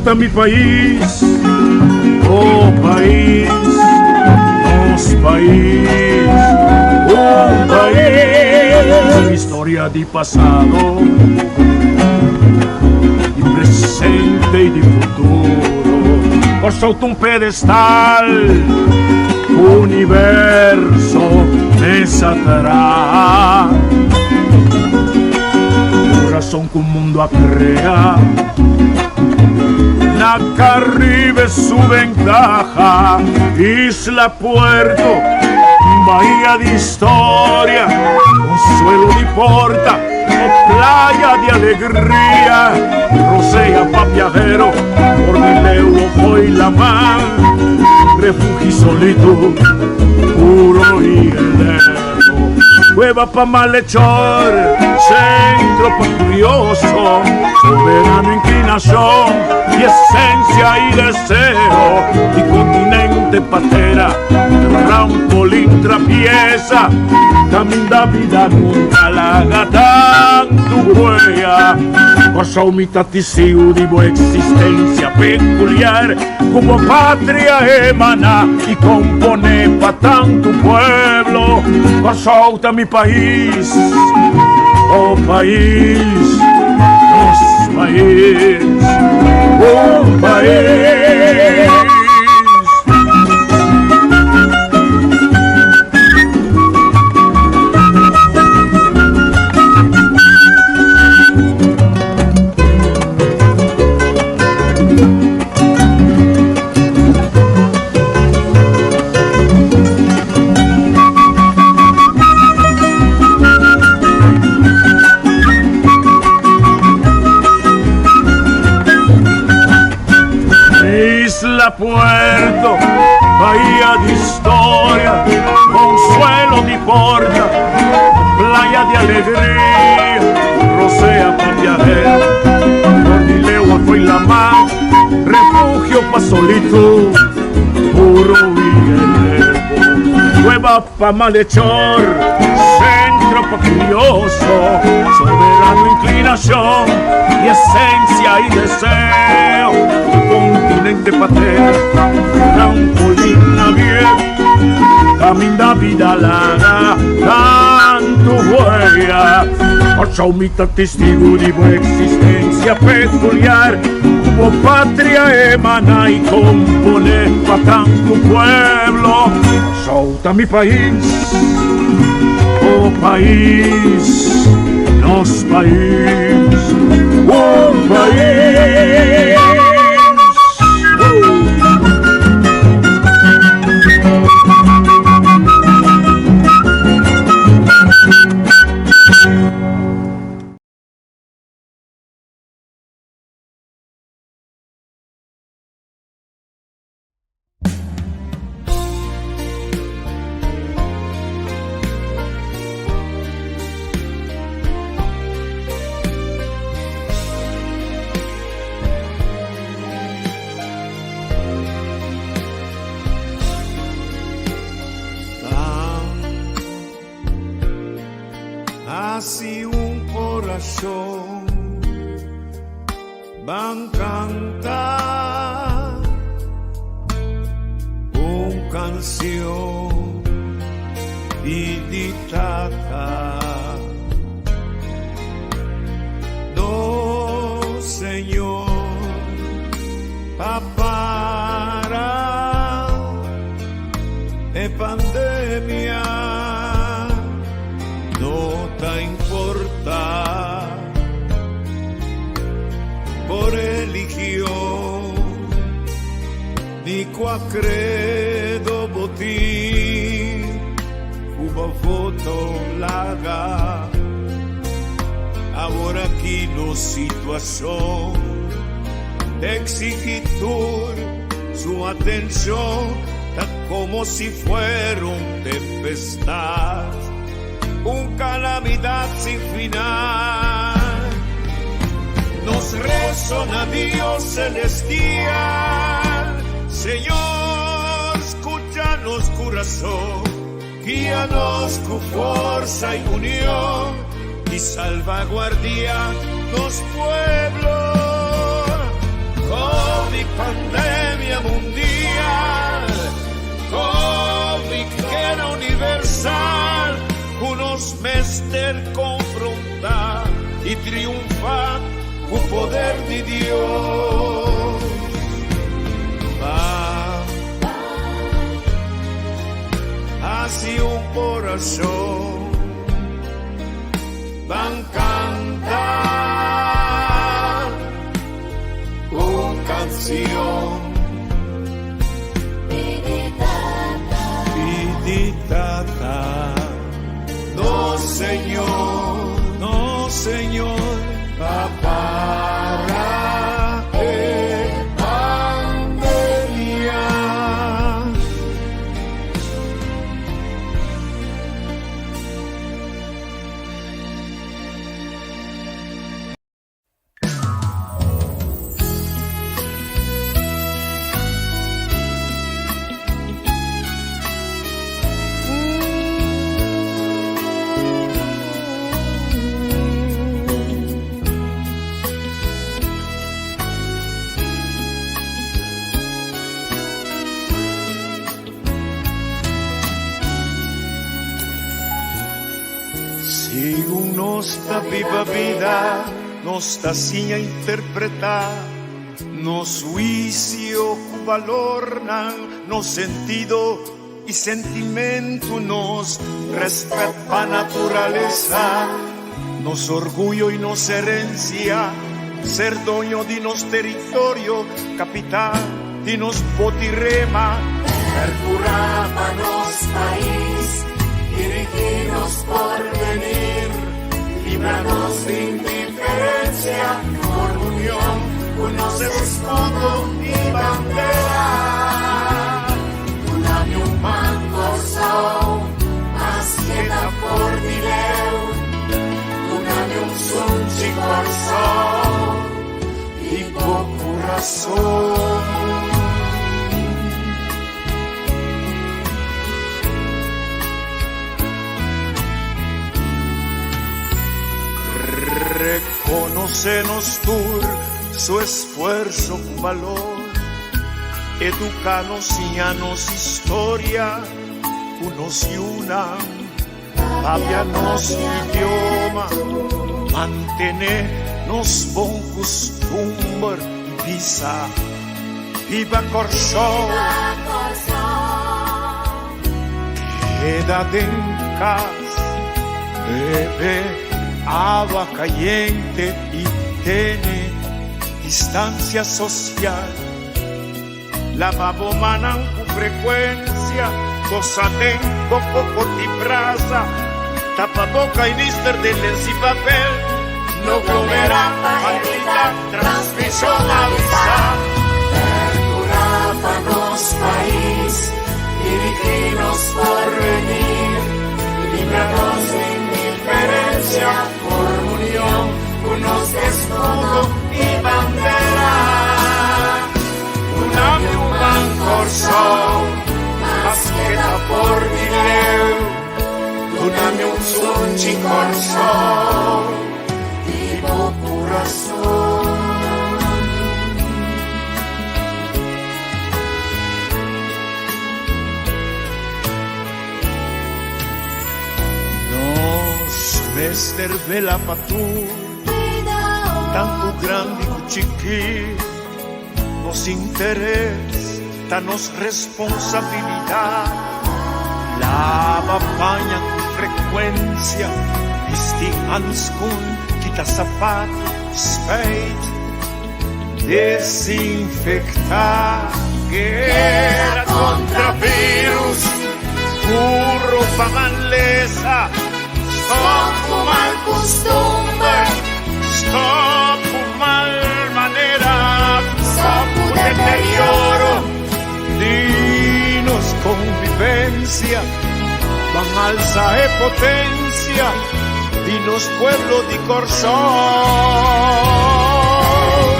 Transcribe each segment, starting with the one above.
solta mi país, oh país, nos país, un país, historia di passato, di presente e di futuro, por sotto un pedestal, universo me satrá. Corazón que un mundo acrea, na Caribe su ventaja, isla, puerto, bahía de historia, consuelo de porta, o playa de alegría, rosea pa' viajero, por el euro y la mar, refugio solito, puro y heleno, cueva pa' malhechor, centro pa' curioso, soberano inclinación y esencia y deseo, y continente patera, trampolín trapieza, camino da vida nunca la haga tanto huella, cosa mitad de boa existencia peculiar, como patria emana y compone pa' tanto pueblo, cosa mi país, oh país, nos país, oh país. Puerto, bahía de historia, consuelo de porta, playa de alegría, rosea pa' viajero, Cordilegua fue la mar, refugio pa' solito, puro y heleno, cueva pa' malhechor, centro pa' curioso, soberano inclinación y esencia y deseo, continente patera, trampolín abierto, camino da vida larga, tanto huella, ocho mitad testigo de boa existencia peculiar, como patria emana y compone pa' tanto pueblo, solta mi país, oh país, nos país, un país. Así un corazón van cantar una canción y ditata. No, Señor, papara de pandemia. No te importa por religión ni qua credo botín cuba foto laga ahora aquí no situación de exigitur su atención ta como si fuera un tempestad, un calamidad sin final. Nos resona Dios celestial, Señor, escúchanos corazón, guíanos con fuerza y unión y salvaguardia los pueblos. Oh, Covid, pandemia mundial, Covid que era universal, unos mester confrontar y triunfar o poder de Dios. Así un corazón van cantar una canción Piditata. No Señor, no Señor, para pandemia. Según nuestra viva vida, nuestra sinha interpretar, nos juicio valornan, nos sentido y sentimiento, nos respeto a naturaleza, nos orgullo y nos herencia, ser dueño de nos territorio, capital de nos potirrema, percuraba nos país, dirigirnos por venir, librarnos de indiferencia, por unión, unos escudo y bandera. Una mi un manco son, más que da por dileu, una mi un sunchi corazón, y poco razón. Reconocenos tú su esfuerzo con valor, educanos y anos historia, unos y una, cambianos idioma, mantenernos bon costumbre y visa, viva Corso, quédate en casa, bebé, agua caliente y tiene distancia social. Lavabo manan con frecuencia, cosaten poco y brasa, tapaboca y lister de lens y papel, no comerá para evitar transmisión avisar. Percurábanos país, dirigirnos por venir, librarnos de indiferencia, por unión, unos de escudo y bandera. Una mi human corso, más que da por dileu, una mi un sunchi corso, vivo corazón. Mester Vela Patu, tanto grande y chiquito, nos interés, danos responsabilidad, lava paña con frecuencia, vesti ans con quita zapato, spade, desinfectar, guerra contra virus, burro pa' manlesa. Stop mal costumbre, stop mal manera, stop deterioro, dinos convivencia, van alza e potencia, dinos pueblo di Corso.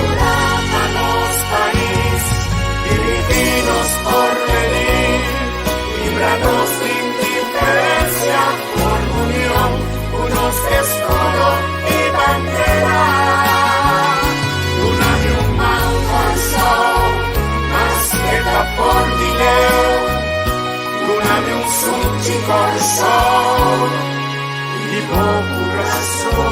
Libranos país, dirigirnos por venir, libranos de indiferencia, por unión, unos de escudo y bandera. Una y un mal corazón, dá-me um som de coração e bom coração.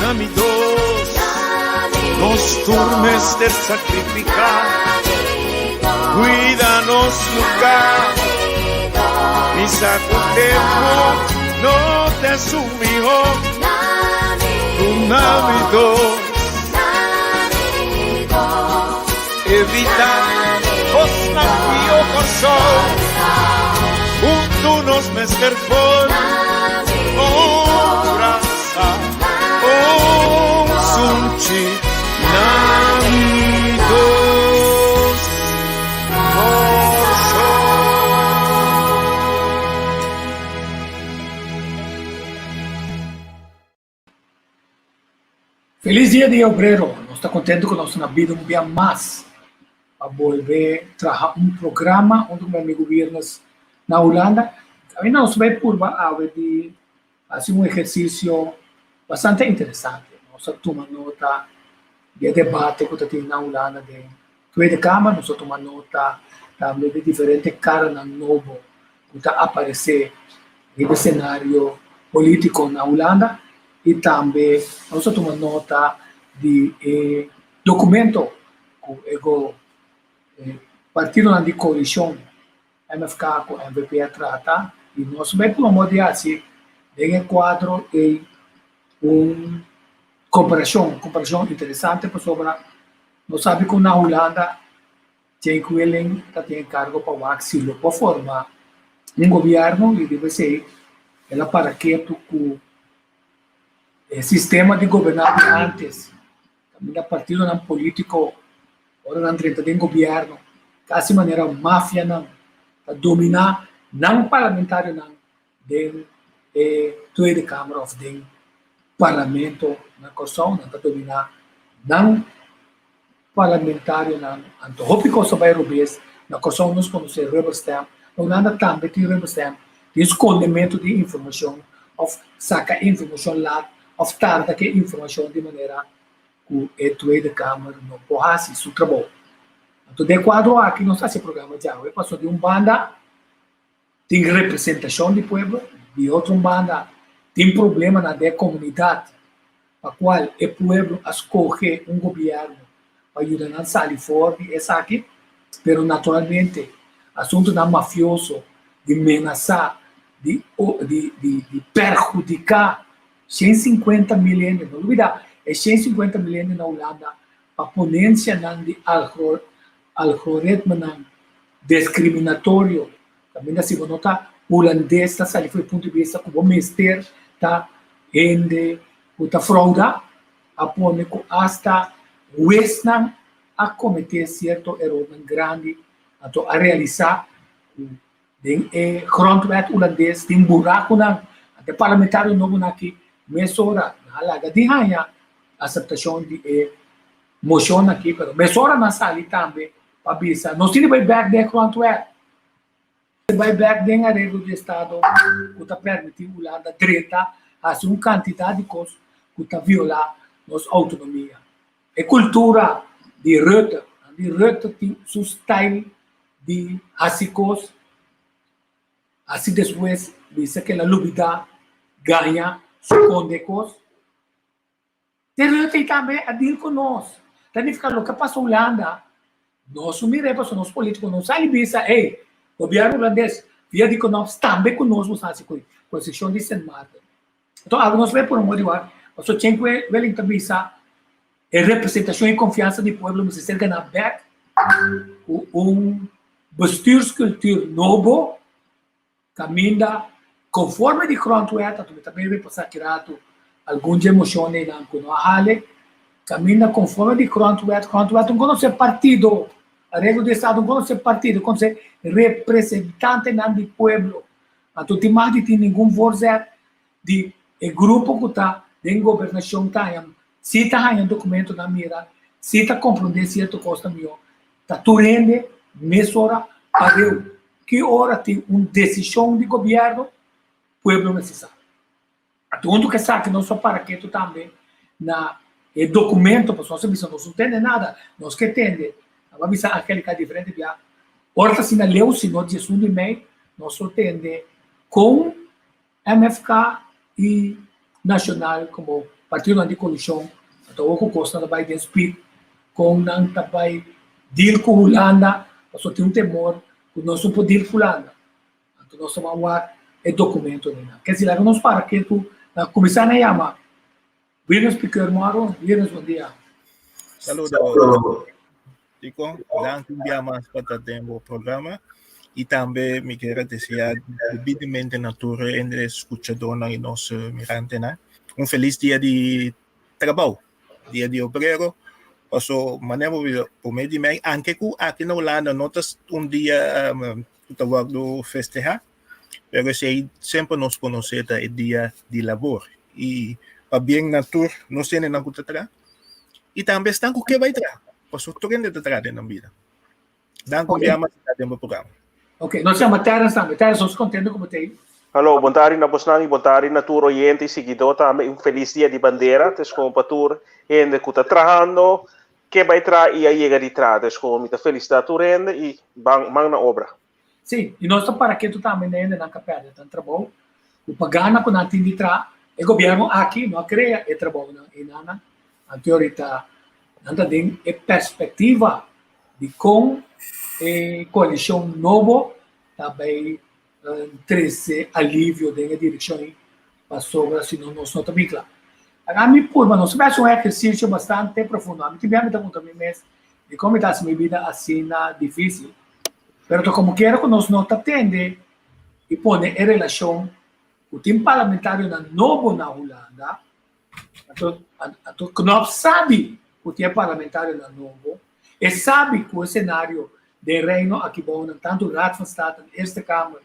Dá-me doce, nos turmes de sacrificar, cuida-nos lugar, y saco tempo, no te sumió, un hábito, evita os navíos corazón, juntos nos mester por braça, sunci navidos. Feliz dia de obrero. Nós estamos contentes com nossa vida um dia mais para volver a trabalhar programa onde o meu amigo Viernes na Holanda. A mim nós vai por de fazer exercício bastante interessante. Nós tomamos nota de debate que tem na Holanda de Tweede Kamer, nós tomamos nota também de diferentes caras novos que estão aparecer no cenário político na Holanda. E também nós tomamos nota de documento que o partido de coalição MFK com o MVP trata e nós vamos por amor de assim em quadro de comparação interessante sobre nós sabemos que na Holanda tem que ele tem cargo para o auxílio para formar governo e deve ser ela para que o sistema de governança antes, também a partido não político, agora não trata de governo, quase maneira máfia não, para dominar não parlamentário não, de Tweede Kamer of de parlamento na Kosovo, não para dominar não parlamentário não, então hope que você vai rubes na Kosovo nós conhecemos rubber stamp, não nada também tem rubber stamp, de escondimento de informação, of saca informação lá of tarda que informação de maneira que o Tweede Kamer não pode fazer seu trabalho. Então, de quadro aqui, não está esse programa já. Eu passo de banda, tem representação do povo, de outra banda, tem problema na comunidade, a qual o povo escolhe governo para ajudar a sair fora de essa aqui, mas naturalmente, assunto da mafioso, de ameaçar, de perjudicar 150 milhões, não olvidar, é 150 milhões na Holanda, a ponência de algoritmo discriminatório, também da segunda nota, holandês, está saindo do ponto de vista como o mestre está em a frauda, a pôr que hasta o a cometer certo erro grande, a realizar o grondwet holandês, tem buraco até parlamentário novo aqui, mesora na alaga de ganha aceitação de moção aqui, pero mesora na sala também para bisa. Nós temos back de quanto é. Back de arrego de estado que está permitindo lá da treta a uma quantidade de coisas que está violar nossa autonomia. A cultura de Rutte tem seu style de asicos, assim depois bisa que a lubida ganha condecos. Tem também a dir com nós. Significa o que passa na Holanda, nós sumiremos, nós políticos, não sabe bisa, o governo holandês, via de nós, também conosco, com a seção de St. Martin. Então, nós vemos por um modo de ar, nós temos que ver bisa, a representação e confiança do povo, mas se ganhar back, bestuurscultuur novo, caminha conforme di grondwet, também vai passar kirato algumas emoções não que não hale, caminha conforme di grondwet não conhece partido, a regra do Estado não conhece partido, conhece representante não do povo, então tem mais de nenhum força de grupo que está em governação se está em documento na mira, se está compreendendo certo costa meu, está turende, mesura, para que hora tem uma decisão de governo, o povo necessário. Tudo que sabe que não só para que tu também na documento, para nós não entende nada, nós que entende, vamos avisar aquele que é diferente já. Ora se na leu se não diz e meio, nós entende com MFK e Nacional como partido anticorrupção, então o Costa da vai speak com não também deal com Holanda, nós tem temor que nós não podemos deal com Holanda, então nós vamos é documento né. Quer dizer, nós para que tu começar a chamar. Buenos Piqueur Maro, buenos bom dia. Saludos. Tico, danke mais para o programa e também me quero desejar devidamente natura e escuchador e nosso mirante, né? Feliz dia de trabalho, dia de obreiro. Passou maneira por meio de mim, anche aqui na Holanda, notas dia que eu festejar, pero sempre nos conhece o dia de labor e para bem natura, nós temos na cultura e também estão com o que vai entrar, passou tudo dentro da vida. Danke mais para o programa. Ok, nós chamamos Terence também. Terence, nós contentes com você. Alô, bom tarde na Bosnang, bom tarde na tour oriente e seguidor também. Feliz dia de bandeira, com para tour ainda que está trabalhando, que vai entrar e aí chega de trás, com muita felicidade tour ainda e bang na obra. Sim, e nós para que tu também ainda na capela, então trabalho. O pagana com a de trás, o governo aqui não cria e trabalho e nana, a teoria nada tem a perspectiva de como a coalição nova também trazer alívio da direção para sobre se não nós não também claro. A mim por mas nós faz exercício bastante profundo. A mim também me dá muito mês de como está minha vida assim difícil. Pero como quero que nós não atende e põe em relação o time parlamentar na novo na Holanda. Então Knop sabe o time parlamentar na novo e sabe que o cenário de reino aqui bom tanto o Raad van State na Eerste Kamer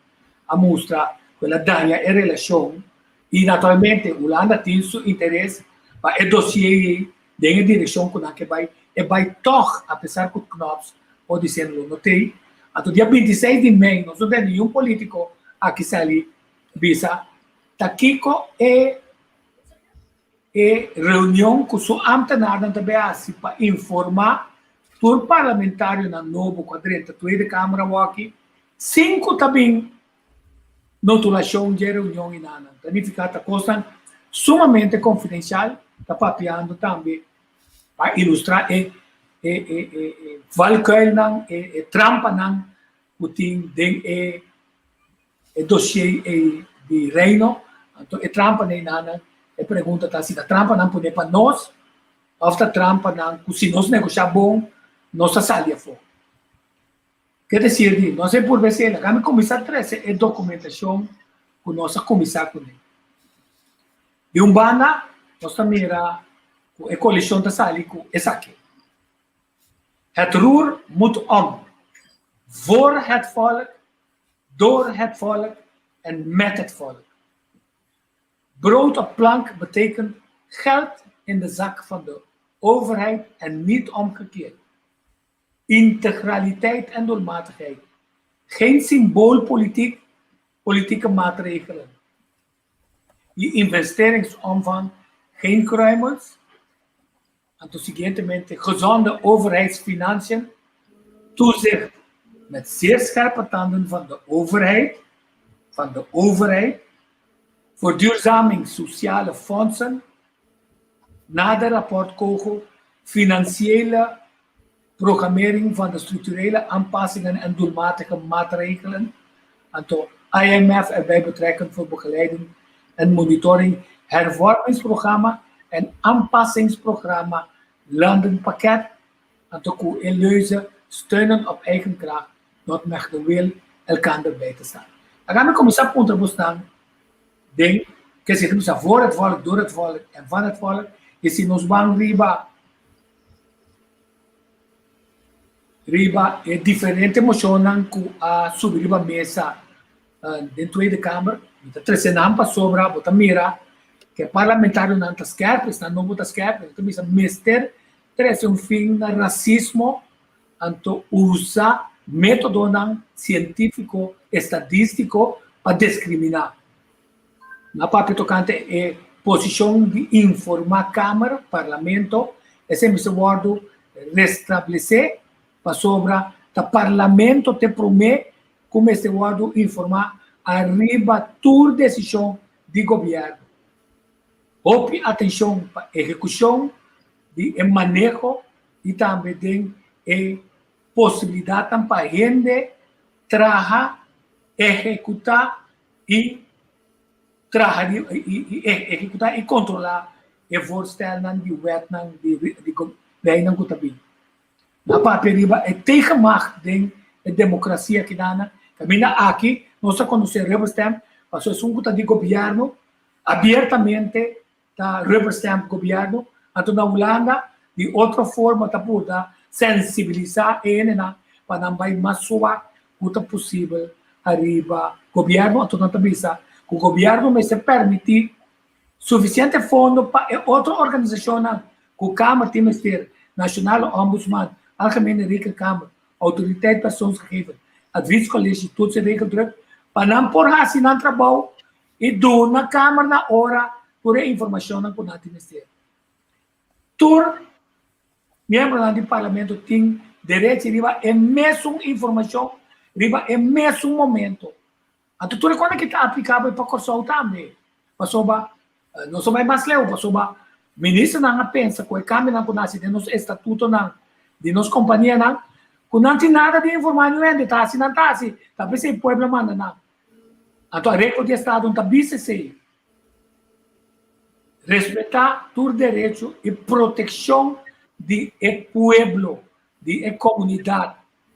a mostrar quella danha em relação e naturalmente Holanda tem seu interesse para o dossiê de direção com que vai e vai toch apesar que o Knops pode dizer não tem até dia 26 de maio nós não temos nenhum político aqui ali visa Takiko e reunião com o ambtenaar também assim para informar por parlamentário na novo quadrante tweede Câmara aqui 5 também notulação de reunião em Nana. Significa coisa sumamente confidencial, está papeando também para ilustrar valkuil e trampa não o tem de dossiê de reino, então e trampa nem Nana e pergunta tá se a trampa não pode para nós, ou a trampa não se nós negociar bom, nossa salia for. Quer dizer, nós é por vezes, a minha comissão trazer a documentação com nossa comissão com ele. De banda, nós também era a coalição da sali com essa aqui. Het roer moet om. Voor het volk, door het volk en met het volk. Brood op plank betekent geld in de zak van de overheid en niet omgekeerd. Integraliteit en doelmatigheid. Geen symboolpolitiek, politieke maatregelen. Die investeringsomvang, geen kruimels. En consequentemente gezonde overheidsfinanciën. Toezicht met zeer scherpe tanden van de overheid. Verduurzaming sociale fondsen. Na de rapport Kogel, financiële programmering van de structurele aanpassingen en doelmatige maatregelen. En de IMF erbij betrekken voor begeleiding en monitoring, hervormingsprogramma en aanpassingsprogramma, landenpakket. En de co-eleuze steunen op eigen kracht, dat met de wil elkaar bij te staan. Dan gaan we commissar Ponterbostan, denk, que se temos voor het volk, door het volk en van het volk, e se nos vão riba é diferente emocionam com a subir riba mesa dentro da Câmara, então trazendo para sobra, bota mira que parlamentário não está esquerdo, está não bota esquerdo, então misa mester traz fim no racismo, então usa método científico, estadístico para discriminar. na papel tocante é posição de informar a Câmara, Parlamento, esse mesmo word restabelecer para sobre o Parlamento te promete como esse word informar arriba toda decisão de governo. Ouve atenção para a execução, de manejo e também tem a possibilidade para a gente trabalhar, executar e executar e controlar e voorstellen die wet die wij dan goed hebben. Na paperiba é tegenmacht ding a democracia que dá camina aqui nós conhecemos representante passou um gut de governo abertamente da representante governo ato na Holanda de outra forma tá puta sensibilizar ele na para não vai mais suave quanto possível arriba governo ato na tabisa o governo me se permitir suficiente fundo para outra organização que o Câmara tem que ter Nacional Ombudsman, Algemene Rekenkamer, Autoriteit Persoonsgegevens, Adviescollege, toets en regeldruk, para não por assim não trabalho e do na Câmara na hora por a informação que nós temos que ter. Tur membro do Parlamento tem direito de riba a mesma informação, riba a mesmo momento. A tudo quando que está aplicável para corção também. Pasoba não só vai mais leu, pasoba ministro não pensa que o Câmara não nasce de nosso estatuto não, de nossa companhia não, que não tem nada de informação ainda, tá assim não tá assim, tá pensando o povo manda não. Então a regra de Estado não tá bem respeitar todo direito e proteção de povo, de comunidade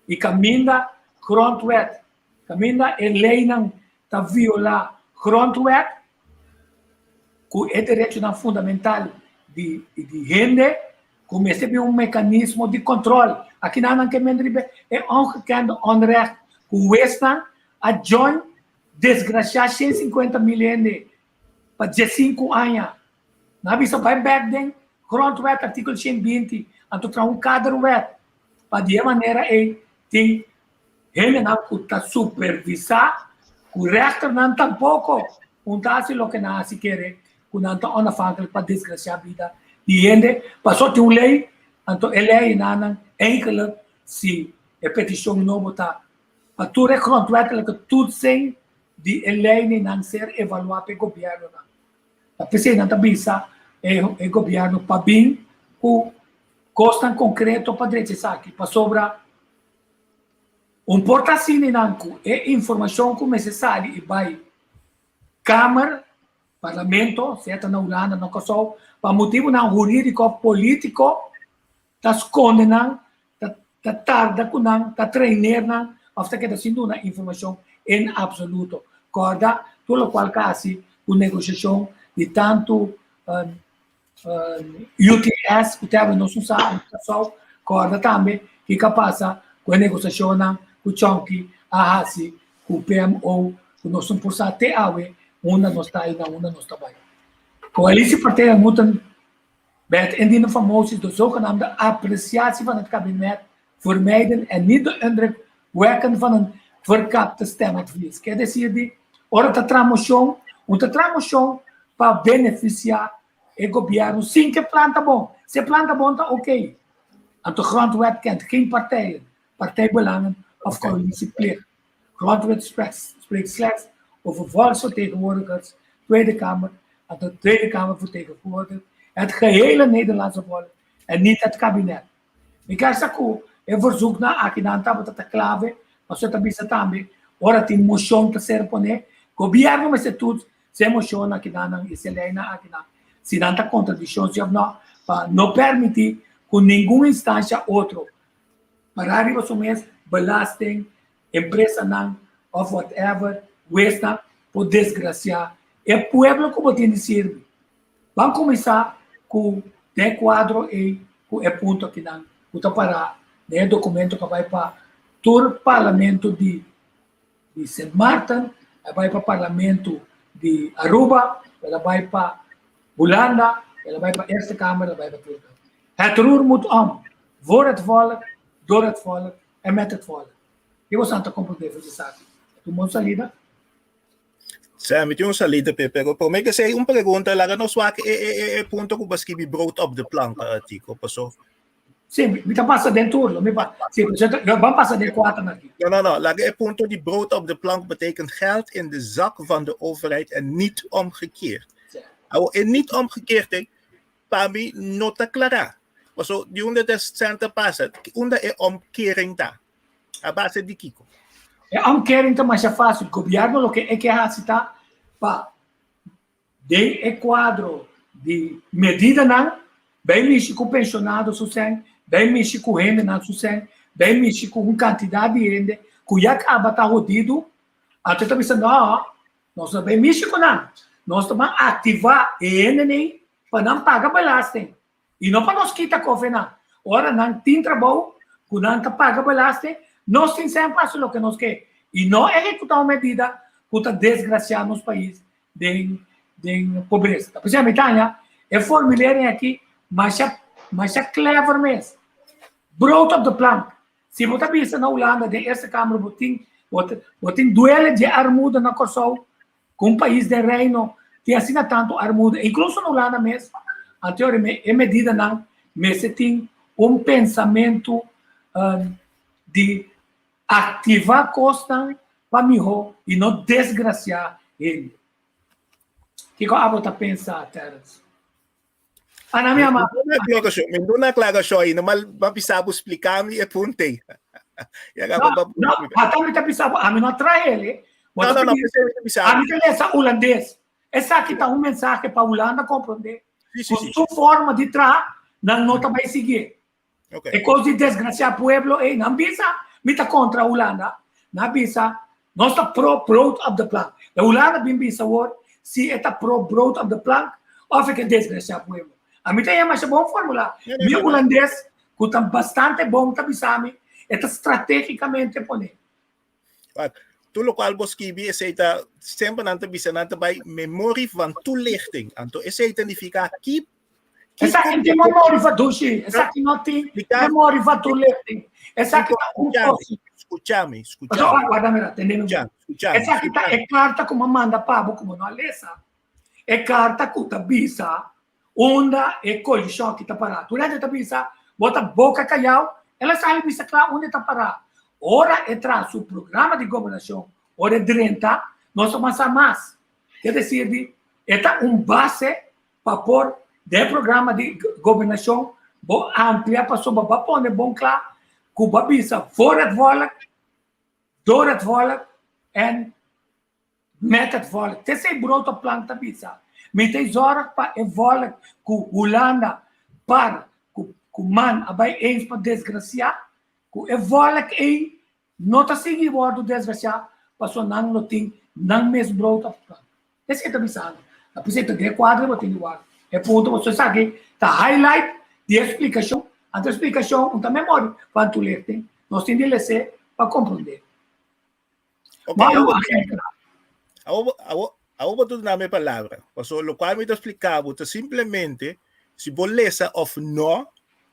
e caminha grondwet, caminha lei não tá violar grondwet, que é direito não fundamental de gente, como esse é mecanismo de controle. Aqui não que é ongekend onrecht, que o Western adjoin desgraçar 150 milhões para 15 anos. Na vista vai back then, grondwet artigo 120, então traz cadro wet. Para de maneira tem gente não que está supervisar, o resto não tampouco, não está assim o que não se quer. Quando então onafhankelijk para desgraçar a vida de gente, passou ter uma lei, então a lei não enkele se a petição não botar para tudo é grondwettelijk que tudo sem de lei não ser evaluado pelo governo. A pessoa não bisa o governo para bem o custo concreto para direito aqui para sobra porta-assim não é informação que necessária e vai Câmara Parlamento, certo na Holanda, não só para motivo não jurídico, político, está condenando, está tarda com não, está treinando, até que está sendo uma informação em absoluto. Corda, tudo qual caso, a negociação de tanto UTS, que teve não só, corda também, que capaz com a negociação com o Chonky, a Hasi, com o PMO, com o nosso impulsar até a una não está aí, una não está bem. Coalitiepartijen moeten bij het indienen van moties de zogenaamde appreciatie van het kabinet vermijden en niet de indruk wekken van een verkapte stemadvies. Quer dizer, ora te tramoção para beneficiar o governo, sim que planta bom. Se planta bom, está ok. En de grondwet kent geen partijbelangen of coalitieplicht. Grondwet spreekt slechts over volksvertegenwoordigers, Tweede Kamer, en de Tweede Kamer vertegenwoordigt het gehele Nederlandse volk en niet het kabinet. Ik heb een verzoek naar Akinanta, wat het clave, maar zo também se também, ora tem moção que ser poner, governo mas é tudo, se moção aqui na e se lei na aqui na, se não tá contradição se não, para não permitir com nenhuma instância outro, para arriba so mês belasting, empresa não, of whatever, Western, por desgraciar, é o povo como tem de servir. Vamos começar com o quadro e com o ponto aqui na, para o documento que vai para todo o parlamento de St. Martin, vai para o parlamento de Aruba, ela vai para Holanda, ela vai para a Eerste Kamer, ela vai para tudo. Het roer moet om, voor het volk, door het volk en met het volk. Ik was aan het compreender van de zaak. Toen moet salida. Sam, ito yung salida pero por may kasi yung pergunta lang ano swak punto ko baski be brought up the plank Tico paso. Sim, mi passa dentro, sim, vamos passar de 4 aqui. No, lagi punto die brood op de plank betekent geld in de zak van de overheid en niet omgekeerd. En niet omgekeerd, pami nota clara. So, die onder de center passa, onder omkering ta. A base di Kiko. É omkering ta mais fácil, governo lo que é que hacita pa de quadro de medida não, bem México pensionado sucem, bem México rende na sucem, bem México com quantidade de rende, cuja acaba tá rodido, até tá pensando, nós bem México não, nós estamos ativar rende para não pagar balastem, e não para nós quitar cofre não, ora não tem trabalho, quando não paga balastem, nós temos sempre fazer o que nós quer, e não executar uma medida que está desgraciando nos países de pobreza. Por exemplo, Itália, é formulário aqui, mas é clever mesmo. Brought up the plank. Se você pensa na Holanda, de essa Câmara, você duelo de armuda na Kosovo, com um país de reino, que assina tanto armuda, incluso na Holanda mesmo, a teoria é medida não, mas você tem um pensamento de ativar a costa para melhor e não desgraciar ele. O que a você pensa, Terence? Na minha mão. Não na claro só aí, não mal explicar me punte. Não, até me tá pensando, a mim não trai ele. Não, a mim é holandês. Essa aqui tá mensagem para a Holanda compreender. Sim. Sua forma de trabalhar não vai seguir. Okay. É coisa de desgraciar o povo, não bisa, me tá contra a Holanda, não bisa, nós tá pro-brought up the plank. A Holanda bem bisa, se é pro-brought up the plank, ou fica desgraciar o povo. A mim tem mais bom fórmula. Meu holandês, que está bastante bom, tá bisami, é estrategicamente poner. Tulo qual boskibi essa sempre não bisa não vai memória van toelichting. Então essa identificar keep. Essa aqui tem memória van doshi. Essa aqui não tem memória van toelichting. Essa aqui tá Escute-me. Guarda, mira, entendendo? Essa aqui tá é carta como manda pabo como não lesa. É carta que tá bisa. Onda é colchão que está parado. Durante a bisa, bota boca calhau, ela sabe bisa claro onde está parado. Ora traz o programa de governação, ora drenta, nós vamos a mais. Quer dizer, é base para pôr de programa de governação, amplia para sobre para pôr bom claro, que a bisa voor het volk, door het volk en met het volk. Het is een grote plan te bisa. Met die zorg para o volk que Holanda para que man abai eens para desgraciar, que o volk não está seguindo o desgraciar, passou não tem não mesmo brota. Esse é o pensando. A pessoa de quadro você tem igual. É ponto você sabe tá highlight de explicação, a explicação uma memória quanto ler tem. Nós temos de ler para compreender. Ahora tú dame palabra. Paso lo cual me te explicaba, simplemente si bolesa of no,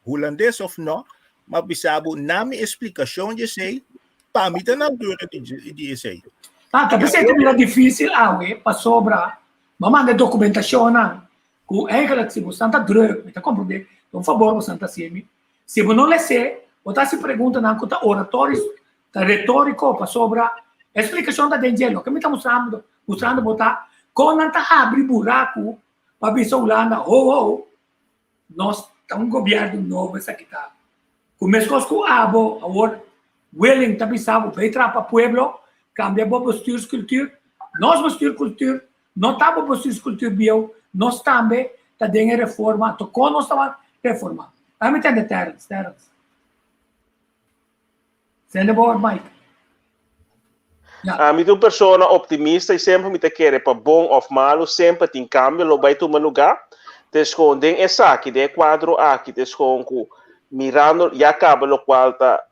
holandês of no, mas bisabo na minha explicação de sei, para mim não dura de sei. Talvez seja difícil para sobrar, mas manda documentação não. Que é se você está druk, me tá compreender? Por favor, você está assim. Se você não lê, você se pergunta não, que está oratório, está retórico para sobrar. Explicação da dengelo, que me está mostrando botar quando está abre buraco para ver Holanda, nós estamos um governo novo essa aqui tá. Começou com abo, agora willing tá pensando vai para pueblo, cambia a postura cultura, nós postura cultura, não tá a postura cultura bio, nós também tá dando reforma, to quando nós estamos reformando. Tá me entendendo, Terence? Sendo bom, Mike. A mim, uma pessoa optimista e sempre me quer para bom ou malo, sempre tem cambio, lo vai tomar lugar. Descondem essa aqui, de quadro aqui, descondem mirando, e acaba lo qual tá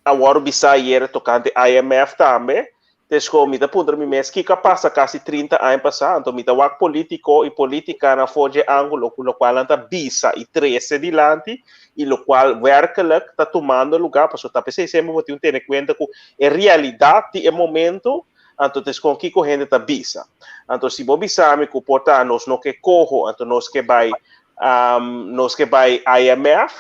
agora bisayer tocante IMF também. Descondem me punta me mês que passa quase 30 anos passado, então me dá o político e política na folha ângulo, lo qual anda bisa e 13 dilante, e lo qual werkelijk está tomando lugar, porque está pensando sempre que tem conta que a realidade é momento então tes com que corrente tá bisa. Então se bo bisame que portar nos no que corro, então nos que vai IMF,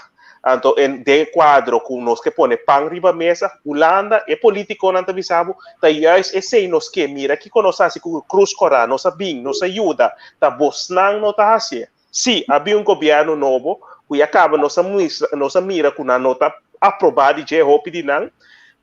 então de quadro com nos que pone pan riba mesa, Holanda é político não tá bisabo, tá juist esse nos que mira que conosce com cruz cora, nos bem, nos ajuda, tá bosnang no tá assim. Se havia governo novo, que acaba nossa mira com a nota aprovada de Europa de não,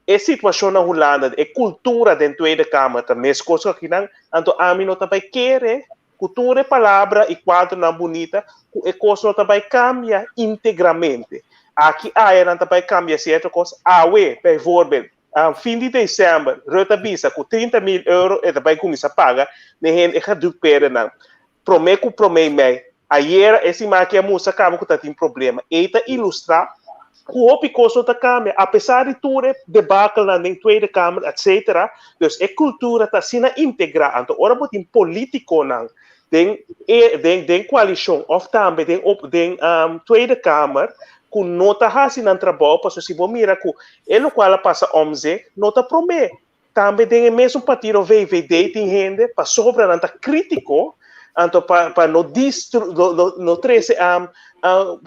é situação na Holanda, é cultura dentro da Câmara, também as coisas que não, então a mim não também quer, cultura é palavra e quadro não bonita, é coisa não também cambia integralmente. Aqui não também cambia certa coisa, por exemplo, fim de dezembro, rota visa com 30 mil euros, e também começa a pagar, nem é reduzir não. Promete ayer esse marca a música acaba com tem problema. Eita ilustrar o coisa da câmara, apesar de tudo debacle na tweede câmara, etc. Dus a cultura está sendo integrada. Então, ora botem político não, den coalição, of também den tweede câmara, com nota assim no trabalho, para se você mira que ele qual passa 11, nota promete. Também tem o mesmo partido VVD tem gente para sobre não crítico. Então, para não destruir, não trazer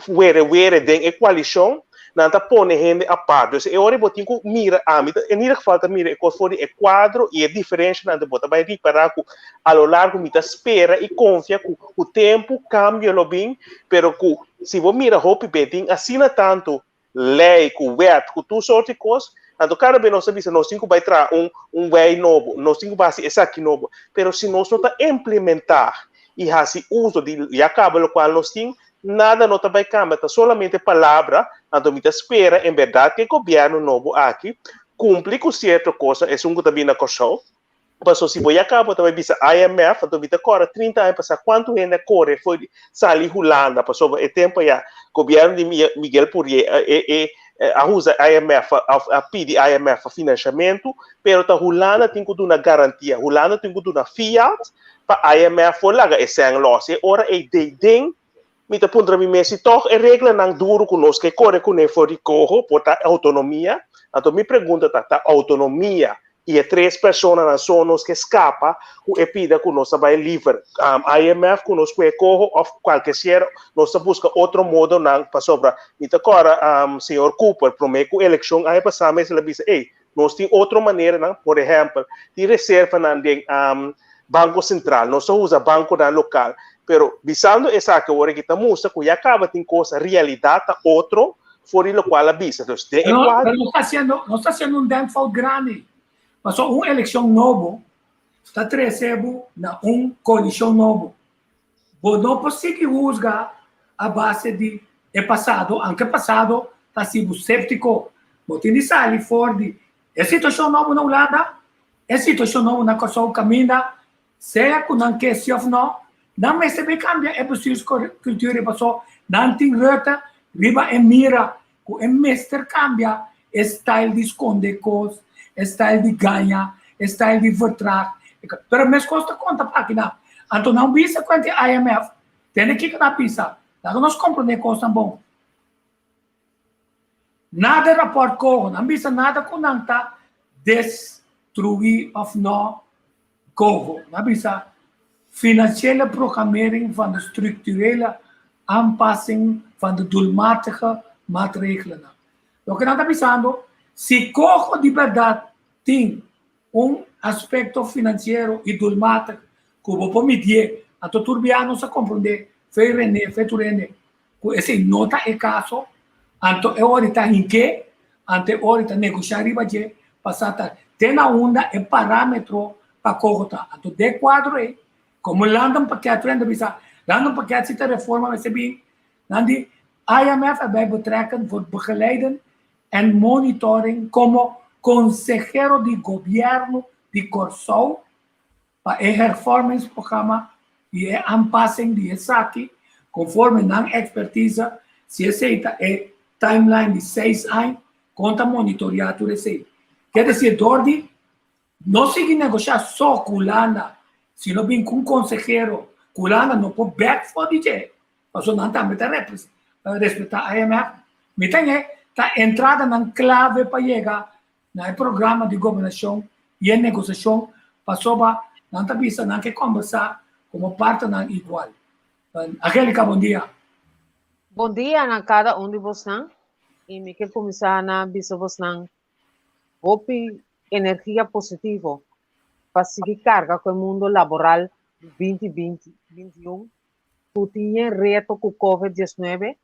where den coalição, não tá pone gente a par. Então, eu olho botinho com mira e nem falta mira e for é quadro e é diferente não bota vai reparar que a lo largo mita espera e confia que o tempo cambia lo bem, pero que se você mira hope betting assina tanto lei que wet que tu sorte de coisas. Então, cada vez nós sabemos, nós temos que entrar way novo, nós temos que fazer esse aqui novo, pero se nós não tá implementar e fazer uso de e acaba o qual nós temos, nada não vai cambiar, tá solamente palavra, então me espera, em verdade, que o governo novo aqui cumpre com certa coisa, é um que também na coisa, mas se você acaba também bisa IMF, então me agora 30 anos passar quanto ainda corre foi sair Holanda, passou o tempo já, o governo de Miguel Purier usa IMF a pedir IMF financiamento, pero a Holanda tem que dar uma garantia, Holanda tem que dar uma fiat para IMF for laga é sem loss, e ora é de me tá pondo me messi toch é regra não duro conosco que corre com ele for de corro por autonomia, então me pergunta tá autonomia e três pessoas na zona que escapa o epida que nós vai livre IMF conosco é corro ou qualquer ser nós busca outro modo não para sobra me tá agora senhor Cooper promete que eleição aí passar mas ele diz nós tem outra maneira não por exemplo de reserva não de Banco Central nós só usa banco na local pero visando essa que agora que estamos que já acaba tem coisa realidade outro fora do qual a visa então não está sendo downfall grande. Mas só uma eleição nova está trazendo na coalição nova. Você não pode usar a base de passado, anche passado está sendo séptico. Você tem que sair fora de situação nova na Holanda, situação nova na Kosovo caminha, seja com não questão ou não mas também cambia é possível cultura passou não tem rota riba e mira o mestre cambia style de esconder coisas style de ganhar, style de vertraag. Pero mes costa conta página. Então não bisa quanto IMF. Tem que na pisa. Daí nós compreender costa bom. Nada rapport corro, não bisa nada com não tá destruir of no corro. Não bisa financiële programmering van de structurele aanpassing van de doelmatige maatregelen. Lo que nós estamos pensando se corro de verdade tem aspecto financeiro e doelmatig que vou permitir a turbiano se compreender feito René esse nota é caso então é hora tá em que ante hora tá negociar riba de passar tem na onda é parâmetro para corro tá então de quadro é como landam paquete ainda bisa landam paquete se reforma vai ser bem nandi IMF vai betrekken voor begeleiden en monitoring como consejero de gobierno de Corsou para o hervormingsprogramma e a aanpassing de SACI conforme na expertise se aceita é timeline de 6 anos conta monitorear tudo isso. Quer dizer, Dordi não se negociar só com Holanda, sino bem com consejero. Holanda não pode back for DJ, mas não também respeitar a IMF. Me tem tá entrada na clave para chegar no programa de governação e a negociação passou para não tá bisa não quer conversar como parte não igual. Angélica, bom dia. Bom dia a cada um de vocês. E me quero começar na bisa vocês. Hope energia positiva para seguir carga com o mundo laboral 2020-2021. Tu tinha reto com o COVID-19.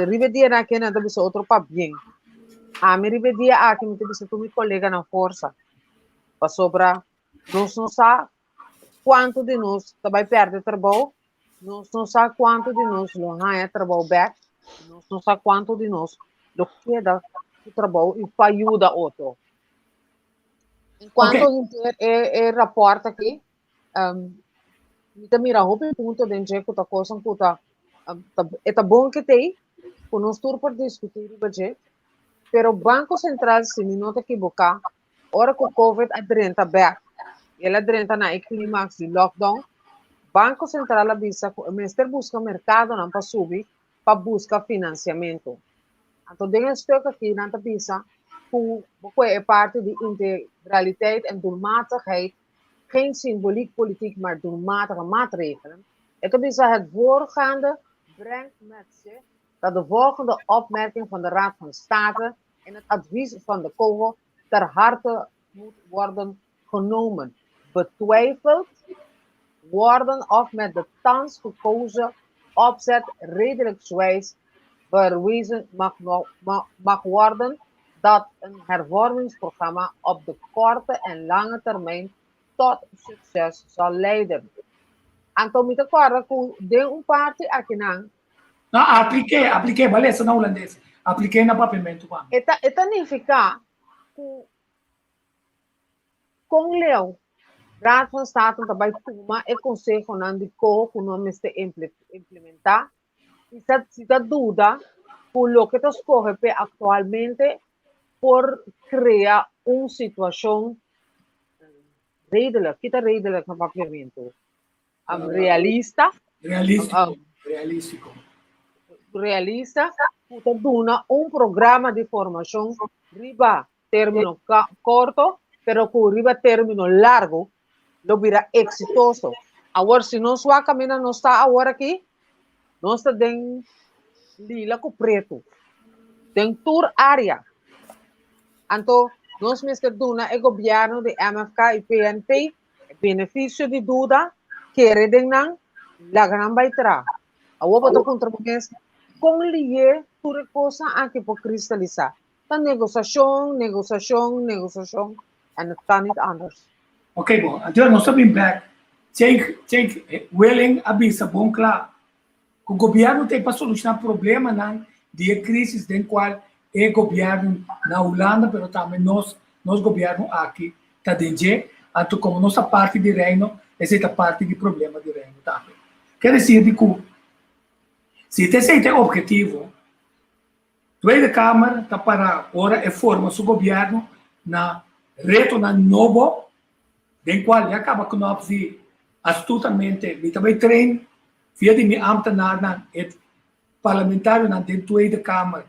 Rivedia na que não bisa outro para bem. A me rivedia aqui me bisa tu meu colega na força. Para sobra, nós não sabe quanto de nós vai perder trabalho. Nós não sabemos quanto de nós não ganha trabalho back. Nós não sabemos quanto de nós não queda o trabalho e para ajudar outro. Enquanto é rapporto aqui, mira o ponto de que a coisa é bom que tem, que nós estamos para discutir o budget, mas o Banco Central, se não te equivocar, hora que o COVID adrenta back, ele adrenta na clímax de lockdown, Banco Central avisa que o Ministério busca mercado não para subir, para buscar financiamento. Então, dentro aqui, não avisa que é parte de integraliteit en doelmatigheid, geen symboliek politiek, maar doelmatige maatregelen. Het avisa het voorgaande brengt met zich dat de volgende opmerking van de Raad van State en het advies van de COGO ter harte moet worden genomen. Betwijfeld worden of met de thans gekozen opzet redelijkswijs bewezen mag worden dat een hervormingsprogramma op de korte en lange termijn tot succes zal leiden. Então, me acorda que de parte aqui não. Não, apliquei, beleza, na holandês. Apliquei na papiamento. Eta significa que com Leo, Raad van State também toma e conselho não de que não me implementar. E se dá dúvida, o que está escorre atualmente por criar uma situação redelijk, que está redelijk no papiamento. Realista, que dona programa de formação riba término corto, pero com riba término largo, lo virá exitoso. Agora, se não sua caminha não está agora aqui, não está dentro lila com preto, dentro tour área. Então, nós mesmos dona o governo de MFK e PNP, benefício de dúvida, que redenam la gran baitra. Agora, para contra com lié, tudo coisa aqui para cristalizar. A negociação, en het kan niet anders. Oké, bom. Então, nós estamos back. Tem willing avisa bom claro. O governo tem para solucionar problema não de crise em qual é governo na Holanda, mas também nós governo aqui está dentro. Então, como nossa parte de reino, essa é a parte de problema de reino também. Quer dizer que se esse é o objetivo, a Tweede Kamer está para agora é forma seu governo na reto na novo, den qual acaba com nós de astutamente, me também treino, via de minha ambtenaar na parlamentário na Tweede Kamer,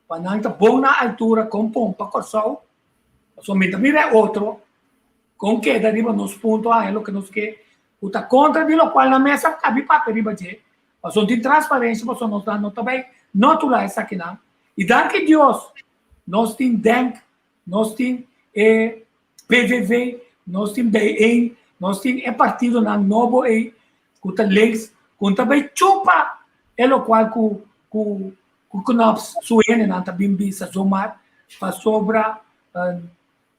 para não estar bom na altura com pompa corsal, somente me é outro, com que deriva nos pontos a ele que nos quer, o tá contra de lo qual na mesa cabe para riba de, mas de transparência, mas nós dando também natural essa aqui não, e danke Deus, nós tem DENK, nós tem PVV, nós temos BN, nós temos partido na novo e que leis, que também chupa, é o qual que nós suene na também bisa somar para sobra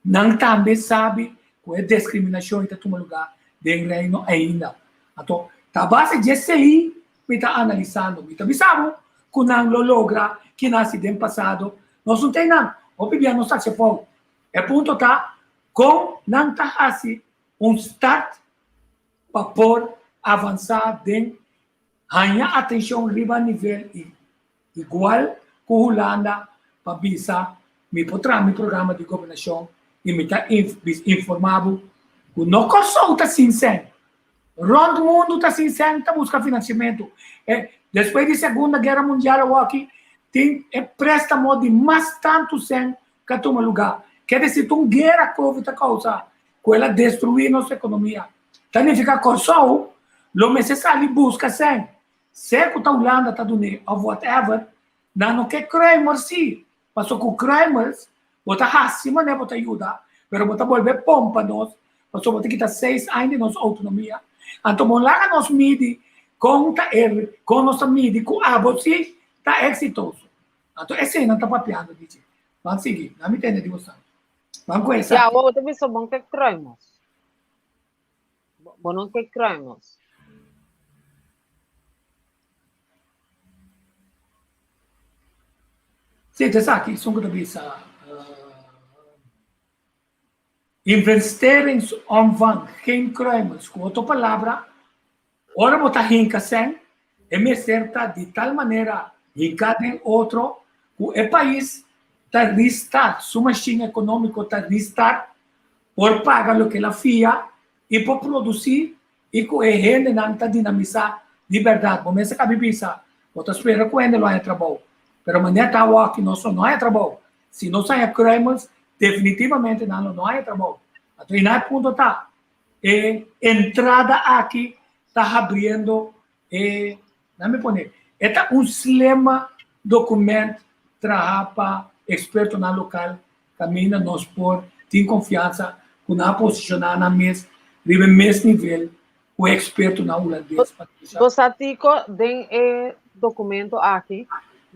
não também sabe que é discriminação em todo lugar de reino ainda. Então, a base desse aí, me está analisando, me está pensando que não logra que nasce no passado, nós não tem nada, o bebê não está se for. É ponto tá com não tá assim start para por avançar em ganhar atenção riba nível igual com a Holanda para bisa me programa de governação e me tá informado que não só está sincero, rondo mundo está sincero, está buscando financiamento. Depois da Segunda Guerra Mundial aqui tem préstamo de mais tanto sem que toma lugar. quer dizer, uma guerra COVID causa, que ela destruir nossa economia. Também fica corção, lo necessário busca sem. Se que a Holanda está dando, ou whatever, não quer Kramer sim. Mas com Kramers, bota acima, né, bota ajuda, mas bota volver pompa nós, mas bota quitar 6 anos de nossa autonomia. Então, lá nós midi, com nossa midi, com a você, está exitoso. Então, esse aí não está papiando, diz. Vamos seguir, não me entende de você. Vamos conhecer. Ja, outra vez só bom que Kramers. Bom não que Kramers. Sim, você sabe que são bisa investeringsomvang, geen kruimels. Com outra palavra, ora botar rinca sem, é me certa de tal maneira rinca em outro, que o país está restart, sua machine econômico está restart, por pagar o que ela fia e por produzir e com a renda não está dinamizar de verdade. Como essa cabibisa, outra espera que ainda não é trabalho. Pero maneira tá o que não é trabalho. Se não sai crimes, definitivamente não é trabalho. Então, na ponto tá, entrada aqui está abrindo, não me pone, é um slema documento para experto na local, caminha nos por, tem confiança, com a posicionar na mesa, no mesmo nível, o experto na holandês. Você tem documento aqui.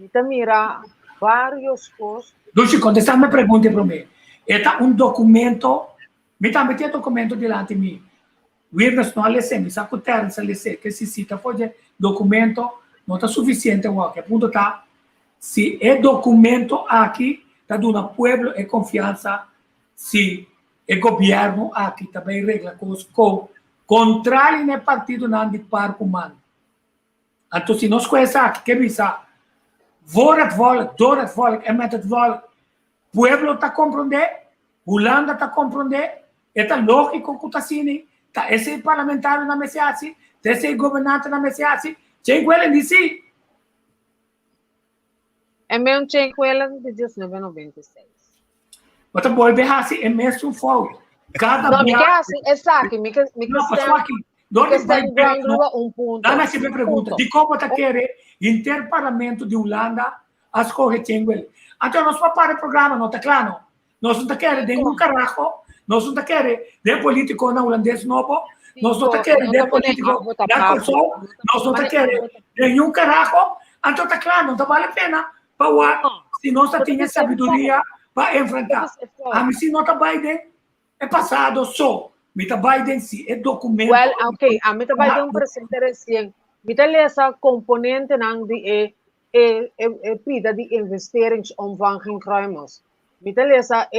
Então, mira vários costos. Dulce, contestar minha pergunta para mim. É documento, me também tem documento diante de mim. O Irnas não lê, me saco terra, se lê, que se cita, foi documento, não está suficiente, o que ponto está. Se é documento aqui, está dando pueblo e confiança, se é governo aqui, também regla com contrário no partido não de par comando. Então, se nós conhecemos aqui, que visa, voor het volk, door het volk en met het volk. Pueblo está compreender, Holanda está compreender, é lógico que está assim, tá esse parlamentário na mesa assim, esse governante na mesa assim, tem que ele dizer. É mesmo tem que ele de 1996. Mas volve assim, é mesmo fogo. Cada não, me quer assim, exato, me quer não vai bem, um ponto. Dá-me sempre pergunta, de como está querer interparlamento de Holanda as correr Chenguel. Então nós vamos para o programa, não está claro? Nós não queremos de um carajo, nós não queremos de político na holandês novo, nós não queremos de político da Kosovo, nós não queremos de um carajo, então está claro, não vale a pena para se nós temos sabedoria para enfrentar. A mim se não está Biden, é passado só. Mita Biden sim, é documento. Well, okay, a mita Biden presente recém. Mita essa componente não de pida de investeringsomvang in kruimels. Mita essa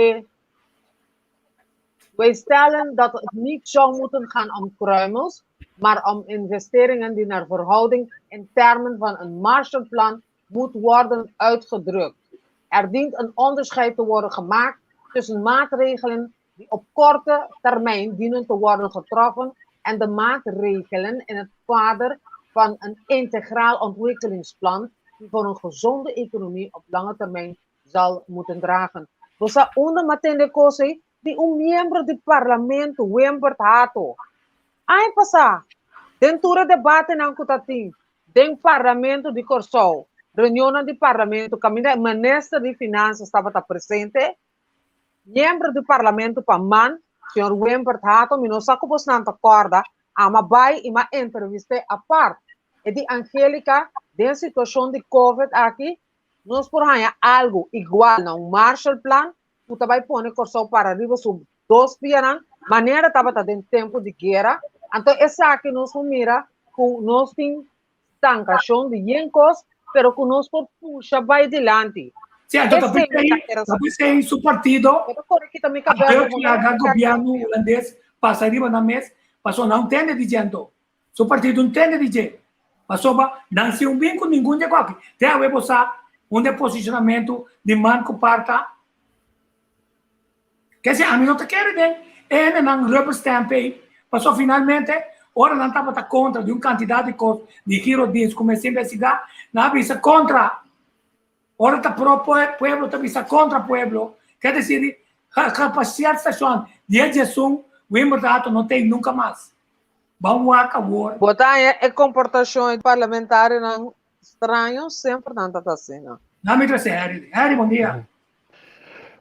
wij stellen dat het niet zou moeten gaan om kruimels, maar om investeringen die naar verhouding in termen van een Marshallplan moet worden uitgedrukt. Er dient een onderscheid te worden gemaakt tussen maatregelen die op korte termijn dienen te worden getroffen en de maatregelen in het kader van een integraal ontwikkelingsplan die voor een gezonde economie op lange termijn zal moeten dragen. Você uma matende coisa de membro do parlamento, Wembert Hato. Aí passa, dentro do debate não cutatim, dentro do parlamento de Corsol, reunião do parlamento, caminho, o ministro de finanças estava presente, membro do parlamento Paman, senhor Wembert Hato, me não saco você não acorda, ama vai e uma entrevista à parte. E de Angélica, da situação de Covid aqui, nós por aí algo igual a Marshall Plan, o vai pôr Corsol para arriba sobre 2 pianas, maneira estava em tempo de guerra, então essa aqui nós mira com nós tem estancação de yencos, pero que nós por puxa vai adiante. Certo, também seu partido, o governo holandês passa arriba na mesa, passou não entende dizendo, seu partido entende dizer, passou não se bem com ninguém de qualquer, tem a ver com posicionamento de manco parta. Quer dizer, a mim não te quer ele não rubber stamp aí, passou finalmente, ora não estava contra de candidato de Giro Dias, comecei a investigar, não avisa contra, ora está pro pueblo, está avisa contra pueblo, quer dizer, A capacidade da estação de gestão, o importante não tem nunca mais. Vamos acabar. Botar é comportação parlamentar não estranho sempre não está assim. Não me trouxe, Harry, bom dia.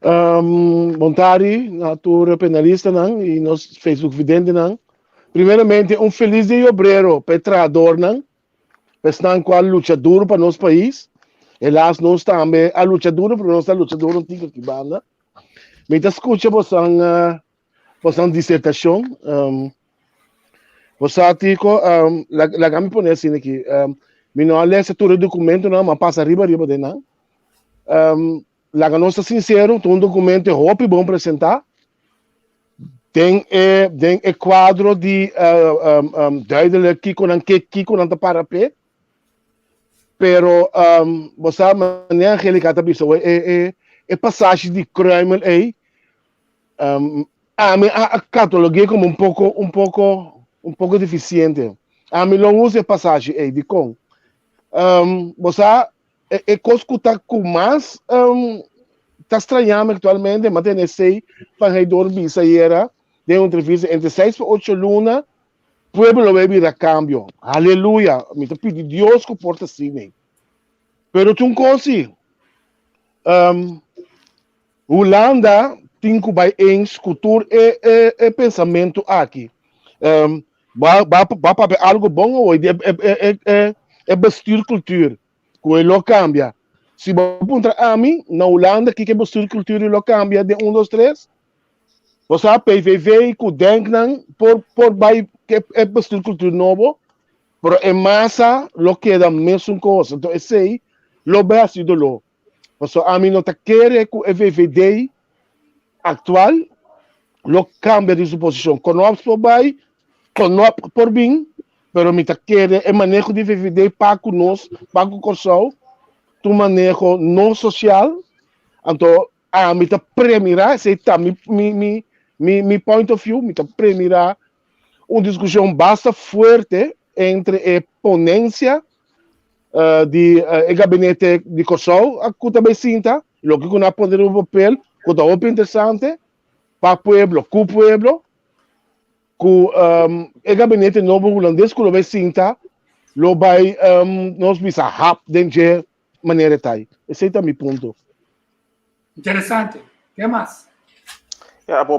Montari, natura penalista, não, e nos Facebook vidente, não. Primeiramente, feliz dia obreiro, petrador, não. Pensando qual luta duro para nosso país. Elas nós também, a luta dura, para nós a luta dura não tem que banda. Mas escuta você dissertação. Você tico, la gami pone assim aqui. Me não lê esse todo documento, não, mas passa riba de não. La nossa sincero, tem documento roupa bom apresentar. Tem quadro de duidelijk aqui com não para pé. Pero você maneira angélica pessoa é passagem de crime aí. A cataloguei como um pouco deficiente. A mim não usa passagem aí de com. Você é coisa que está com mais está estranhando atualmente, mas tem sei para dormir isso aí era de uma entrevista entre 6 e 8 lunas. Pueblo vai vir a cambio. Aleluia. Me te pedi Deus que porta assim. Pero tu consi. Holanda tem que vai em cultura e pensamento aqui. Vai para algo bom hoje é vestir cultura. Que ele cambia. Se você encontrar a mim na Holanda que vestir cultura ele cambia de 1, 2, 3. Você PVV que denken por vai que é vestir cultura novo, pero em massa lo queda a mesma coisa. Então esse aí lo vai assim do lo. Você a mim não tá querer que o VVD atual lo cambia de sua posição. Conosco por vai, conosco por bem, pero me tá querer é manejo de VVD para conosco, para o corso, tu manejo não social. Então a mim tá premirar, esse tá mi point of view, me tá premirar uma discussão bastante forte entre a ponência de gabinete de Kosovo, a que também sinta, o que não pode ter um papel, que está muito interessante, para o pueblo, com o pueblo, com o gabinete novo holandês, que também sinta, lo vai nos bisa rap de maneira tal. Esse é o meu ponto. Interessante. O que mais?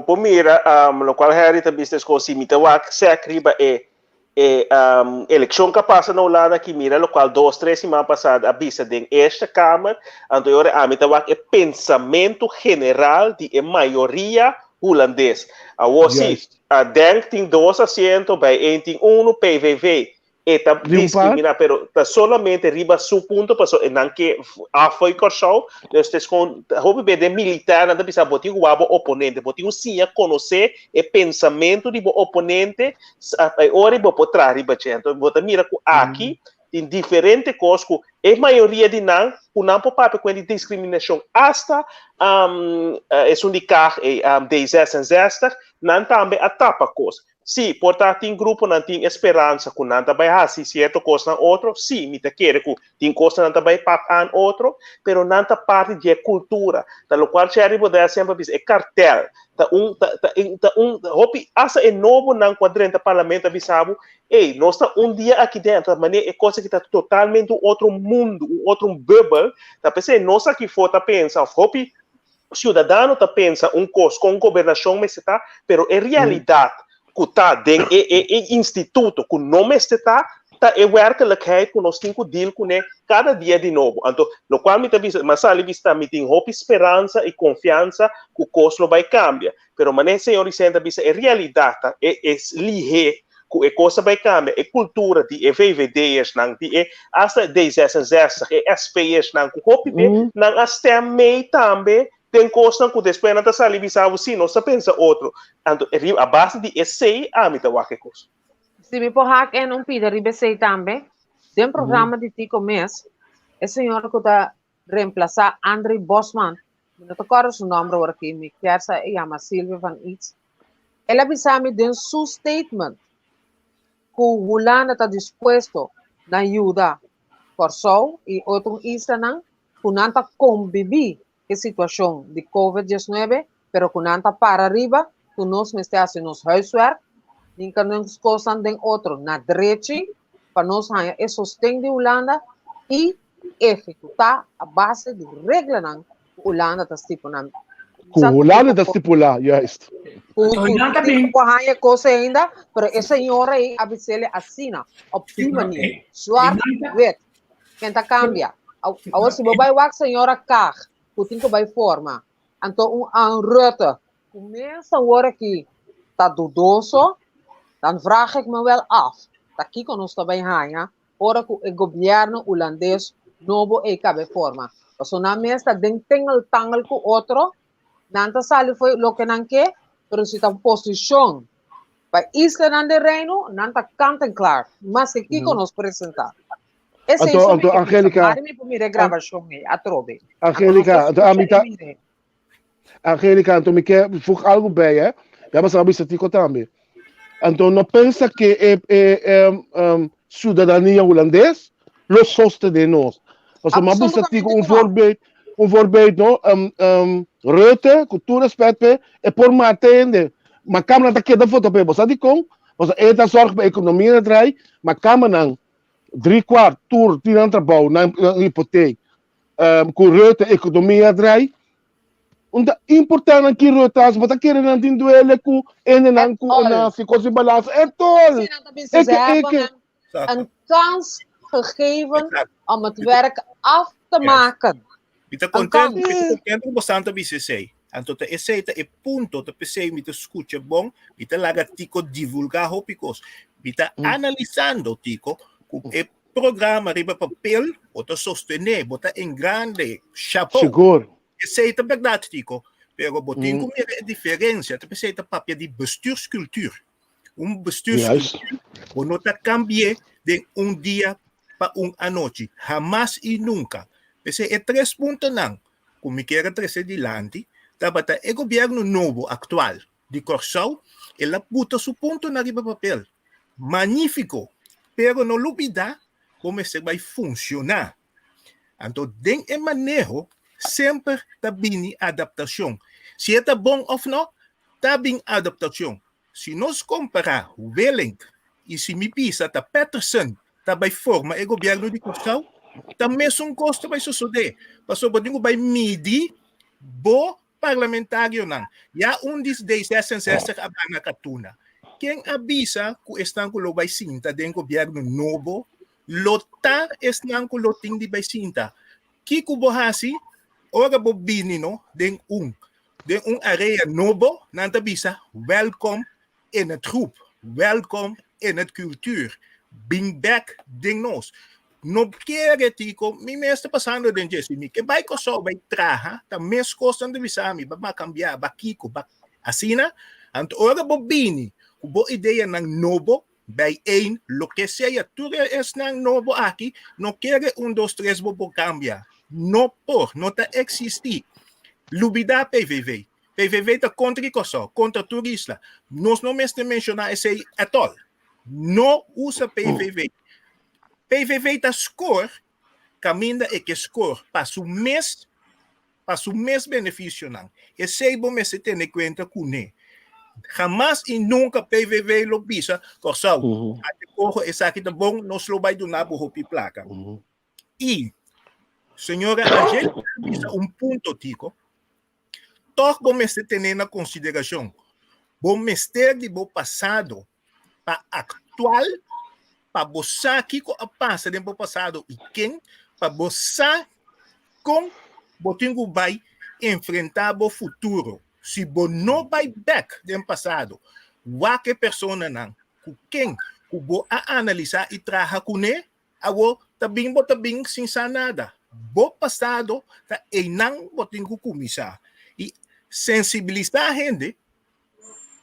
Por mira, lo qual Harry também está com mita wak se acriba eleição que passa na Holanda que mira lo qual 2, 3 semanas passada avisa de esta Câmara, então a mita wak é pensamento general de maioria holandês. A você denk tem 2 assentos, by 1 tem 1 PVV. Está discriminado, pero está solamente arriba su punto, não que foi corso, nós com hobby de militar, não precisa botar o oponente, botar o sim a conhecer o pensamento do oponente, ora vou por trás, então botar mira aqui em diferente coisas, a maioria de não pode parar com a discriminação, hasta é um de carro de 60, não também atapa coisas. Sim, portanto, tem grupo não tem esperança que não vai fazer certa coisa na outro. Sim, me quer que tem coisa não vai para outro, pero não tá parte de cultura. Da lo qual Cherry poder sempre dizer é cartel. Hopi asa é novo na quadrante parlamento avisado. Ei, nós tá dia aqui dentro, mas é coisa que tá totalmente outro mundo, outro bubble. Tá pensando nós aqui fora tá pensa, hopi cidadão tá pensa coisa com governação mas tá, pero é realidade. Que está dentro do instituto, que não está, é werkelijkheid que nós temos que deal com cada dia de novo. Então, no qual me avisa, mas ali vista me tem hope, esperança e confiança que o custo vai cambiar. Pero mané senhor Vicente avisa, é realidade, é lihe, que a coisa vai cambiar, é cultura de VVDs, não de hasta 10 é SPS, não que hope não até meio também. Tem coisa que depois não está alivisado, sim, não se pensa outro. Então, a base de esse a mim está qualquer coisa. Se me porra é não pide ribesei também, tem programa de tico mês, é senhor que está reemplaçar André Bosman, não te acordo o nome agora aqui, me quer sa chama Silvia van Iets. Ela avisou-me de seu statement que o Holanda está disposto a ajudar por só e outro isso não, que não está conviver a situação de COVID-19 pero quando anda para arriba, tu nós mesmo fazendo nosso huiswerk, nem que nós coisas den outro na direita, para nós ganhar o sustento de Holanda e executar a base de regras que Holanda está estipulando. Holanda está estipulado, juist. Holanda bem. Ganha coisa ainda, mas essa senhora aí, a Bicele assina, op die manier, zwart, wit, tenta cambia. Als je bij wat senhora kar, tu tem que bij forma. Então, Rutte, começa agora que está dudoso, dan vraag ik me wel af. Aqui que nós também ganha, ora que o governo holandês novo e cabe forma. Então, na mesa tem o tangle com outro, nanta sali foi lo que não quer, pero se está posição para Isla de Reino, nanta canta claro, mas aqui que nos apresentar. Então, Angélica, Angélica, então me quer voeg algo bij, hè? Ja, mas sabe isso tico também. Então, não pensa que cidadania holandês, lo soste de nós. Mas uma bisa tico voorbeeld, no? Rutte, cultura, respeito, é por matende. Mas câmara tá queda foto pe, você com? Você é zorg para economia draai, mas câmara não. 3/4 tour, tien trabalho na hypotheek. Com Rutte, economia draai. Omdat importante aqui rotas, mas aqui não tem duelo com ele não com na ficou balança é tol. Een kans gegeven om het werk af te maken. Bita contento com bastante BCC. Então esse é ponto da PC me te escuta bom, bita laga tico divulgar hopicos. Bita analisando tico o programa riba papel, bota sostener, bota em grande chapeau. Seguro. Esse é verdade, Tico. Pero botin com a diferença, esse é papel de bestuurscultuur. Bestuurscultuur, o nota cambia de dia para noite. Jamás e nunca. Esse é 3 pontos não. Como me quer trazer adiante, tabata o governo novo, atual, de Corsão, ele bota su ponto na riba papel. Magnífico. Pero não olvida como isso vai funcionar. Então, den e manejo, sempre está bem adaptação. Se é bom ou não, está bem adaptação. Se nós comparar o Welling e se me pisa a Peterson, está bem forma o governo de Corsão, também um custo vai suceder. Passou por dingo vai medir bo parlamentário não. Já dos 10 a bana catuna. Quem avisa que estão com o vai sinta de governo novo, lotar estão com o ting de vai sinta. Que cubo hasi ora bobini no den area nobo nanta bisa welkom in het groep, welkom in het cultuur, bring back ding nos. No quiere tico, mi me está pasando den Jesse mi que vai coso vai traha, ta mes cosas de bisami, ba cambiar, ba kiko, ba asina, ant ora bobini, kubo ideia ng nobo bij 1, lo que sea, tu es ng nobo aqui, no quiere 1, 2, 3 bobo cambia. No está existir. Lubida PVV. PVV está contra turista. Nós não mencionar esse at all. Não usa PVV. PVV está score, caminha e que score para o mês benefício não. Esse é bom se ter em conta com ele. Jamás e nunca PVV lo bisa, Corsão. Até corro esse aqui tá bom, nós lo vai donar por hopi placa. E senhora Angélica, ponto, Tico. Toch vamos ter em consideração. Vamos ter de bo passado para atual, para você que passa de bo passado e quem para você com botingo vai enfrentar o futuro. Se bo não vai back do passado, qualquer pessoa não, quem bo a analisar e trabalhar com ele, agora também sem nada. Bo passado tá e não botingo começar e sensibilizar a gente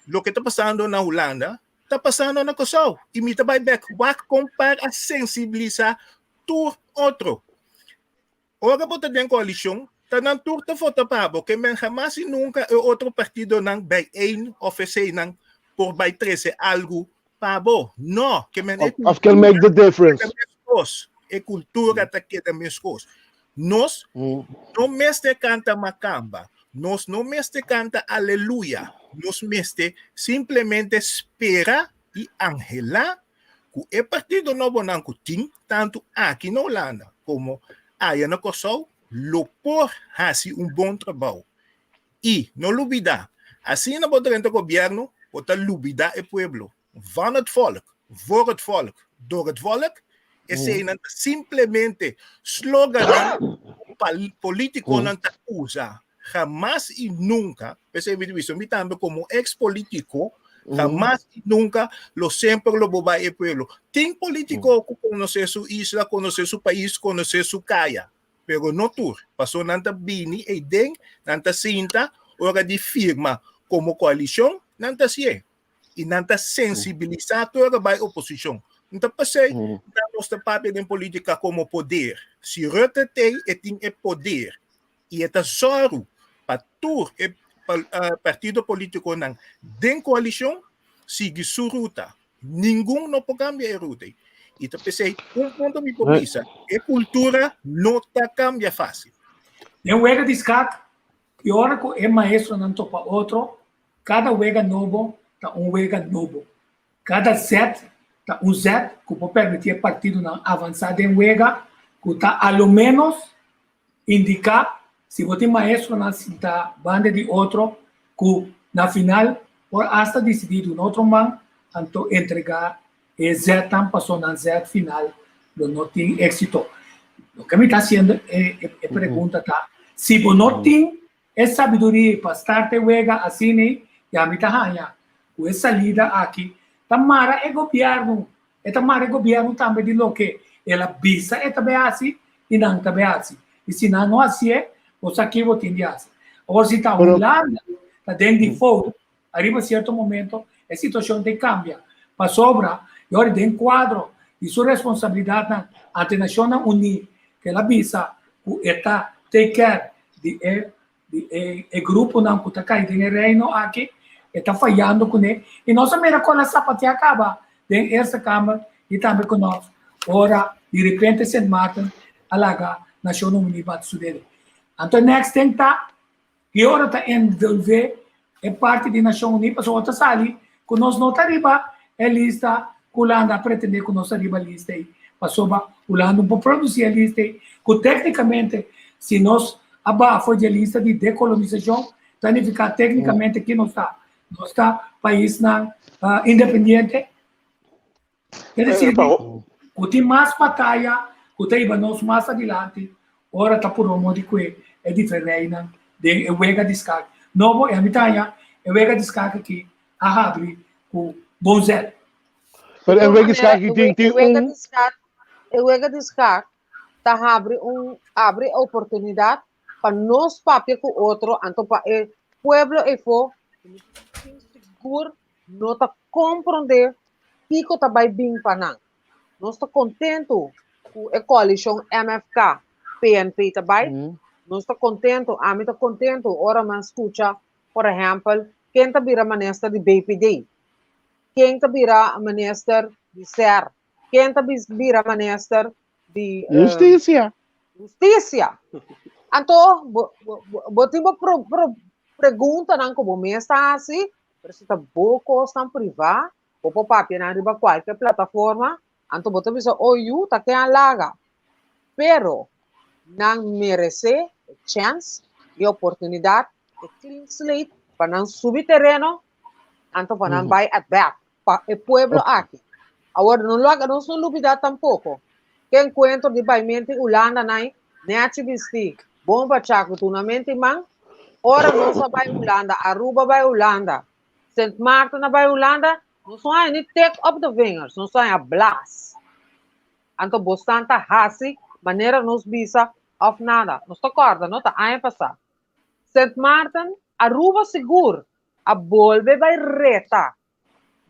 lo que está passando na Holanda está passando na Kosovo e me vai back what compare a sensibilizar tu outro ora bota dentro coalição tá na turta foto para porque men jamás e nunca o outro partido não vai oferecer não por vai trazer algo para bo não que men of can make the difference. E cultura tá que também coisas. Nós não mestre canta macamba, Nós no meste canta aleluya. Nós meste simplesmente espera e angela que o Partido Novo Nanco tem, tanto aqui na Holanda como aí na Kosovo, por fazer bom trabalho. E não olvidar, assim na botarente do governo, botar olvidar o povo. Van het volk, voor het volk, door het volk, esse não simplesmente slogan político não tá usa. Jamás e nunca, percebe isso, me também como ex-político, jamás e nunca lo sempre lo boba e pueblo. Tem político que conhecer sua isla, conhecer seu país, conhecer sua caia, pero não tur. Passou nanta bini e den, nanta cinta, hora de firma como coalição, nanta sie. E nanta sensibilizar toda a oposição. Então, passei, nós papel em política como poder. Se Rutte tem poder, e é zoro para todo partido político não den coalição, sigue sua ruta. Ninguém não pode cambiar a ruta. Então, pensei, ponto de vista, a cultura não está cambia fácil. É wega de escaque, e hora que é maestro não topa outro, cada wega novo está wega novo. Cada Z está Z, que pode permitir o partido não avançar em wega, que está, ao menos, indicar se você tem maestro na cinta banda de outro, que na final, por hasta decidir outro man, então entregar e Z passou na Z final, não tem êxito. O que me está fazendo é pergunta, tá? Se você não tem essa sabedoria para estar te wega assim, já me está ganhando. Com essa salida aqui, tamara é governo, também de lo que ela visa é também assim e não também assim. E se não assim é, você aqui vai ter assim. Agora se está Holanda, está dentro de fogo, arriba certo momento, a situação te cambia. Para sobra, e agora tem quadro de sua responsabilidade ante a Nação Unida, que ela visa que está take care de grupo não que está caindo no reino aqui, está falhando com ele. E nós também com a sapatia acaba dentro dessa Câmara e também com nós. Ora, de repente, St. Martin, alaga, Nação Unida para estudar. Então, next thing tá, que hora está envolver é parte da Nação Unida, para outra sali, que nós não está riba, é lista, que Holanda pretende que nós riba lista aí. Passou para Holanda para produzir a lista aí, que tecnicamente, se nós abaixo de lista de decolonização, significa tecnicamente que não está país independente. Quer dizer, que tem mais batalha, que tem nós mais adiante, ora está por um modo que é diferente de wega de escaque. Novo é a mitanha, é wega de escaque que a abre com bom zero. Pero é wega de escaque tem o wega de escaque tá abre oportunidade para nós papel com outro, então para o pueblo e for seguro não tá compreender que tá vai bem para nós. Nós está contente com a coalição MFK, PNP também. Nós está contente, a mim está contente, ora mas escuta, por exemplo, quem tá vira ministro de BPD, quem tá vira ministro de SER, quem tá vira ministro de Justiça. Então, você pergunta não como está assim, se está boa coisa privada, ou papel na riba qualquer plataforma, então você diz, eu tá que alaga, pero não merece chance e oportunidade de clean slate para não subir terreno, então para não vai at back para o pueblo aqui. Agora não sou dúvida tampouco. Que encontro de baimento Holanda nai, neati visti, bomba chaco tunamente man, ora não só vai Holanda, Aruba vai Holanda, St. Martin vai Holanda, não só any take up the fingers, não só a blast. Então bastante hasi, maneira nos bisa of nada, não está corda, não está aí passar. St. Martin, Aruba seguro, a bolbe vai reta,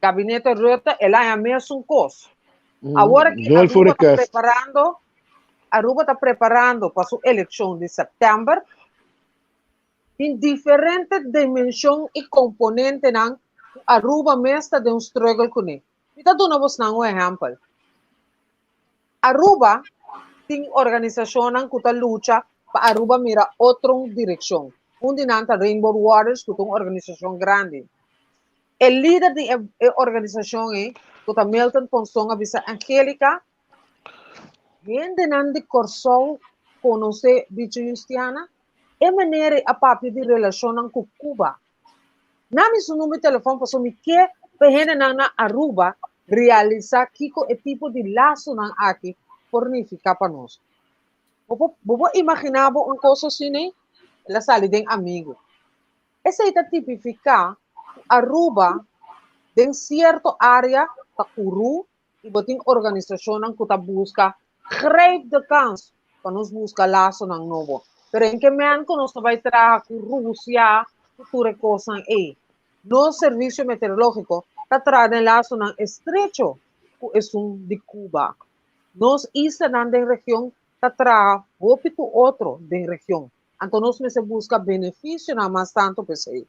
gabinete reta, ela é a mesma coisa. Agora que Aruba está preparando para sua eleição de setembro, em diferentes dimensões e componentes, Aruba mesmo está de struggle com ele. Então, damos um exemplo. Aruba tem organização que está luta para Aruba mira outra direção. Undinanta Rainbow Waters, que é uma organização grande. O líder da organização é que Milton Ponsonga bisa Angélica, gente não de Corsol, conhece Bicho Justiana, é maneira a papi de relação com Cuba. Na meu número de telefone, para me que gente na Aruba realizar Kiko e tipo de laço não aqui fornificar para nós. Vou imaginar uma coisa assim, né? Ela sale de amigo. Essa é tipificar Aruba em certa área da Curu e botem organização que está busca great de kans para nos buscar laço não novo. Pero em que man que nós vai trabalhar com Rússia, futura coisa é. No serviço meteorológico está trabalhando laço não estrecho com isso de Cuba. Nós isso não da região está trabalhando outro da região. Então nós me se busca benefício não mais tanto pessoal.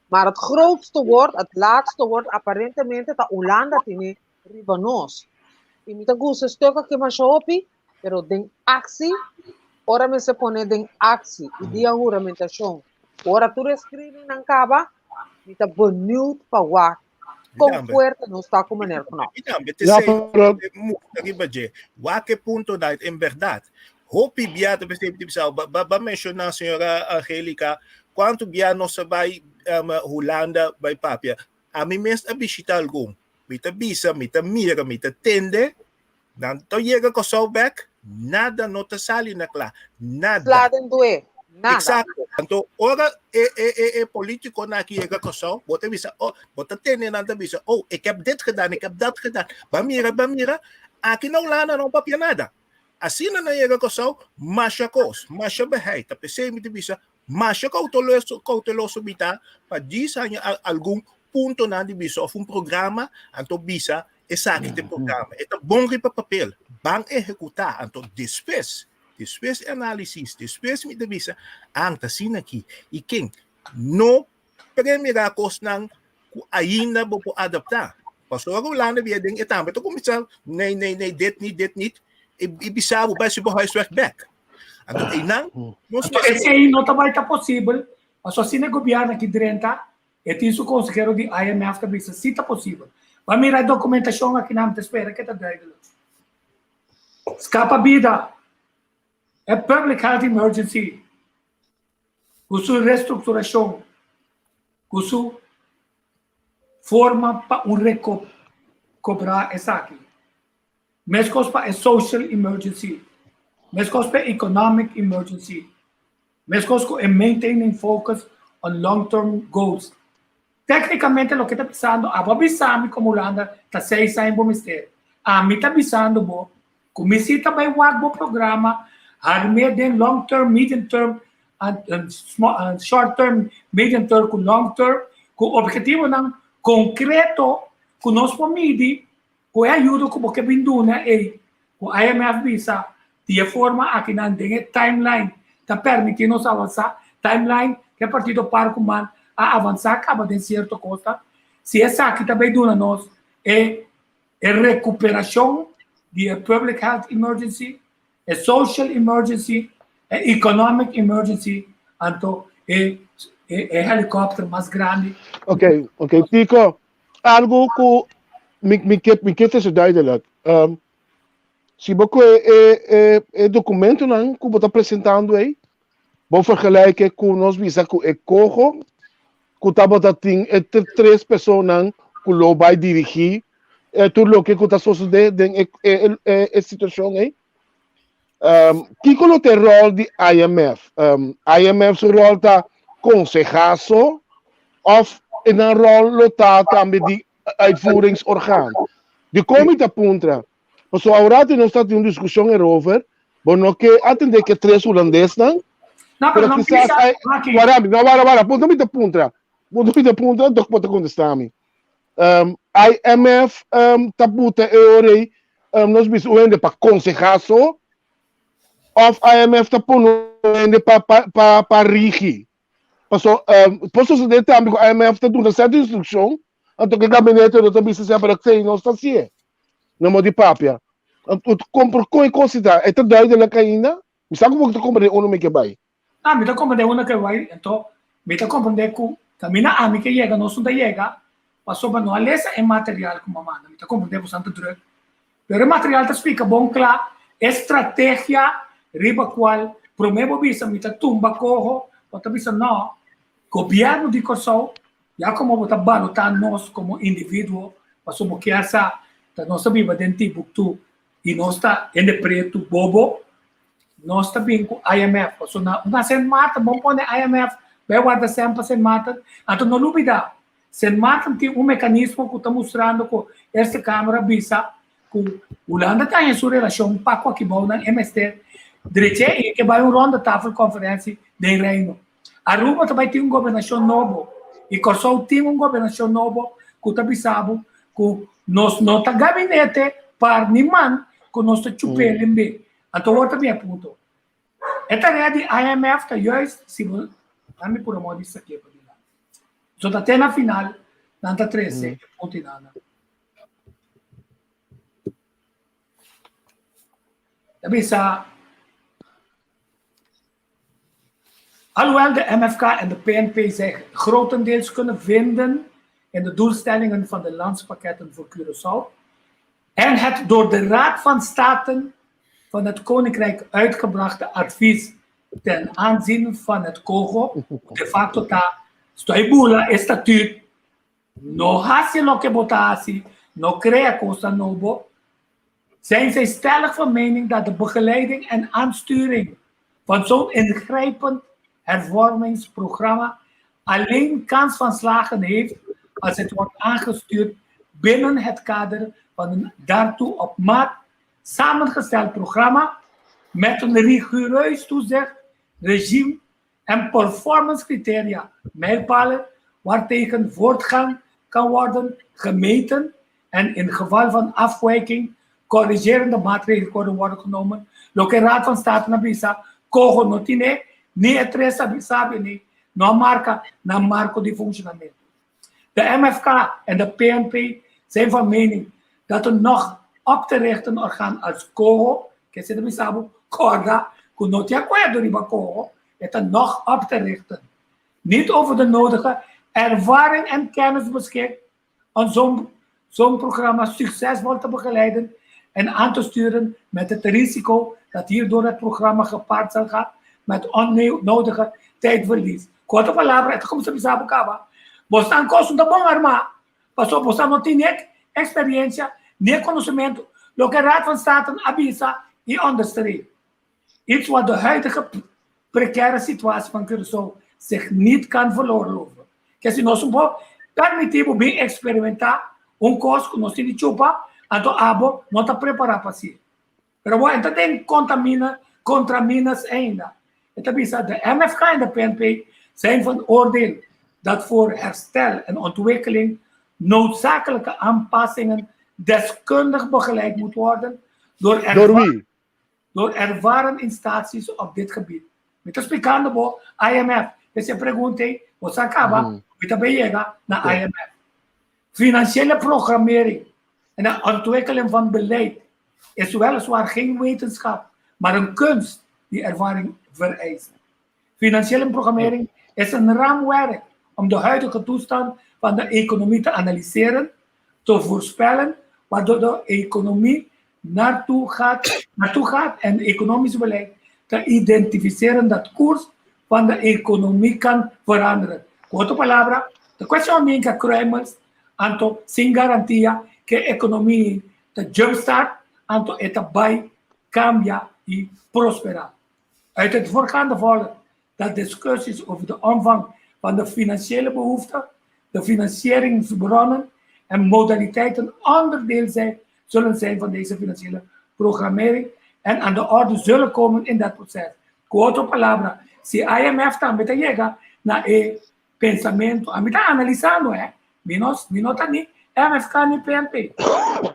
Maar het grootste woord, het laatste woord, aparentemente, dat Holanda tiene riba nos. Y me gusta stukken que me shopi, pero den actie, ora me se pone den actie, y dia juramentación. Ora tu escreves en caba, me está benieuwd para wat. Con fuerte no está como en el canal. Welke punto dat in verdade? Hopi biata ba mencionar a senhora Angélica quanto bia nossa vai Holanda vai papia. A mim mesmo a visitar algum. Mita bisa, mita mira, mita tende. Dan to llega com o back, nada não te sali na clá. Nada. Sladen doe. Nada. Exacto. Então, ora político na aqui chega com o bota bisa, bota tende nada bisa. Oh, ik heb dit gedaan, ik heb dat gedaan. Bamira, aqui na Holanda não papia nada. Assim na chega com o masha kos, masha behai, tapi sei me bisa, masha cauteloso bita, para dizer algum ponto na bisa of programa, então bisa essa aqui tem programa. É bom para papel, bang executar, então depois análise, depois me bisa, anta assim aqui e quem no primeira coisa não ainda vou adaptar. Pastor agora na via ding etama, então começar nem det niet ibisa mo ba si Bohai Sweat back? Então inang esse aí não vai estar possível. A sua cine governo aqui dentro e tem o consejero de IMF que diz se está possível. Vai mirar a documentação aqui na espera que está daí. Escapa vida. É public health emergency. Com sua reestruturação, com sua forma para recobrar essa aqui. Mas coisa é social emergency. Mas coisa é economic emergency. Mas coisa é maintaining focus on long-term goals. Tecnicamente, o que está pensando, a Babisami como Holanda está 6 anos no mistério. A mim está pensando, como se também o programa, a mim long-term, medium-term, short-term, medium-term, com long-term, com objetivo não concreto, com nós pomidi, com a ajuda que você vinduna e com a IMF visa de forma aqui na timeline está permitindo nos avançar timeline que a partir do parco man a avançar acaba de certa coisa se essa aqui também duna nós é recuperação de public health emergency é social emergency é economic emergency então é helicóptero mais grande. Ok, Tico, algo que me quer ser duidelijk. Se você é documento não que você está apresentando aí, vou vergelijken com nós visa com o cojo, que está botando entre 3 pessoas não que lo vai dirigir, tudo o que está sucedendo em situação aí. Que é o rol de IMF? IMF seu rol está consejaço of in een rol está também de uitvoeringsorgaan. De comité puntra. Mas agora nós estamos em discussão erover, bueno que atender que 3 holandeses não. Não, pero não precisa. Para, ponto me puntra. Doch pode contestar-me. IMF tabuta eurei, nós bis uende para consejaço of IMF tapuno uende para rigi. Passo suceder também que a IMF está dando certa instrução, então que o gabinete do também se para que não está assim. Não modi papia. Compro com considerar, é tudo ainda na caína. Me sabe como que tu compra o nome que vai. me compreende una que vai, entonces, me compreende que camina a mí que llega, no son de llega, pasó para no alesa en material como manda, me compreende bastante druk. Pero el material te explica, bon claro, estrategia, riba cual, promevo visa, me tumba, cojo, o te visa, no, gobierno de Corsão, já como botar balotar nós como indivíduo, passou porque essa da nossa vida dentro de Timbuktu e nós está em preto bobo, nós está bem com IMF, passou na Saint Martin, bom pôr IMF, vai guardar sempre Saint Martin, então não duvida, Saint Martin tem mecanismo que está mostrando que esta câmara visa que Holanda tem sua relação com aqui bom na MST, direito e que vai ronda tafel conferência de Reino. Aruba também tem governação novo. E Corsão tem governação novo que está bisabo que nós não está gabinete para ninguém que nós está chupando bem. Então, outro minha ponto. Esta área de IMF está justo, se não me por amor disso aqui para lá. Só até na final, não está 13, ponto e nada. Bisa, alhoewel de MFK en de PNP zich grotendeels kunnen vinden in de doelstellingen van de landspakketten voor Curaçao en het door de Raad van State van het Koninkrijk uitgebrachte advies ten aanzien van het COGO, de facto ta stoibula estatuut, no hace lo que votasi, no crea cosa novo, zijn zij stellig van mening dat de begeleiding en aansturing van zo'n ingrijpend hervormingsprogramma alleen kans van slagen heeft als het wordt aangestuurd binnen het kader van een daartoe op maat samengesteld programma met een rigoureus toezicht, regime en performance criteria, mijlpalen waartegen voortgang kan worden gemeten en in geval van afwijking corrigerende maatregelen kunnen worden genomen. Lo que Raad van State na bisa, cojo no tiene ni estresa sabe ni no marca na marco de funcionamento. De MFK en de PNP zijn van mening dat een nog op te richten orgaan als COGO, que se debe saber, corda, que no te acuerdo riba COGO, het een nog op te richten. Niet over de nodige ervaring en kennis beschikt om zo'n programma succesvol te begeleiden en aan te sturen met het risico dat hierdoor het programma gepaard zal gaan met onnodige tijdverlies. Korte palabra, ito como sabi sa bukaba. Basta ang koso da bom arma, paso basta não tem experiência, nem conhecimento, lo que Raad van State avisa e onderstreept. Iets wat de huidige precaire situatie van Curaçao zich niet kan veroorloven. Que se nós permitimos bem experimentar coisa que nós temos de chupa, então abo não está preparado para si. Pero bueno, então tem contraminas ainda. Então, de MFK en de PNP zijn van oordeel dat voor herstel en ontwikkeling noodzakelijke aanpassingen deskundig begeleid moet worden door ervaren instanties op dit gebied. Met explicando bo IMF, que se pregunte, você acaba, we também llega naar IMF. Financiële programmering en de ontwikkeling van beleid is weliswaar geen wetenschap, maar een kunst die ervaring vereist. Financiële programmering is een raamwerk om de huidige toestand van de economie te analyseren, te voorspellen waar de economie naartoe gaat en economisch beleid te identificeren dat koers van de economie kan veranderen. Korte palabra, de kwestie is que creemos anto sin garantía que economía te jumpstart anto eta bij cambia y prospera. Uit het voorgaande volgt dat discussies over de omvang van de financiële behoeften, de financieringsbronnen en modaliteiten onderdeel zullen zijn van deze financiële programmering en aan de orde zullen komen in dat proces. Korte palabra, si IMF también llega na pensamento, a mí está analizando, no está ni MFK ni PNP.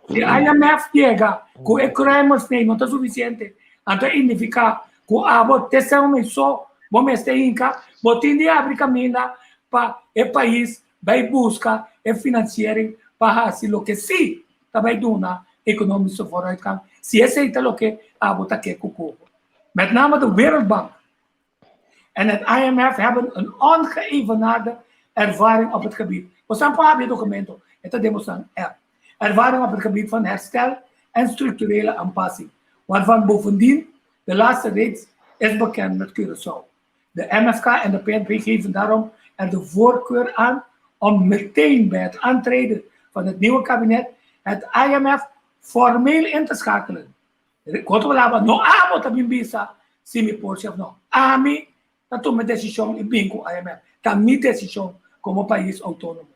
Si IMF llega con economos no está suficiente, entonces significa que a tesão só vamos estar inca, botin de abrir caminho para o país vai buscar e financiering para assim o que sim também dona economische vooruitgang. Se aceita o que a botar que cuco. Met name de Wereldbank en het IMF hebben een ongeëvenaarde ervaring op het gebied. We staan op het document, het demonstrant ervaring op het gebied van herstel en structurele aanpassing, waarvan bovendien de laatste reeds is bekend met Curaçao. De MFK en de PNP geven daarom er de voorkeur aan om meteen bij het aantreden van het nieuwe kabinet het IMF formeel in te schakelen. Quando falava no amo também bisa simi porchef no ami dat toma decisão in bingo IMF dan niet decisão como país autónomo.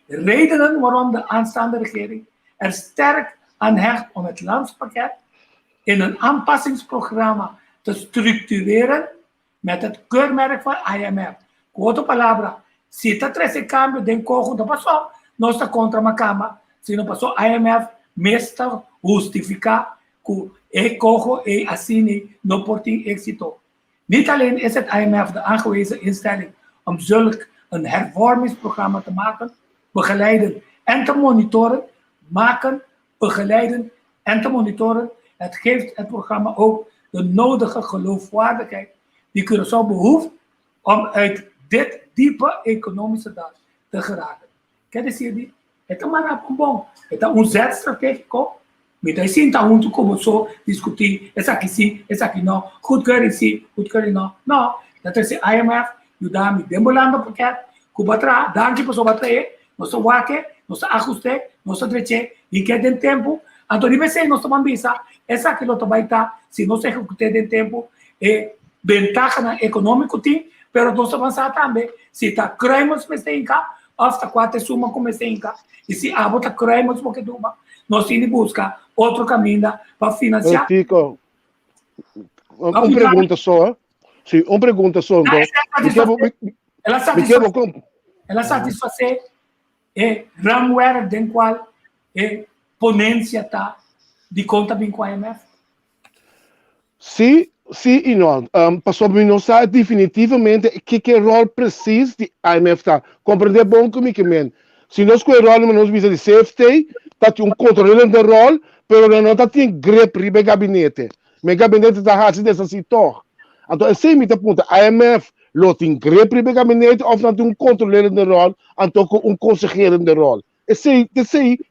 De redenen waarom de aanstaande regering er sterk aan hecht om het landspakket in een aanpassingsprogramma te structureren met het keurmerk van IMF. Quoto palabra, se está 13 cambio de cojo da passou, não está contra a cama, se não passou IMF, mesta justificar que e cojo e assine no porting éxito. Niet alleen is het IMF de aangewezen instelling om zulk een hervormingsprogramma te maken, begeleiden en te monitoren, het geeft het programma ook de nodige geloofwaardigheid die Curaçao behoeft om uit dit diepe economische dal te geraken. Quer dizer, het is maar een bom, het is een zet strategico, met hij zien dat we começou a discutir, esse aqui sim, esse aqui não, goedkeuring sim, goedkeuring não. Não, dat is de IMF, je daar met demolando pakket, kubatra, danke para sobatre, nosso wake, nosso ajuste, nosso dreche, e que tem tempo, então nem sei nosso mambisa, essa aqui lo tabaita, se não se execute tem tempo, é ventaja econômico tem, pero nós avançar também, se tá cremos mestenka, hasta quatro suma com mestenka, e se a bota cremos porque duma, nós temos que buscar outro caminho para financiar. Tico, uma pergunta só. Sim, uma pergunta só. Ela satisfazer o ramuer dentro qual a ponência está de conta bem com a IMF? Sim, sim e não. Para não saber definitivamente que rol preciso de IMF está. Compreender bom comigo, man. Se nós com o rol nós visa de safety, tá um controle do rol, pero não tá tem grip ribe gabinete. Meu gabinete tá assim dessa situação. Então, esse é o ponto. IMF lo tem grip ribe gabinete ou não tem um controle do rol, então um conselheiro do rol. Esse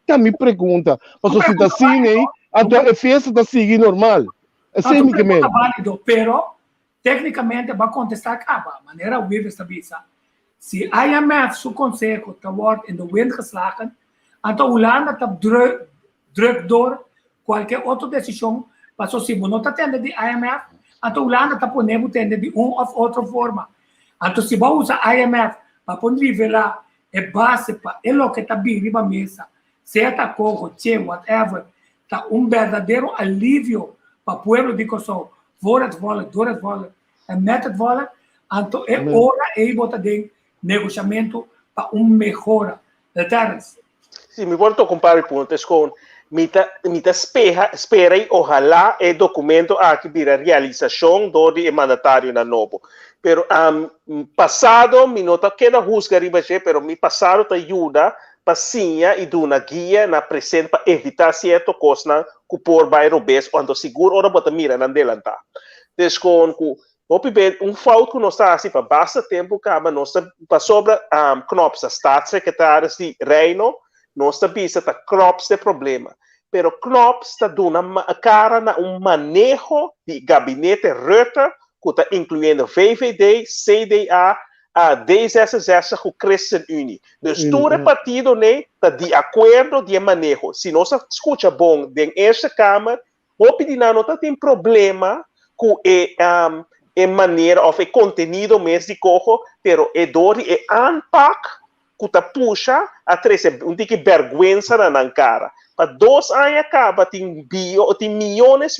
é a minha pergunta. Porque se tá assim, então a festa tá seguindo normal. Esse é o que me. Válido, pero tecnicamente vai contestar acaba. Maneira vive esta visa. Se IMF seu conselho está in de wind geslagen, então Holanda está druk door qualquer outra decisão, mas se não está tendo de IMF, então Holanda está podendo ter de uma ou outra forma. Então se vai usar IMF para poder revelar a base para o que está bem na mesa, certa coisa, whatever, está verdadeiro alívio para o povo de Kosovo, voor het volk, door het volk en met het volk, então é hora de botar de negociamento para melhora. Terence. Sim, me volto a comparar pontos com mita espera e ojalá o documento aqui vira realização do mandatário na novo. Pero passado me nota que na rusga ribaje, pero me passado te ajuda passinha e duna guia na presente para evitar certo coisa que por bairro bes quando seguro ora bota mira na delanta. Descon um fout que nós está assim para basta tempo que nós para sobre knops a staatssecretaris de Reino nós está vista tá knops de problema. Pero knops está dando a cara na manejo de gabinete Rutte que está incluindo VVD, CDA, a D66 com ChristenUnie. Dus todo partido está de acordo de manejo. Se nós escuta bom de esta Câmara, o pedido não tem problema com a maneira ou o conteúdo mesmo de cojo, pero é dor e aanpak que tá puxa a trazer um tique vergonha na cara. Para 2 anos acaba tem milhões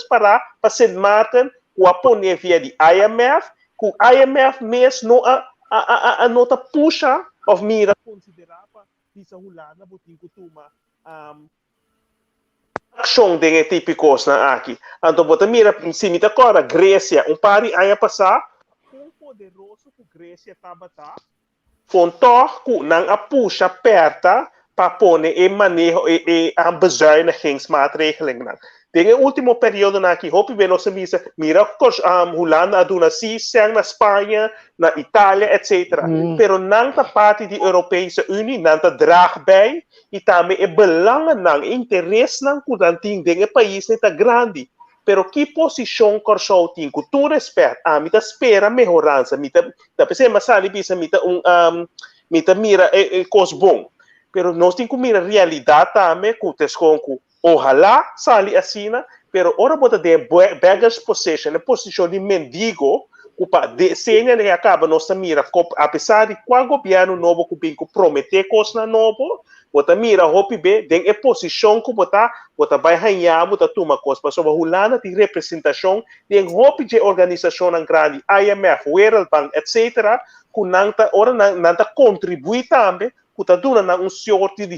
para St. Martin com a poner via de IMF, que o IMF mesmo a nota puxa ou mira considerar para essa Holanda botin costuma ação de típico na aqui. Então bota mira se me agora Grécia pari anos passar poderoso que Grécia estava fontor que não a puxa perto para pôr e manejo e bezuinigingsmaatregelen. Tem o último período na que hopi bem nossa mira Holanda aduna na Espanha, na Itália, etc. Pero não tá parte da Europese Unie, não tá draag bij, e também é belangen não, interesse não kudanting den país não tá grande. Pero que posição corso tem, com todo respeito, mita espera melhorança, mita pensei mas ali bisa mita mita mira coisa bom. Pero nós temos que mirar realidade também, com ojalá sali assim, pero ora bota de beggars position, a posição de mendigo, para desenhar que acaba nossa mira, apesar de qual governo novo que prometer coisa novo, bota mira hopi be, tem a posição que bota vai ganhar, bota toma coisa, mas sobre Holanda tem representação, tem hopi de organização grande, IMF, World Bank, etc. Que não contribui também que dona sorte de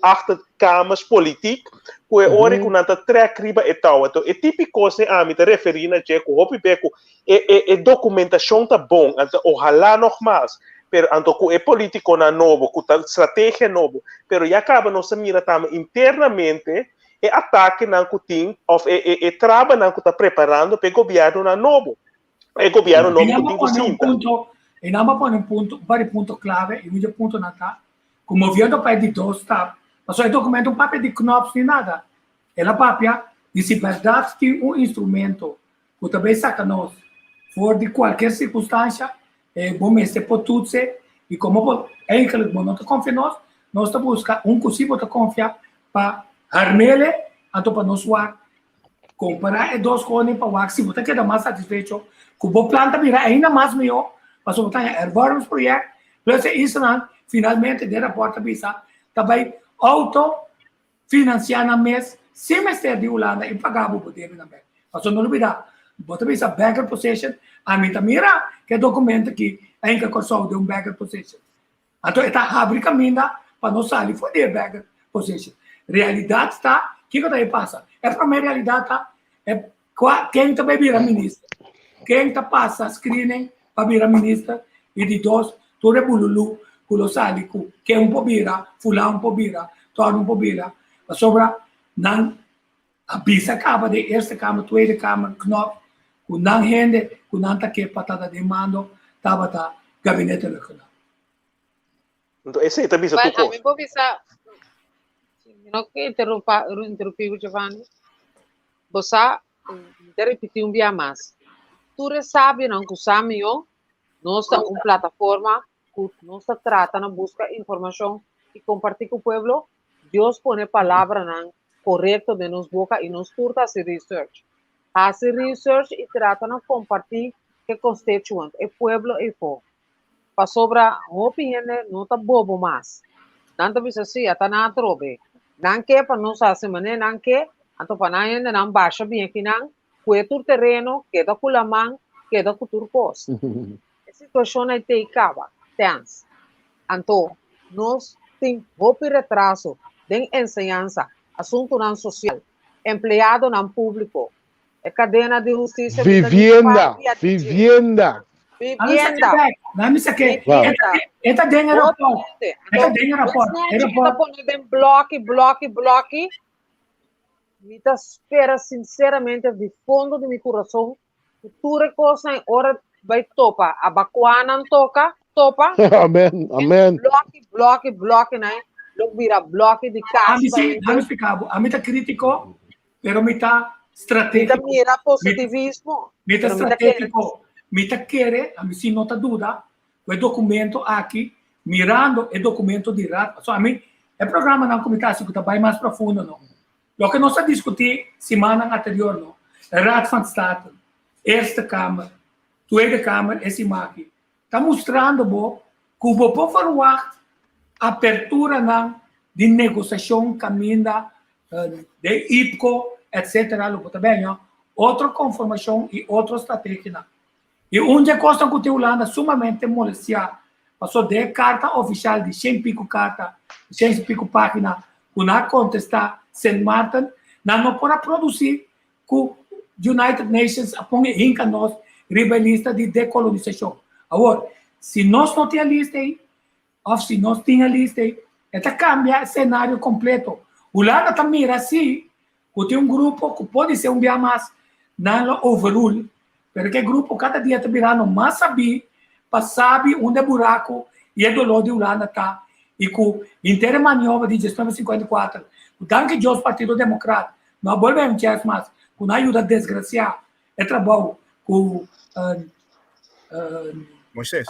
achterkamers politiek, que ora que não trek riba e tal. Então, é típico se me referir a que hopi beco é documentação tá bom, então ojalá nog mais. Pero então é político na novo, que estratégia novo, pero já acaba nossa mira também internamente é ataque não que tem, ou é trabalho não que tá preparando para o governo na novo. É governo novo que tem que sinta. E não vamos pôr vários pontos clave, e um ponto não está. Como o governo pede 2 etapas, mas o documento não pede de knobs nem nada. Ela papia, e se verdade tem instrumento que também saca nós, for de qualquer circunstância, bom mês por tudo, e como é que não te confia nós te busca que te confia para armele, então para nós comparar 2 coisas para o se você quer mais satisfeito, que o planta vira ainda mais melhor, mas o botar ervarmos projeto, plus isso não, finalmente de rapporto bisa, também autofinanciar na mês, semestre de Holanda e pagar o poder na mês. Mas não olvidar, bota bisa bagger possession, a mim mira que documento que ainda corso de bagger possession. Então está abre caminho para não sair fora bagger possession. Realidade está, que daí passa? É para mim realidade tá, é quem também vira ministro, quem tá passa screening para virar ministra e de 2 tudo é bululu kulo sali ku que po bira fulano po bira todo po bira sobra não abisa acaba de eerste kamer tweede kamer knop ku não rende ku não tá que patada de mando tava tá gabinete le knop então esse também se tu coisa vou bisa não que interrompi o Giovanni você repetir dia mais tu sabe não que sabe eu nós temos uma plataforma que nós trata na busca informação e compartilhar com o povo. Deus põe palavra não correto de nos boca e nos turta esse research. Esse research e trata na compartilhar que constituinte, o povo e povo. Para sobra opinião não tá bobo mais. Não tá bisa assim, até na trobe. Não que para nós fazer maneira, não que então para nós ainda não baixa bem aqui não. Cueto terreno, queda com a mão, queda com o turcos. A situação é que acaba, tensa. Então, nós temos retraso de ensinança, assunto não social, empregado não público, cadena de justiça. Vivienda. Vamos aqui. Esta denga rapport. Esta denga rapport. Esta põe bloque. Me espera sinceramente de fundo de meu coração que tudo coisa em hora vai topa. A bacua não topa. Amém. Bloque, né? Logo vira bloque de casa. A mim tá crítico, pero me tá estratégico. Mira positivismo. Me tá estratégico. Me tá querer, a mim sim não tá dúvida, o documento aqui, mirando o documento de RAT. A mim, é programa não comunicação que tá bem mais profundo, não. O que nós discutimos semana anterior, não? Raad van State, Eerste Kamer, Tweede Kamer, esse aqui. Está mostrando que o povo verwacht abertura de negociação caminho de IPCO, etc. Outra conformação e outra estratégia. E onde costa que a Holanda sumamente molestia, passou de carta oficial de 100 pico carta, 100 pico página, que não contestar St. Martin, não pode produzir que United Nations põe em nós rebelista de decolonização. Agora, se nós não temos lista aí, ou se nós tínhamos lista aí, cambia o cenário completo. Holanda também mira assim, que tem grupo que pode ser dia mais na overrule, porque grupo cada dia está virando mais saber, para saber onde é buraco e é dolor de Holanda tá. E com inteira maniobra de gestão 54, o tanque de os Partido Democrata, não volvemos a mais, com a ajuda desgraciada, é trabalho com Moisés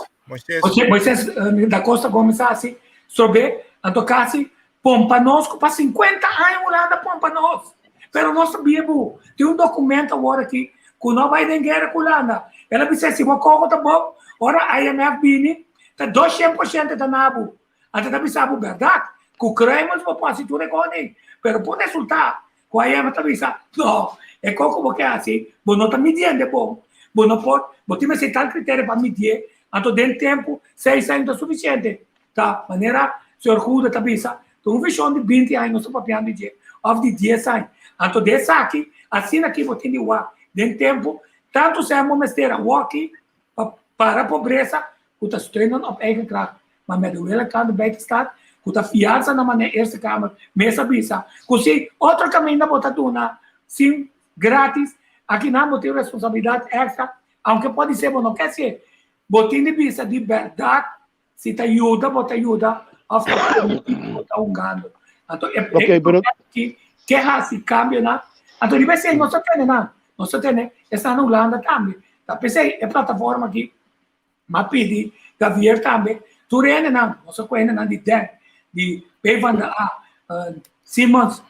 da Costa Gomes assim, sobre a tocar-se pompa nós para 50 anos Holanda pompa nós. Pero nós sabíamos, tem documento agora aqui, que não vai ter guerra com Holanda. Ela disse assim, o corpo tá bom, ora a IMF vini, tá 200% da NABU. Até tá pensando, verdade, que o cremos para a situação econômica. Pero por resultado, com a IMF tá pensando, não, é como que é assim, você não tá medindo, bom. Você não pode, você tem que tal critério para medir, então dentro do tempo, 6 anos é suficiente. Tá, maneira, o senhor Ruda tá pensando, tem uma visão de 20 anos, não estou papiando de de 10 anos. Então, desse aqui, assim aqui, você tem de uar, dentro do tempo, tanto se é uma besteira, aqui, para a pobreza, que está treinando a pega, claro. Mas me doeu quando bem está, que está fiança na maneira, esta câmara, mesa bisa. Se outro caminho da botaduna, sim, grátis, aqui não tem responsabilidade extra, aunque pode ser, mas não quer ser. Botinho de bisa de verdade, se te ajuda, você ajuda a ficar um gado. Então, que raça cambia, né? Então, ele vai ser, não se tem, não. Não se tem, está na Holanda também. Tá, pensei, é plataforma aqui, mas pedi, Gavier também. Tu rende, não se conhece, não, de Pevanda, Simmons.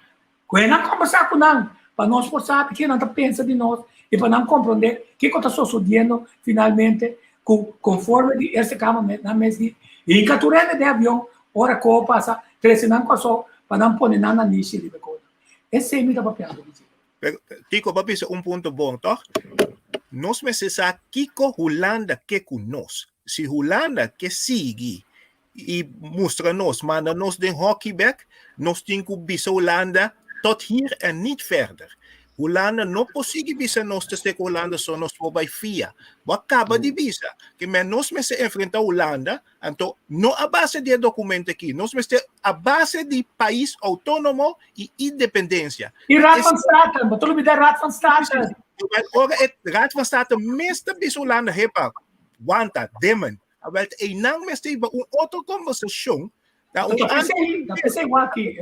Conhece, conversar com nós, para nós saber que não está pensando de nós, e para não compreender o que está sucedendo, finalmente, conforme essa câmara, na mesa de. E que tu rende de avião, ora que passa, 13 anos passou, para não pôr nada na niche de coisa. Esse é o meu papel. Tico, papi, um ponto bom, tá? Nós precisamos que Holanda que conosco. Se Holanda que sigue e mostra nos, manda nos den hockey back, nós temos que bisa Holanda tot hier en niet verder. Holanda não consegue bisa nós te Holanda só nós vai FIA. Acaba de bisa. Que nós se enfrentar Holanda, então não a base de documento aqui, nós a base de país autônomo e independência. E Raad van State, betul me de Raad van State. Ora het Raad van State meeste bis Holanda hepa wanta demen. Wel enang meeste ba outra conversação. Pensei igual aqui.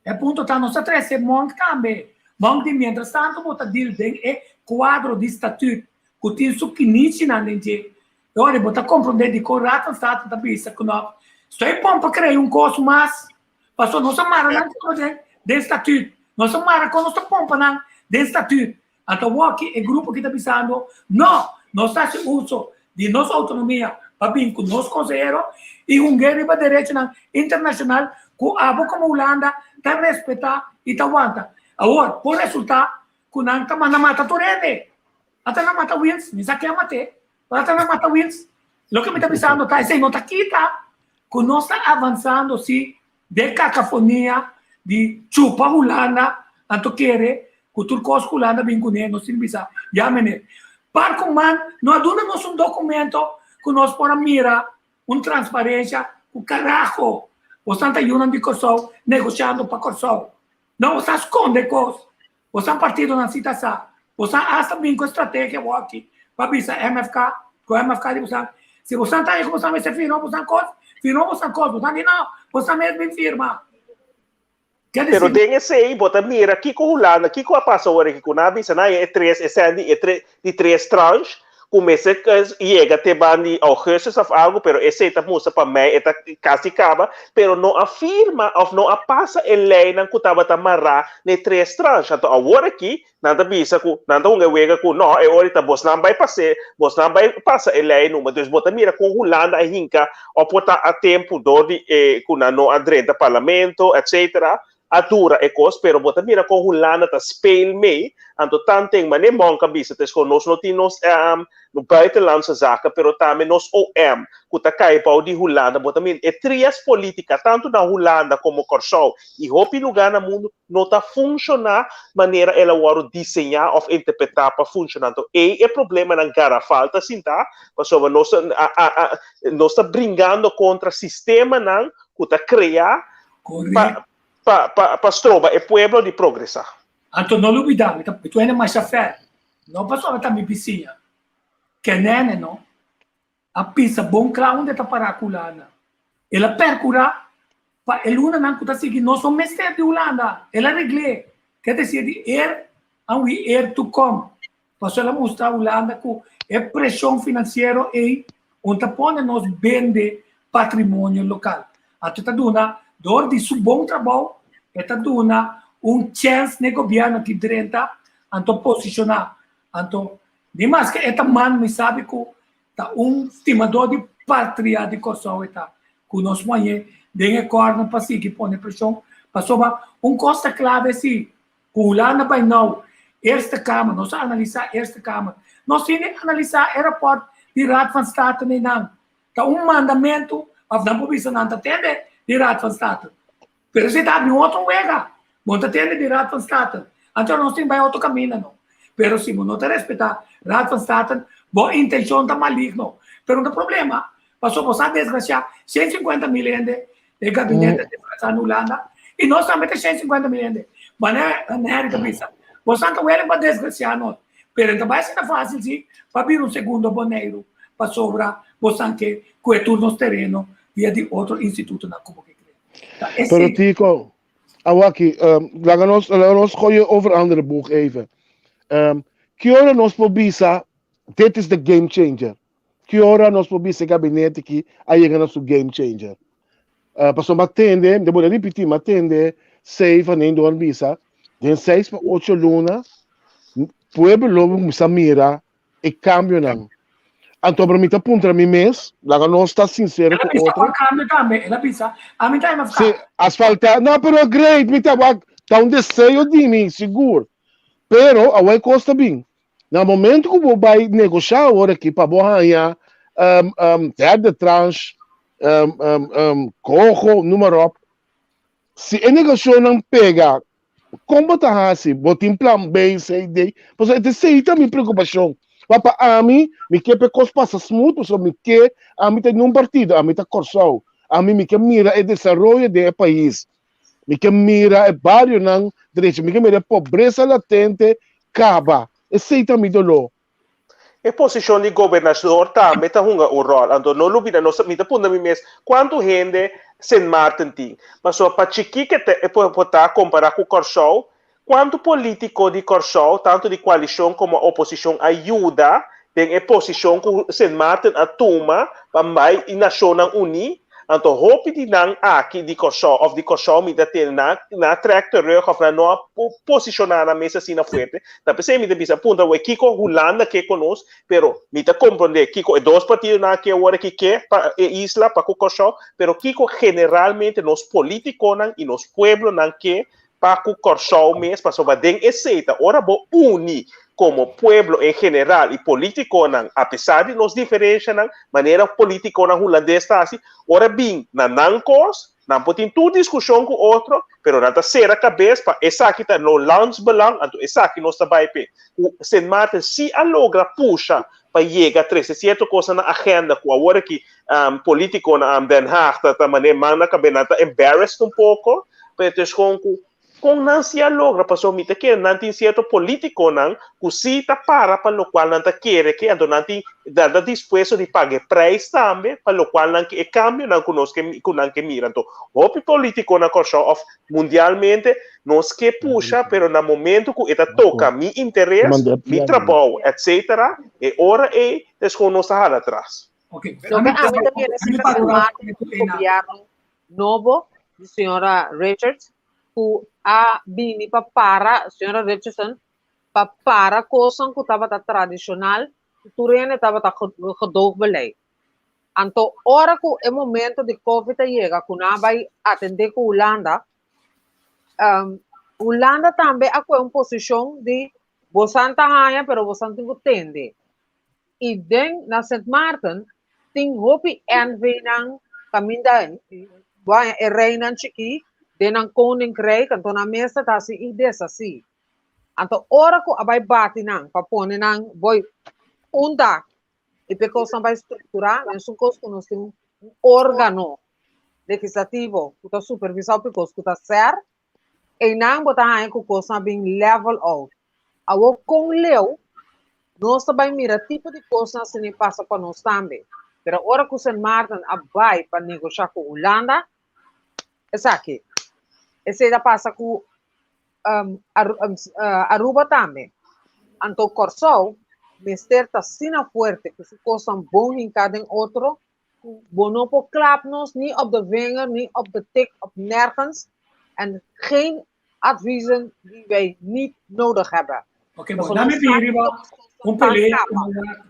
É ponto tá nossa três monte também. Monte de mientras tanto bota deal den é quadro de estatuto que tem suquinite na gente. Ora bota compreender de correto status da pista que não. Estou bom para criar curso mais. Passou nossa mara não de estatuto. Nossa mara com nossa pompa não de estatuto. Então aqui é grupo que está pensando não, nós está se uso de nossa autonomia para vir com nosso conselheiro e guerra para direito internacional que a boca como Holanda está respeitar e está aguenta. Agora, por resultado, que não está mata torrente. Até não mata Wills, nem sabe que mate. Até não mata Wills. O que me está pensando está assim, não está aqui, tá? Que nós está avançando, sim, de cacofonia, de chupa Holanda, anto querer, que tudo coisa Holanda vem com ele, não se bisa. Já, menino. Para com man, não aduna-nos documento que nós podemos mirar, transparência, o carajo. Você está ajudando de Kosovo, negociando para Kosovo. Não, você esconde coisas. Você é um partido na citação. Você hasta bem com estratégia aqui. Para bisa MFK, com MFK de você. Se você está aí, você vai ser firma, você não, você mesmo firma. Pero tem esse aí, bota mira, aqui com Holanda, aqui com a passagem aqui com a bisa, é três tranches. Começa a chegar até bandi augustus of algo, pero esse está moça para mim, está quase acaba, pero não afirma ou não passa a lei não que estava amarrar ne três tranches. Então agora aqui, nada bisa com nada wega com não, é hora tá você não vai passar a lei não, mas bota mira com Holanda a hinca, ou botar a tempo do de com não adrenta parlamento, etc. A dura é coisa, pero bota mira com Holanda tá speel mee, então tanto tem mané monca bisa, tes com nós não temos no buitenlandse zaken, pero também nos OM, que está caipau de Holanda, bota mira, é três políticas, tanto na Holanda como Korsau, e hopi lugar no mundo, não está funcionando maneira ela vai desenhar ou interpretar para funcionar. Então, é problema na garrafalta, assim, tá? Porque nós está brincando contra o sistema, não, que está criar para Stroba é pueblo de progressar. Então não olvidar, tu ainda mais a fé. Não passou a minha vizinha. Que nene, não? A pizza bom claro onde está para a culana. Ela percura, para a luna não está seguindo, nós somos mestre de Holanda. Ela regle, quer dizer, de and we air to come. Passou ela mostrar a Holanda com a pressão financeira e onde põe nos vende patrimônio local. Então está dando, dor de seu bom trabalho, está dando chance no governo que drenta, então posicionar. Então, demais que esta man me sabe que tá estimador de pátria de Kosovo está que nós manhã dengue corno para si que põe pressão passou costa clave assim que o Holanda vai não esta câmara nós analisar esta câmara nós temos que analisar o aeroporto de Raad van State nem não tá mandamento of não precisa não atender de Raad van State pero se tá abrindo outro vega monta atender de Raad van State então nós temos vai outro caminho não pero se não te respeitar Raad van State boa intenção tá maligno pero não problema passou por essa desgraça 150 mil ende de gabinete de França na Holanda e nós também temos 150 mil ende mas não é cabeça você não vai para desgraça não pero então vai ser fácil sim para vir segundo boneiro para sobrar você que coetur nos terreno via de outro instituto na como que crê pero Tico awaki laat ons gooien over een andere boeg even que hora nós pobisa dit is de game changer. Que hora nós pobisa gabinete que aí chega nosso game changer. Passou matende, depois de repetir matende, 6 van 1 door bisa, den 6 para 8 luna, pueblo lobo musa mira e cambio não. Então para mim tá punta mi mês, lá nós está sincero com outro. Ela pensa, a mim tá mais se asfaltar, não, pero great, me tá um desejo de mim, seguro. Pero a vai costa bem. No momento que você vai negociar agora aqui para ganhar de tranche, cojo, número, se a negociação não pega, como está assim? Você tem plano B, C, D, porque essa é a minha preocupação. Para a mim, me quer que coisa passa smooth, porque me quer, a mim tem um partido, a mim está corção, a mim me quer mira o desenvolvimento do país, me quer mira o barrio não direito, me quer mira a pobreza latente, acaba. Aceita mi dolor. A posição de governador também tem um rol. Então, não lubida, nós me punta mi mês. Quanto gente Saint Martin tem? Mas só para chiqui que pode comparar com Corsol, quanto político de Corsol, tanto de coalição como oposição, ajuda tem a posição que Saint Martin atuma para mais e Nacional Uni. Então, hoop die dan aqui de Corsol, of de Corsol, me datel na trek terug, of na no posicionar na mesa assim na frente. Da pensei me bisa punta o Kiko Holanda que conosco, pero me da compreender Kiko é dois partidos na que agora que para isla para Corsol, pero Kiko generalmente nos políticos e nos pueblos nan que para Corsol mesmo, para sobre den aceita, ora bo uni como pueblo em geral e político, a pesar de nos diferenciar, maneira política holandesa assim, ora bem, não cos, não pode ter discussão com outro, pero não ser a cabeça para essa aqui tá no landsbelang, então essa aqui nós trabalha pe. O Saint Martin se a logra puxa para chegar a 37 coisas na agenda com agora que político na Den Haag tá maneira manda cabeça tá embarrassed pouco, pero com não se logra passou mita que não tem certo político não cusita para o qual não tá querer que então não tem dada disposto de pagar preço também para o qual não que cambio não conosco que não que mira então o político na coisa of mundialmente nós que puxa pero no momento que está toca mi interesse mi trabalho etc e ora é desconhece atrás. Okay. Lo que a mí también es importante el gobierno nuevo de señora Richards que a bini para senhora Richardson para coisas que estava tradicional turene estava gedoog beleid. Então, ora que o momento de Covid chega, que não vai atender com Holanda, Holanda também é uma posição de você não ganha, mas você não tem que atender. E dentro na Saint Martin tem hopi envenang kami da reina chiqui denang koninkrijk então na mesa tá assim ideias assim então ora ko abay bati nang papone nang boy unda e pecos vai estruturar mas um costo nós tem um órgão legislativo que está supervisado pecos que está ser e não botar aí com coisa bem level out. Awo com leu, nós também mira tipo de coisa se nem passa para nós também. Pero agora que o San Martin vai para negociar com a Holanda, é aqui. Esse ainda passa com Aruba também. Então, Corsol, mister está sina forte, que se coisa bom em cada outro, bono po klapnos, niet op de vinger, niet op de tik, op nergens. En geen adviezen die wij niet nodig hebben. Ok, bom, dá-me piriba, pelé,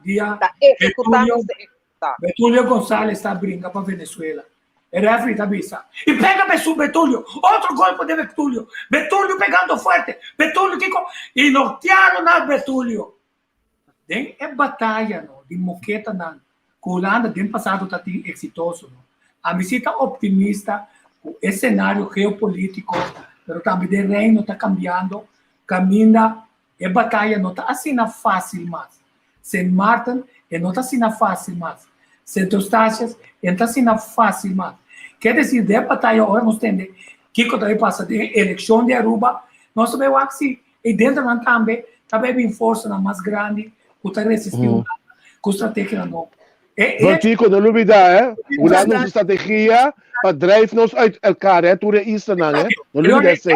dia, Betulio González está brincando para Venezuela. Era África Bisa. E pega Betulio, outro golpe de Betulio. Betulio pegando forte. Betulio, e nortearam na Betulio. Tem é batalha, no, de moqueta, na Holanda, tem passado tá exitoso. No. A visita optimista, o cenário geopolítico, mas também o reino está cambiando, caminha, é batalha, não está assim fácil mais. Saint Martin, não está assim fácil mais. Centro-Estácias, não está assim fácil mais. Quer dizer, de batalha, agora nós temos que também passa de eleição de Aruba, nós também vamos assim, e dentro também bem força mais grande, que está resistindo, com estratégia não. Tico, não olvidar, usar nossa estratégia para drive-nos uit elkaar, tu reísta, não olvidar isso,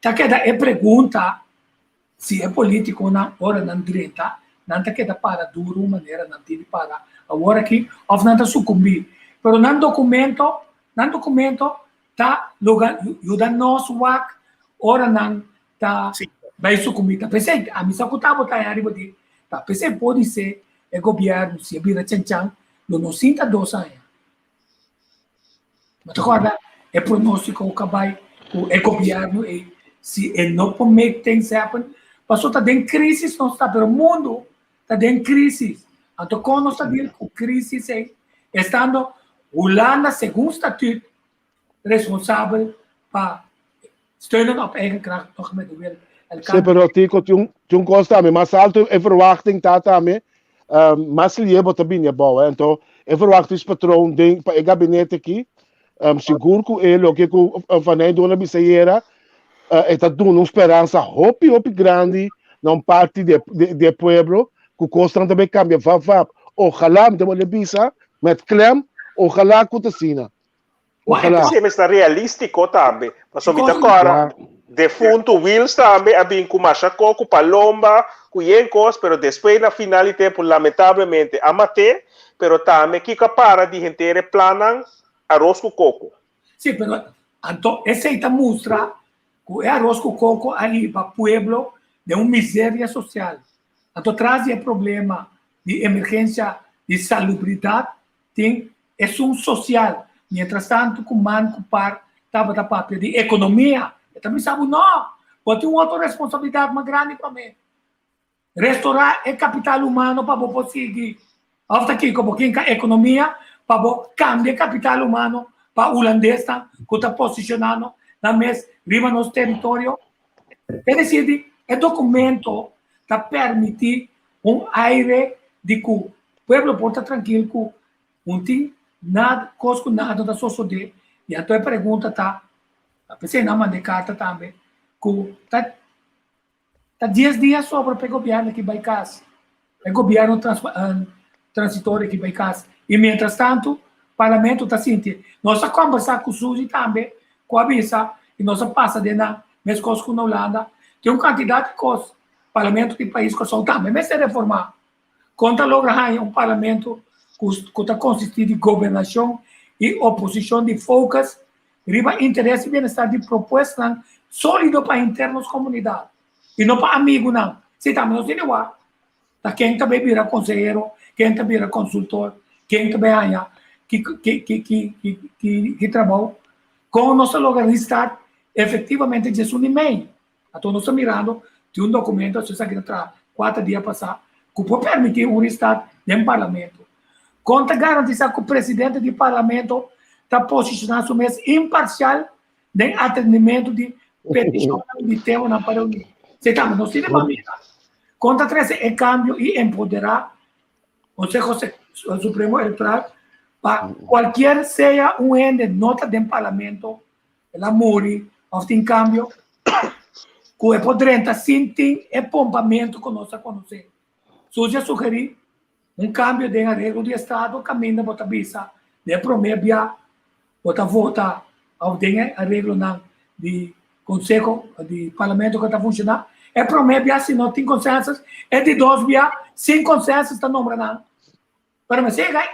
Tá queda é pergunta se é político ou não, ora não direita, não tá queda para duro maneira, não tem para agora aqui, ou não tá sucumbir. Pero não documento tá lugar, ajuda nós WAC, ora não tá vai sucumbir. Tá pensei, a missa que tava tá aí de, tá pensei pode ser o governo se vira chanchan, não sinta 2 anos. Mas agora é pronóstico que vai o governo e se não make things happen, passou tá dentro crise, não está, pero o mundo tá dentro crise. Então quando nós tá dentro com crise, estando Holanda, segundo estatuto, responsável para steunen op eigen kracht toch met de wereld. Sim, pero Tico, tu gosta também, mas alto é verwachting tá também, mas ele é bota bem bom, então é verwachting patrão ding para o gabinete aqui, seguro que ele o que o vanei dona biseira está dando uma esperança hopi grande, não parte de pueblo, que o custo também cambia, vá, ojalá me dê uma bisa, met klem, ojalá que te sina. Sim, mas está realístico também. Mas agora, defunto Wills também, havia com Machacoco, Palomba, com Yencos, mas depois na finalidade, lamentavelmente, amate, mas também que para de gente planan arroz com coco. Sim, mas então, essa aí mostra que o arroz com coco ali para o pueblo de uma miséria social. Então, traz o problema de emergência de salubridade, é um social. Mientras tanto, com man, com par, estava da parte de economia. Eu também sabe, não, pode ter uma outra responsabilidade mais grande para mim. Restaurar é capital humano para você conseguir. Alta aqui, como quem a economia, para você cambiar capital humano para o holandês, que está posicionando na mesa, riba nos territórios. É decir, o documento está permitir aire de que o povo pode estar tranquilo, que não tem nada, coisa nada da sociedade. E então a pergunta está, a pessoa não manda carta também, que está 10 dias sobre o governo que vai casa, o governo transitório que vai casa. E, mientras tanto, o parlamento está sentindo. Nós conversamos com o Suzy também, com a Bisa, e nós passamos de na mesma coisa com a Holanda, tem uma quantidade de coisas. O parlamento do país que só também vai ser reformado. Conta logo um parlamento que está consistido de governação e oposição de focas, riba interesse e bem-estar de propostas sólido para internos comunidade. E não para amigos, não. Se também não se igual. Quem também vira conselheiro, quem também vira consultor, quem também ganha, que trabalha com o nosso lugar de estar, efetivamente, de um e-mail. Então, nós estamos mirando de um documento, se você quer 4 dias passar, que pode permitir um estado de parlamento. Conta garantir que o presidente do parlamento está posicionado mesmo imparcial em atendimento de petições de tema na Paraná. Se estamos no cinema, conta trazer o câmbio e empoderar o Conselho Supremo Eleitoral para qualquer seja ente nota de parlamento, a Muri, Ou tem cambio, que é podrenta, sim, tem pompamento que nós conhecemos. So, já sugeri cambio de arreglo de Estado, caminho bota bisa, de promébia, bota vota, ao tem arreglo de Conselho, de Parlamento que está funcionando, promébia, se não tem consenso, de 2 via, sem consenso, está nombrando. Para me chegar,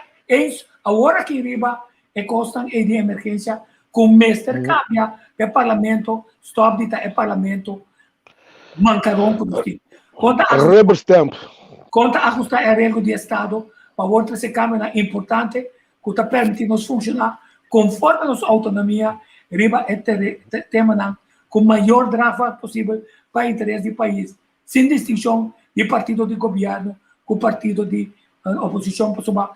a hora que riba, constam de emergência, com o mestre cambia, o Parlamento, stop de o Parlamento, mancaron com o Rubber stamp. Conta ajustar a regra de Estado para outra se câmara importante que está permitindo nos funcionar conforme a nossa autonomia, riba tema com o maior drafa possível para o interesse do país, sem distinção de partido de governo com partido de oposição, por sobre a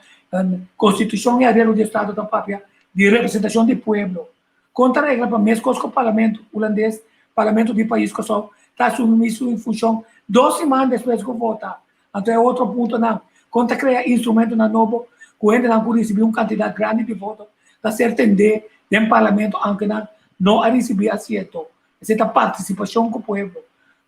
Constituição e a regra de Estado da pátria de representação do povo. Contra a regra para mesmo que o Parlamento holandês, Parlamento do país que só está submisso em função 2 semanas depois que vota. Então é outro ponto, não. Quando cria instrumento na novo, quando não recebeu uma quantidade grande de votos, está certo entender do parlamento, aunque não receber assento. Essa participação com o povo.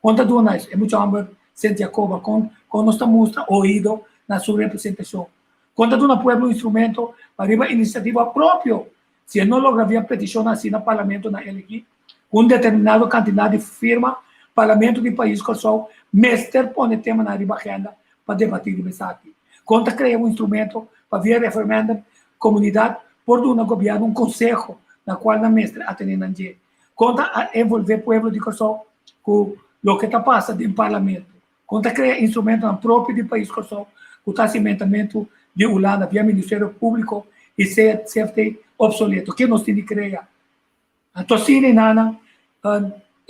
Quando nós, é muito amor, sente a cova, quando nós estamos ouvindo na sua representação. Quando o povo um instrumento para a iniciativa própria, se não logra via petição assim no parlamento, na LG, com determinada quantidade de firma, parlamento do país que só mestre põe tema na agenda para debater de aqui. Quando cria um instrumento para via referendum, comunidade, por um governo, um conselho, na qual a mestre atende a gente. Quando envolver o povo de Kosovo com o que está passando no parlamento. Quando cria instrumento no próprio do país Kosovo, com o cimentamento de Holanda via Ministério Público e CFT obsoleto, que nós temos que criar. Então, assim, nana,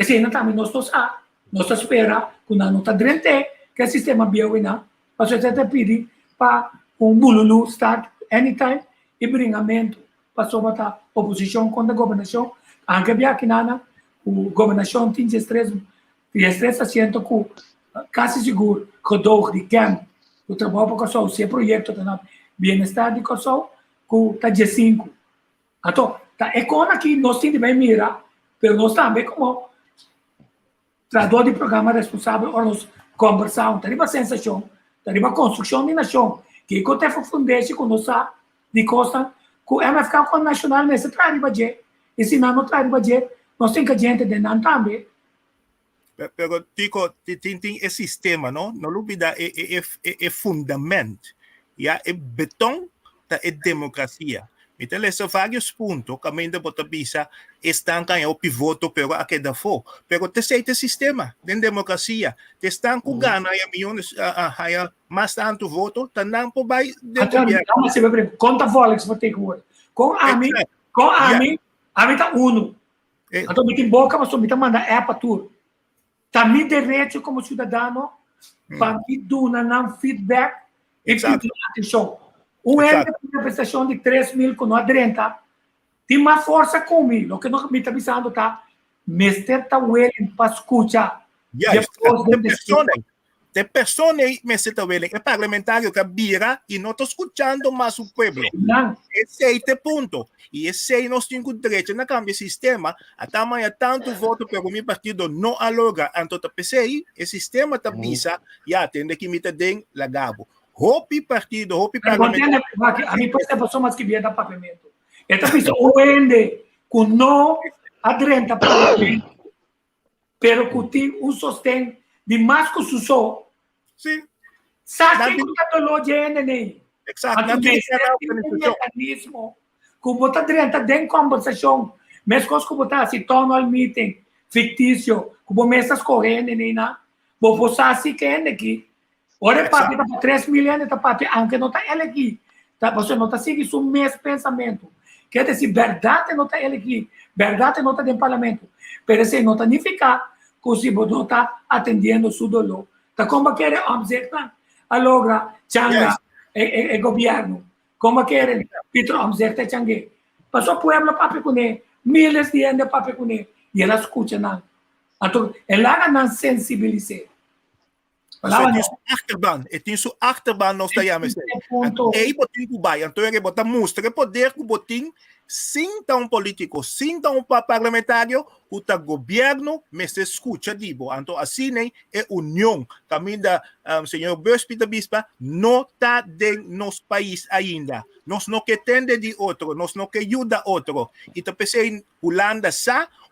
assim, também nós espera que não está drente, que o sistema biowina, para você pedir para bululu start anytime e bringamento para sobre a oposição contra a governação. Anche aqui nana, a governação tem estresse assento com quase seguro, que o de campo, o trabalho para Kosovo, se projeto de bem-estar de Kosovo, que está G5. Então, é como aqui nós temos bem mira, mas nós também como trador de programa responsável ou nos conversão, tem uma sensação, tem uma construção de nação, que quando é fundante com nós de costa, que o MFK com nacional nesse traz de e se não traz de nós temos que gente de não também. Pero Tico, tem esse sistema, não? Não olvida é fundamento, é beton da democracia. Então, esses vários pontos, caminho da Botapisa, estão com o pivoto, pero aqui da fo. Pero te sei sistema, de democracia, te estão com gana, e milhões, mais tanto voto, também por vai de governo. Não, mas você vai ver, conta Volex, vou ter que ver. Com a mim tá uno. Então, me tem boca, mas me tá mandando para tudo. Tá me direito como cidadão, para me dar feedback e pedir atenção. Um ente de representação de 3.000 com a drenta tem uma força comigo. O que nós me está pensando tá, mestre está willing para escutar. Tem pessoas mestre está willing, é parlamentário que vira e não está escutando mais o povo. Esse é o ponto. E esse aí nós temos direito na cambio sistema, a tamanho tanto voto para o meu partido não aloga, então o PCI, o sistema está bisa, já tem que me dar lagabo. Hopi partido, hopi parlamento. A mim pode ser pessoa mais que vier do parlamento. Então, isso o ende com não adrenta parlamento, pero que tem sostém de mais que o suso. Sim. Sabe que o dolor de ende nem. Exato. Um mecanismo que botar adrenta dentro da conversação, mesmo que botar se torna um meeting fictício, que começa correndo nem nada, vou postar assim que ende aqui. Ora, papi, tá 3 milhões, tá papi, aunque não tá ele aqui, tá, você não tá seguindo o mesmo pensamento. Quer dizer, verdade não tá ele aqui, verdade não tá dentro do parlamento, mas isso não significa que você não tá atendendo o seu dolor. Tá como querem observar, alogra, changa, é governo, como querem, Petro observa, changa. Passou o povo, papi, com ele, milhares de anos, papi, com ele, e ela escuta, não. Então, ela não sensibiliza. Wala het is achterban. Het is zo achterban nos tayo mas. Punto. E botin ko bayan, to yung botan mustre poder ko botin sinta um político, sinta um parlamentário, o governo me se escucha dibo. Anto assim é união. Caminho da senhor Böspita Bispa não está de nos país ainda. Nós não que tende de outro, nós não que ajuda outro. E tá pensei Holanda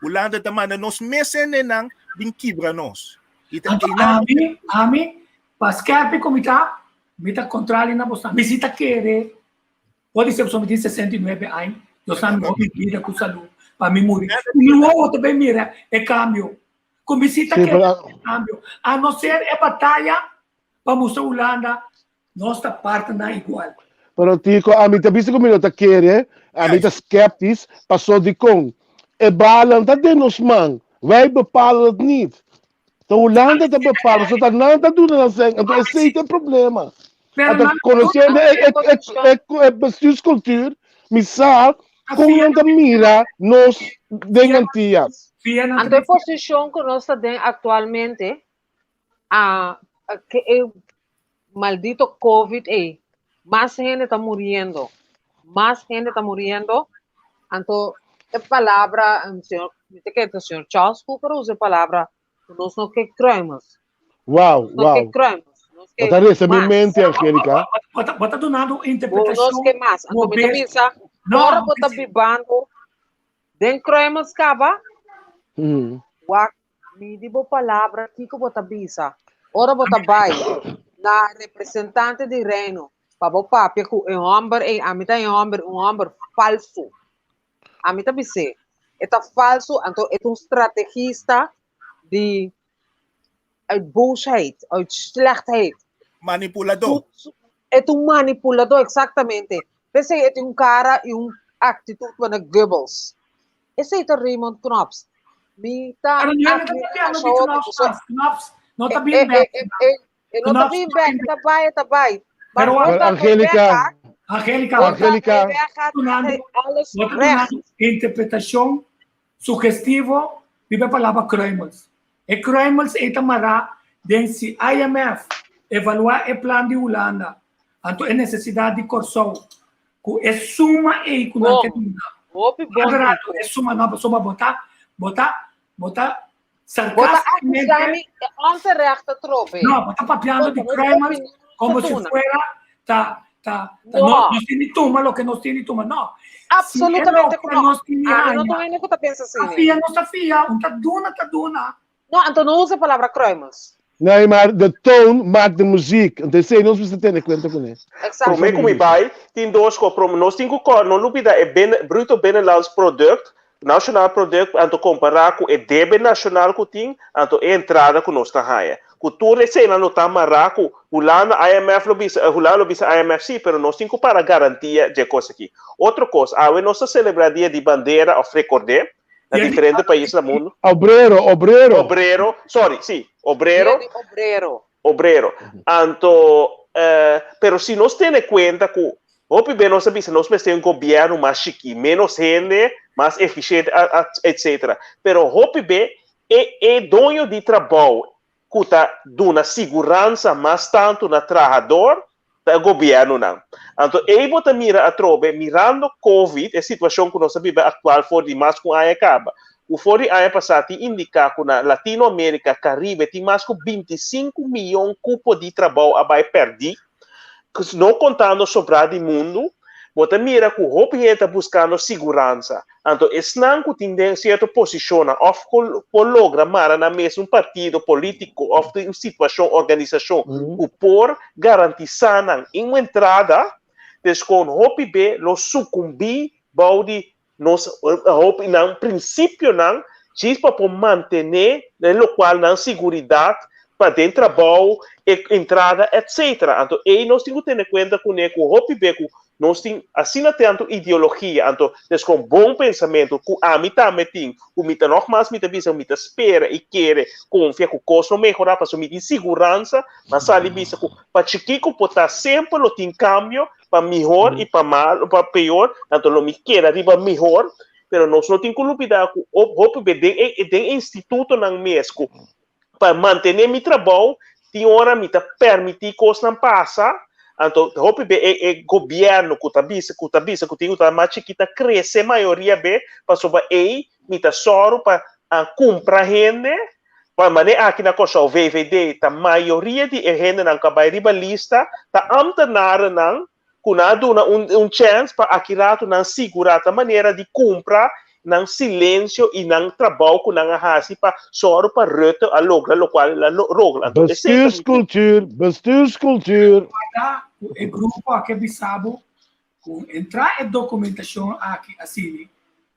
Holanda também nos meses nang binkibra nos. Ami, pascape comita, mita contrali na bosta. Visita querer, pode ser que de 69 anos, eu sou uma vida com saúde, para me morrer. Não outro bem mira, é câmbio. Com visita querer, é câmbio. A não ser é batalha para mostrar Holanda, nossa parte não é igual. Pero Tico, a mim também se comigo tá querer, a mim tá skeptisch, passou de com. É balan, tá de nos man, vai bepalen het niet. De Holanda te bepalen, zodat nada doen dan zeggen, então esse é o problema. Então conhecendo a bestuurscultuur, misal, como não mira nos dengantias. Ante posição que nós temos atualmente, que é maldito COVID, mais gente está morrendo. Então, a palavra, senhor Charles Cooper usa a palavra, nós não que cremos. Uau. Bota essa minha mente, Angélica. Bota donando interpretação. Nós que mais. Então, me pensa, ora bota bibando, den cremos cava, wak, me dibo palavra, kiko bota bisa. Ora bota bai, na representante de reino, para o papi, um homem, a mim é um homem falso. A mim também sei. É falso, então é strategista de uit boosheid, uit slechtheid. Manipulador. É manipulador, exatamente. Pensei, é cara e atitude van Goebbels. Esse é o Raymond Knops. Knops, não está bem bem. Não está bem bem, está bem. Mas Angélica, interpretação sugestiva, vive a palavra Kremls. E Kremls é tamará desse IMF evaluar o plano de Holanda. Então, é necessidade de corção. É suma e com a é suma não só botar sarcasticamente. Não, botar papiando de Kremls como se fuera no tiene tuma lo que nos tiene tuma. No. Absolutamente não. Não estou vendo o que tu pensa assim. Safia, tá duna. Não, então não usa a palavra Kremls. Nee, maar de toon maakt de muziek. En dus nós precisamos ter conta com isso. Para mim, como vai, tem dois coisas. Nós temos que não lupida é bruto binnenlands product, nacional product, então comparar com o débito nacional que tem, então é entrada que nós está aí. Cultura sei lá não está marraco, Holanda IMF Holanda IMF sim, mas nós temos para garantia de coisa aqui. Outra coisa, a nós celebrar dia de bandeira of recordé. Na diferentes países do mundo. Obreiro. Então, pero se nós temos em conta que nós sabemos nós temos um governo mais chique, menos gente, mais eficiente, etc. Pero é dono de trabalho que está dando segurança mais tanto no trabalhador do governo não. Então, eu vou mirar a trobe, mirando Covid, a situação que nós sabemos atual for de mais com a acaba. O for de ano passado indica que na Latinoamérica, Caribe, tem mais de 25 milhões de cupos de trabalho a vai perder, não contando sobrar do mundo. Você mira que o Hopi está buscando segurança. Então, esse não tem certa posição, ou logra na mesmo partido político, ou uma situação, organização, que por garantizar uma entrada, desde Hopi B, não sucumbir, baude, nós Hopi não, princípio não, para manter, no qual não segurança, para dentro trabalho, entrada, etc. Então, aí nós temos que ter em conta que o Hopi B, nós temos, assim, tanto ideologia, então, com bom pensamento, que a mim também tem, o mim não mais, me visa, me espera e quer, confia que o custo melhorar, para me segurança, mas ali visa que, para chiquico, pode estar sempre, não tem câmbio, para melhor e para mal, para pior, então, não me quer arriba melhor, mas nós não temos que olvidar que o Hopi B tem instituto não mesmo, para manter meu trabalho, ora mita permitir coisas não passa. Então, hope be é governo que tem que mais chiquita crescer maioria be para sobre mita soro para comprar rende. Para maneira aqui na coisa o VVD, a maioria de rende não cabe ribalista, tá amtenar não, kunado chance para aquirato não segurar a maneira de comprar não silêncio e não trabalho com não hasi para soro para reta a logra local la rogra. Bestuurscultuur. O grupo aqui bisabo com entrar em documentação aqui assim,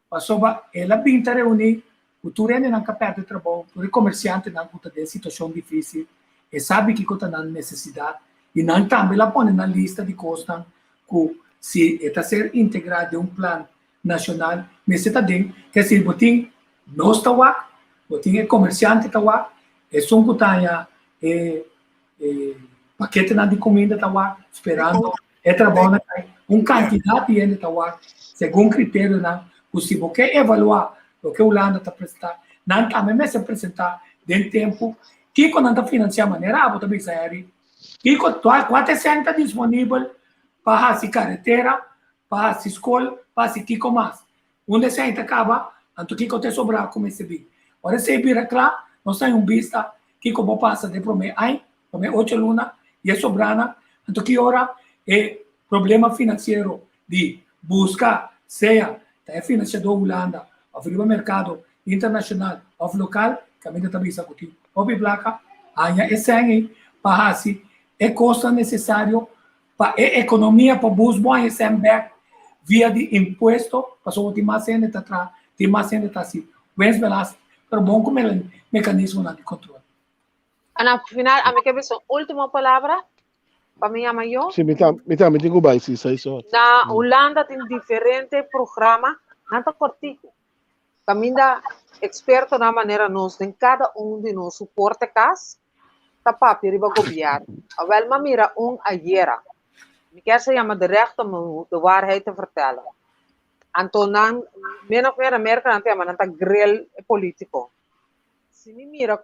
para sobre ela binta reunir o turene não capaz de trabalho, o comerciante não conta de situação difícil, e sabe que conta na necessidade e não também lá põe na lista de custos que se está ser integrado em plano nacional, mas está dentro que se botin não está lá, botin comerciante está lá, é só que tá paquete de comida está lá, esperando trabalho na quantidade de gente está lá, segundo critério não, possível que evaluar o que a Holanda está apresentando, não também se apresentar dentro do tempo, que quando está financiando a maneira, a também sai que quanto está disponível para a carretera, para a escola, para a Kiko mais. Onde se acaba, então Kiko te sobra como esse bem. Ora se vir lá, nós temos vista Kiko vou passar de prome ai, prome 8 luna e é sobrana, então que hora é problema financeiro de buscar seja é financiador Holanda, o mercado internacional, o local, caminho também está contigo. O placa, aí é sangue para assim é custo necessário para a economia para buscar esse back via de imposto, para só ter mais ainda está atrás, ter mais ainda está assim. Mas belas, pero bom como é mecanismo de controle. Ana, final, a minha cabeça, última palavra para mim amanhã. Sim, me digo bem, sim, sai só. Na Holanda tem diferentes programas, nada cortico. Caminda experto na maneira nós tem cada de nós suporta casa, tá papi riba governo. Awel mira ayera. Me quer se chama direto de waarheid te vertellen. Antonan, min of meer Amerika nanti ama nanta grill politico. Si mi mira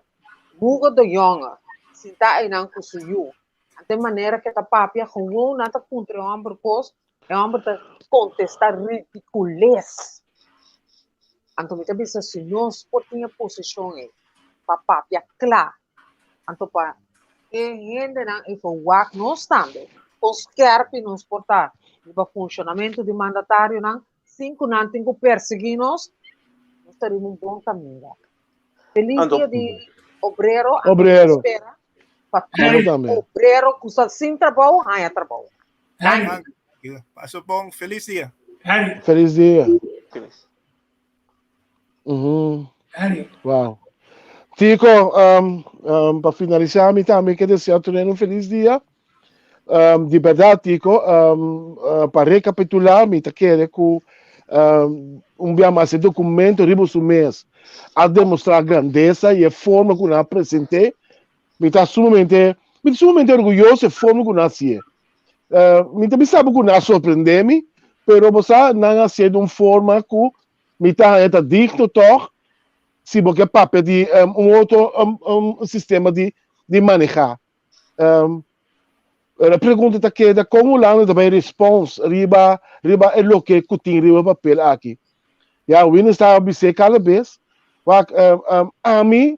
bugo de jonge, sinta ay nang kusuyu. Ante maneira que tá papi gewoon nanta contra o amber pos, e amber te contestar ridiculez. Anto mita bisa se nós portinha posição aí, papi claro. Anto pa rende nang ifowak nós também. Os querem nos portar o funcionamento de mandatário não 5 não tem que perseguir nós estaremos um bom caminho. Feliz dia de obreiro espera para obreiro que sem trabalho ganha trabalho. Passo bom, feliz dia. Feliz dia. Wow. Tico, para finalizar, me também quero desejar um feliz dia. De verdade, Tico, para recapitular, me quero que esse documento riba o mês a demonstrar a grandeza e a forma que eu apresentei. Me está sumamente orgulhoso da forma que eu nasci. Me também sabe que eu surpreende-me, mas você não é de uma forma que me está digno, toch? Se você papel de outro sistema de manejar. A pergunta que é como lá também responde riba é o que tem riba papel aqui. Já o está a dizer cada vez, a mim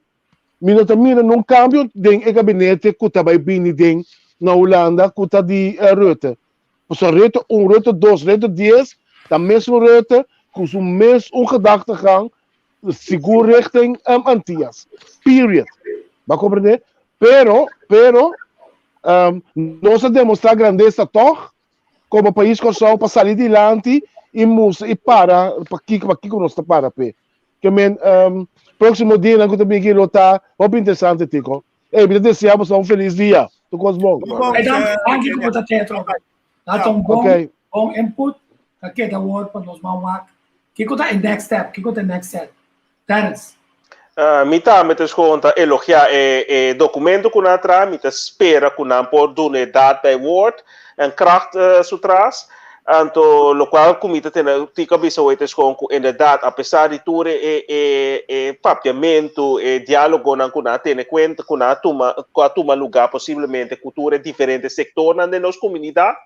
não cambio de gabinete que também bem na Holanda que está de Rutte. Pues Rutte 1, Rutte 2, Rutte 10, da mesma Rutte com o mesmo gedachtegang seguro richting Antillas. Period. Vai compreender? Pero nós demonstrar grandeza toch como país que só para sair adiante e para que nós está para pé. Que próximo dia nós também que lutar, muito interessante Tico. Me desejamos um feliz dia. Tu gosta bom. Danke por ter teatro. Dá bom input. Aqui da word para nós mauak. Que é next step? Que é next step? Terence. Mita conta elogiar documento que nós mita espera que nós pode dar data word en kracht sutras Anto, lo qual comita tena tica bisa oites com inderdaad, apesar de tudo papiamento e diálogo não kuna tene conta kuna tuma lugar possivelmente cultura diferente sector na de nos comunidade,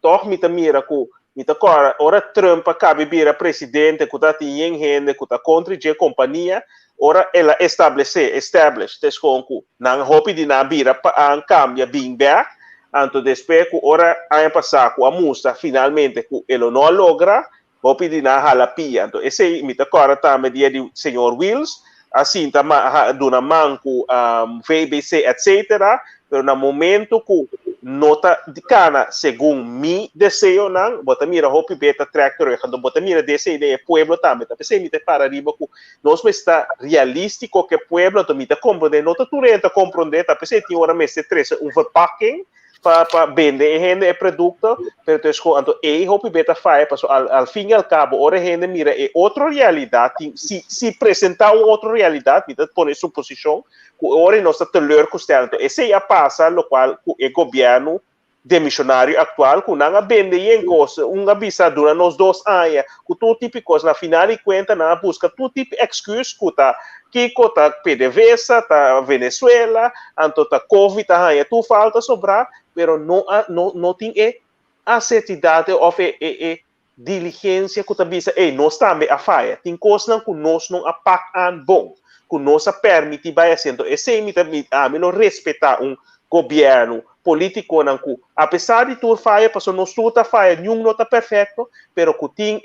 toch mita mira ku mita ora Trump cabe bira presidente kuta tinha gente kuta contra je companhia ora ela establish desconco não hope de na bira an cambia bem back. Anto después, ora hay pasado a musa finalmente que ele no logra, vou pedir na halapia. Então, esse me toca também dia do senhor Wills, assim também dona manco VBC etc. Pero no momento que nota de cana, segundo mi desejo não, bota mira hope beta tractor, quando bota mira desse ideia pueblo também, tá pensei me te para riba que nós está realístico que pueblo to me te compreender, nota tu renta compreender, tá pensei tinha hora mês 3 verpakking para vender gente e produto, pero então hope beta faz, al fim e al cabo, ora gente mira é outra realidade, se apresentar uma outra realidade, me põe suposição, que ora nós está teleur esse já passa, lo qual o governo demissionário atual, que não vende em coisa, avisa durante nos 2 anos, que todo tipo de coisa, na final de conta, não busca todo tipo de excuse, que tá PDVSA, tá Venezuela, então tá Covid, tá tu falta sobrar, pero não tem a certidade ou diligência que tá bisa, nós também a faia, tem coisa que nós não apacam bom, que nós permite vai sendo, esse a não respeitar governo político não que apesar de tudo faia, passou nós tudo tá faia, nenhum não tá perfeito, pero que tem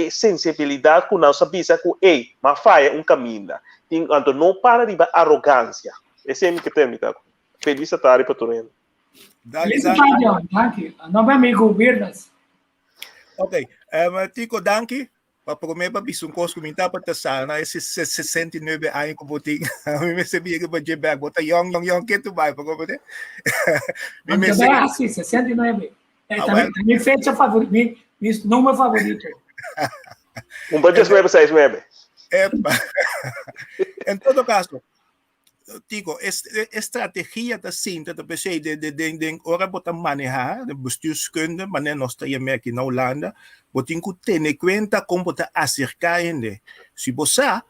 sensibilidade que não sabe que mas faia caminho, então não para de arrogância, esse é o que tem feliz tarde para todo mundo. Feliz tarde, danke. Não amigo Birnas. Ok, Tico, danke. Para bisung kos kuminta pa ta sana esse 69 anos que eu tenho me recebi que para jebar bota young que tu vai para poder me também assim 69 também fecha favorito meu número favorito budget 969 em todo caso digo, estrategia da cinta da PC de ora botar manejar de bestuurskunde, maneira nós temos aqui na Holanda, botem que ter conta como botar acercar ainda. Se você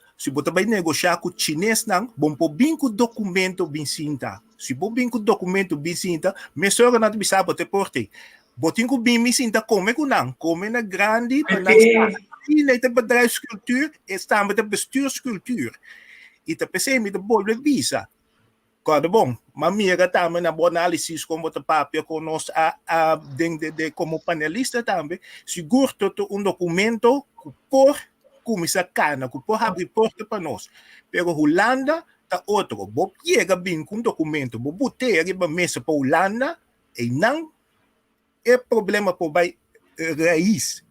vai negociar com o chinês não, bom por bem com documento bem cinta. Se bom bem com documento bem cinta, me só não bisa botar porte. Botem que bem me cinta come com não, come na grande, e na bedrijfscultuur, está met de bestuurscultuur. E tá pensando me de bolwe visa. Quando bom, mas mira também na boa análise como o papel com nós de como panelista também, seguro todo documento por começar cana, por abrir porta para nós. Pero Holanda tá outro, bo chega bem com documento, bo botar aqui para mesa para Holanda e não é problema por vai raiz,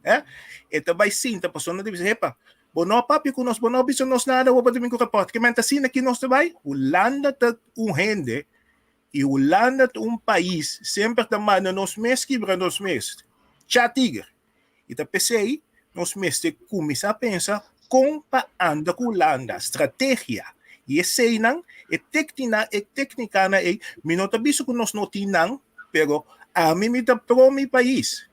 E também sim, tá passando de dizer, epa, bono papi ko nos bono biso nos nada wa pati ko report que menta sina que nos vai Holanda tá gente e Holanda tá país sempre tá mano nos mes que nos mes chatiger e tá pensei nos mes te começar a pensar como anda com Holanda estratégia e esse não é técnica na é minota biso ko nos notinang pero a mim me tá pro mi país.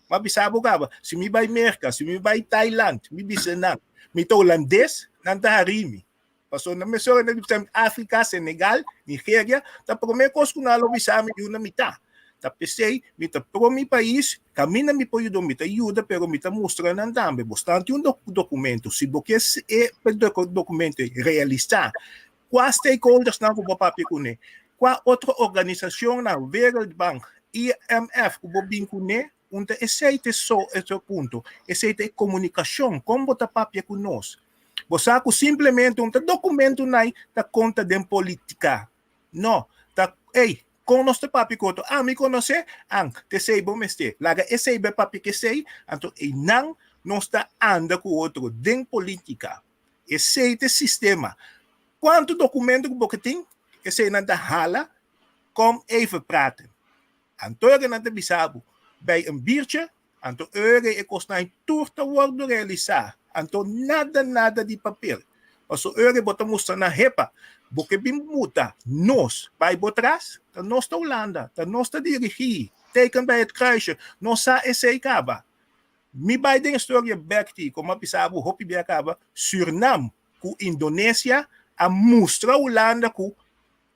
Mabisabo ka ba? Si mi bay Merka, si mi bay Thailand, mi bisa na. Mi to holandês, nanta harimi. Paso na mesura na África, Senegal, Nigeria, ta pro me kos kuna lo bisami yun na mita. Ta pesei, mi ta pro mi país, camina mi po yudo mi ta yuda, pero mi ta mostra nan dambe. Bastante un documento, si bo que é documento realista. Qua stakeholders na ko papi kune? Qua outra organização na World Bank, IMF, ko bo binkune? Unta esse ponto, esse comunicação, como botar papel com nós. Você simplesmente documento nai da conta de política. Não, tá, com nosso papel coto, me conhece, te sei bom este, laga esse papel que sei, então não nós tá anda com outro de política. Esse sistema. Quanto documento que você tem? Esse não tá hala, como even praten. Então eu não te bisabo. Bij een biertje, anto eure e kost na een tour te worden realizar. Anto nada de papel. Paso eure bota musta na hepa. Boke bimuta, nos, bij botras, ta nos ta Holanda, ta nos ta dirigir. teken bij het kruisje. No sa ese kaba. Mi bij de historie bekti, kom op isabu hopi biakaba, Suriname, ku Indonesia, a mustra Holanda ku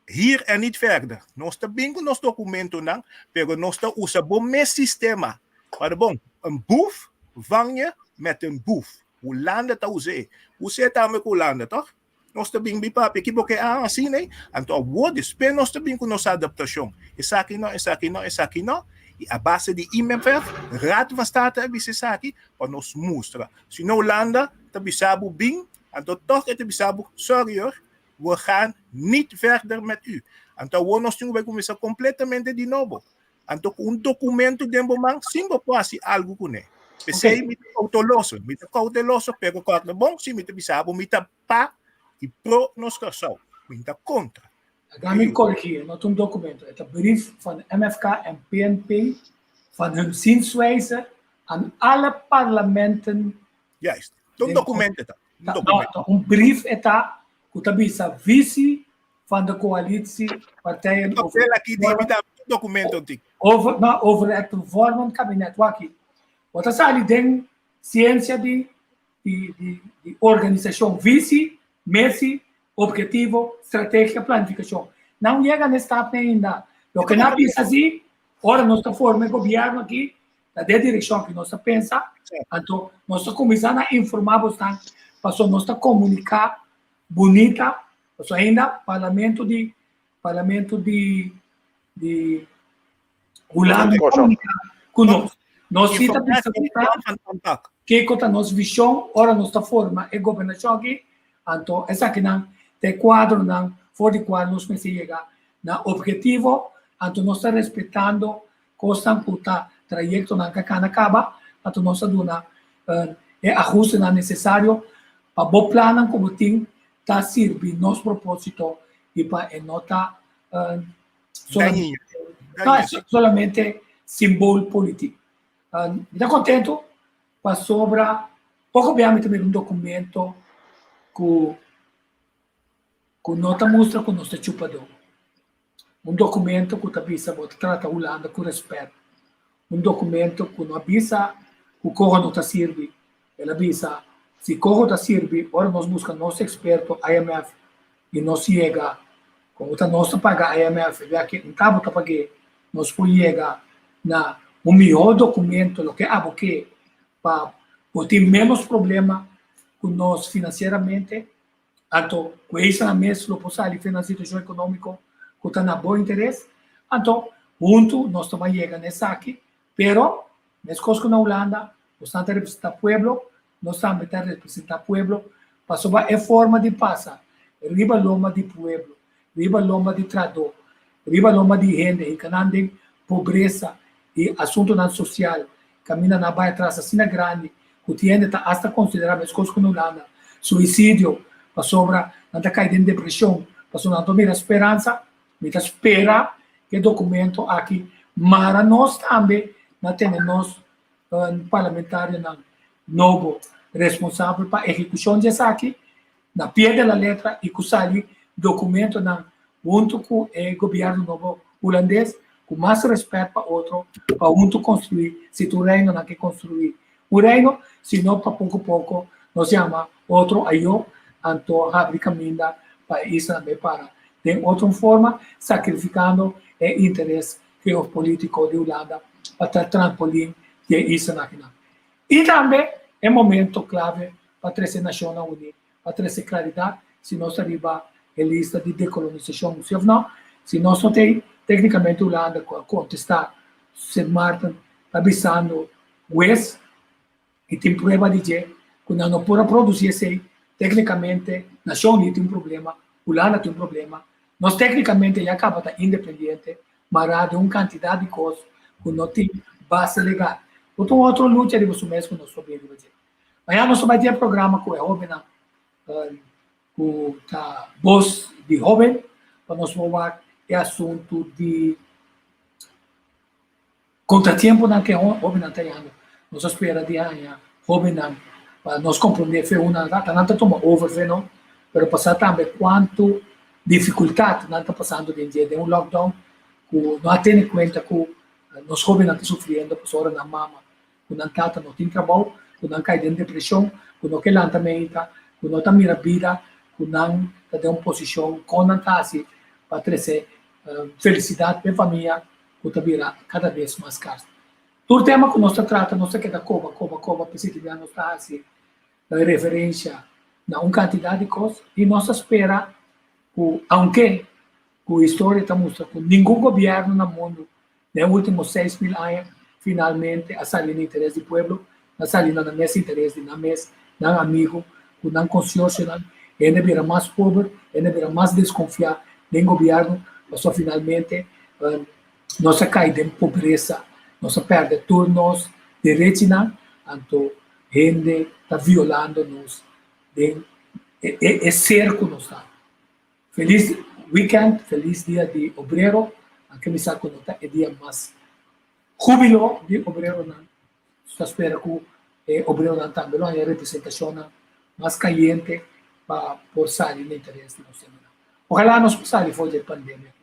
hier en niet verder. Nos te bingo nos documento nang, pero nos te usa bom mes sistema. Maar bon, een boef vang je met een boef. Holanda ta use. Use ta met Holanda toch? Nos te bing bipapi kiboke aan sine, en to woord is pen nos te bingo nos adaptação. Isaki no. E a base de IMF, Raad van State hebben ze saki, van ons moestra. Si no Holanda, te bisabu bing, en tot toch het bisabu, sorry hoor, we gaan niet verder met u. En dan wonen we bij commissie completamente de novo. En toch een documento de bomang, simbo quasi algo kune. Pensei met cauteloso, pero quando bom, si met bisabu, met pa, e pro nos casal, met contra. Ga me corrigeren, not een documento. Het is een brief van MFK en PNP van hun zienswijze aan alle parlementen. Juist, een document het. Een brief het dat is een visie van de coalitiepartijen over het vormend kabinet. Wat is al die ding, ciência die organisatie, visie, missie, objetivo, estratégia, planificação. Não chega nessa etapa ainda. O que nós pensamos assim, ora nós estamos formando governo aqui, da direção que nós pensamos, então nós estamos começando a informar bastante, para nós comunicar bonita, para ainda parlamento de Holanda comunicar conosco. Nós estamos pensando que com a nossa visão, ora nós estamos formando a governação aqui, então essa aqui não de quadro não for de qual nós pensamos chegar na objetivo, então nós estamos respeitando costa puta trajeto na cana acaba, então nós estamos dando ajuste necessário para bom plano como tem tá servir nosso propósito e para nota solamente símbolo político. Estou contente para sobra pouco bem também um documento com nota mostra que nós estamos chupando. Documento que avisa que trata a Holanda com respeito. Documento que não avisa que o corro não está servindo. Ele avisa, se o corro está servindo, agora nós buscamos nosso experto, IMF, e nós chega, como está nós pagar IMF, já que não está para pagar, nós podemos chegar na melhor documento, o que é que para ter menos problema com nós financeiramente. Então, com isso na mesa, o possível financiamento econômico que está na bom interesse. Então, junto, nós estamos chegando nessa aqui, pero, nessa coisa na Holanda, nós estamos representando o povo, nós estamos representando o povo, para sobre a forma de passar, riba loma de povo, riba loma de trador, riba loma de renda, e canal de pobreza e assunto social, caminha na baia atrás, assim na grande, que tiende hasta considerar as coisas na Holanda, suicídio, para sobre, não está caindo em depressão, para sobre não tomar esperança, mas espera que o documento aqui, mas nós também não temos um parlamentário novo responsável para a execução dessa aqui, na pé da letra e que sai documento junto com o governo novo holandês, com mais respeito para outro, para junto construir, se o reino não quer construir o reino, senão para pouco a pouco nós chamamos outro aí, então abre caminho para isso também para de outra forma, sacrificando o interesse geopolítico de Holanda para trampolim de isso aqui. E também é momento clave para trazer Nações Unidas, para trazer claridade, se nós arriba a lista de decolonização, se não, se nós não tem, tecnicamente Holanda contestar, Sint Maarten está avisando o West, e tem prova de que quando não pode produzir isso, tecnicamente, Nações Unidas tem um problema, Holanda tem um problema, nós tecnicamente já acaba de independente, mas há uma quantidade de coisas que não tem base legal. Então, outra luta de você mesmo que nós sabemos fazer. Amanhã nós vamos ter um programa com a jovem, com a voz de jovem, para nós falar o assunto de contratempo que a jovem não tem. Nós esperamos de a jovem para nós compreender que uma data não está tomando over, não, mas passar também quanto dificuldade não está passando de um lockdown, que não tem em conta que Los jóvenes están sufriendo, pues ahora la mamá, cuando tata no tiene trabajo, cuando cae en depresión, cuando que lanta meita, cuando está mira vida, cuando está en posición, cuando está así, para trazer felicidade para a família, que virá cada vez mais caro. Todo tema que nós tratamos, nós quer cova, para nós está assim, referência a uma quantidade de coisas, e nós espera, aunque a história está mostrando que nenhum governo no mundo, nos últimos 6.000 anos, finalmente, a sair no interesse do povo, a sair no nosso interesse, no nosso amigo, no consciência, ainda virá mais pobre, ainda virá mais desconfiar do governo, só finalmente nós caímos em pobreza, nós perdemos turnos direitos, então gente está violando-nos, é cerco nos está. Feliz weekend, feliz dia de obreiro, aqui me sabe quando é dia mais júbilo de obreiro, só espera que o obreiro também não é representação mais caliente para por sair no interesse de nós. Ojalá nos sair fora da pandemia.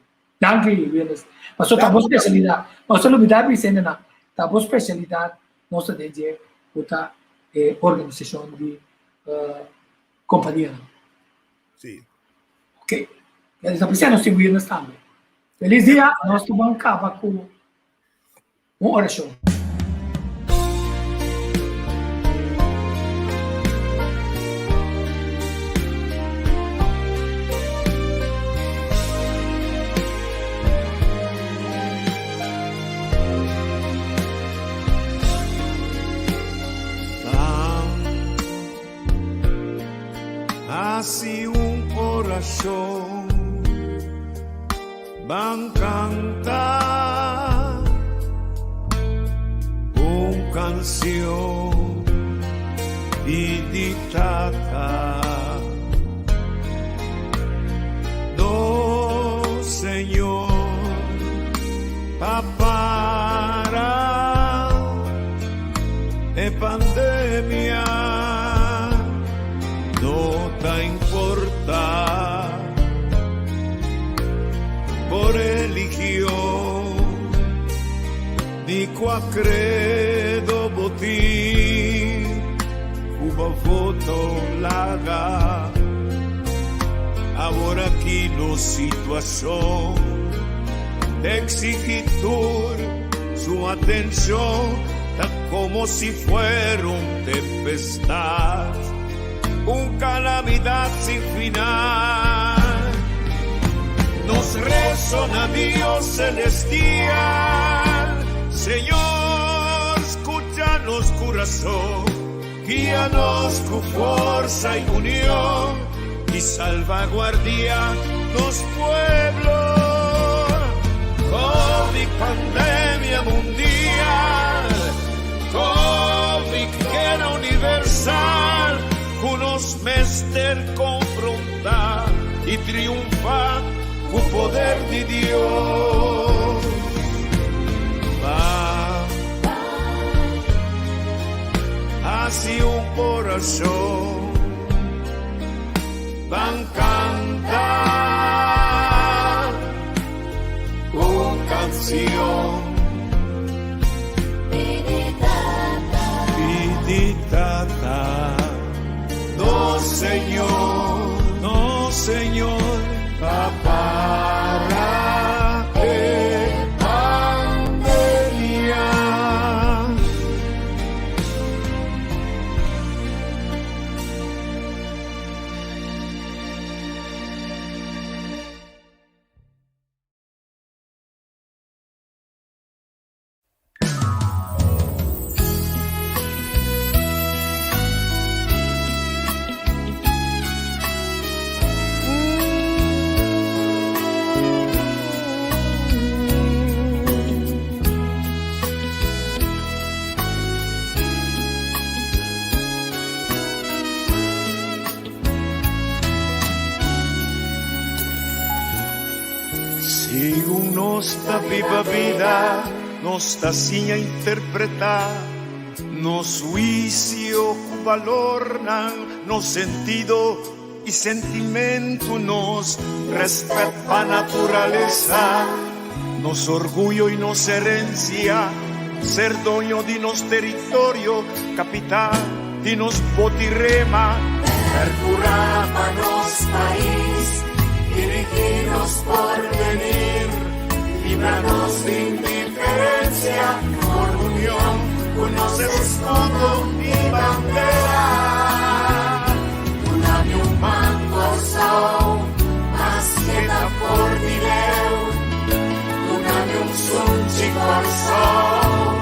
Danke, Jonas. Mas só tá boa especialidade. Mas só não me dá dizendo nada. Tá boa especialidade nossa DG, outra organização de companhia. Sim. Ok. Eles precisam nos seguir também. Feliz dia. Nós vamos acabar com uma oração. Así un corazón van a cantar una canción dictada. No, Señor, para de pandemia. No te importa por religión ni cual credo botín uva voto laga ahora aquí no situación de exigir su atención tan como si fuera un tempestad, un calamidad sin final. Nos resona Dios celestial, Señor, escúchanos corazón, guíanos con fuerza y unión y salvaguardia los pueblos. COVID pandemia mundial, COVID guerra universal, unos mester confrontar y triunfar con poder de Dios. Va así un corazón van cantar una canción piditata. No, Señor, para de pandemia. Si uno está viva vida, no está sin interpretar, nos juicio valornan, nos sentido y sentimiento, nos respeta naturaleza, Nos orgullo y nos herencia, ser dueño de nos territorio, capital de nos botirrema. Percuraba nos país, dirigirnos por venir, libranos de indiferencia, por unión, unos escudo y bandera. Una mi un mango sol, más que da por dileu, una mi un sunchi corazón,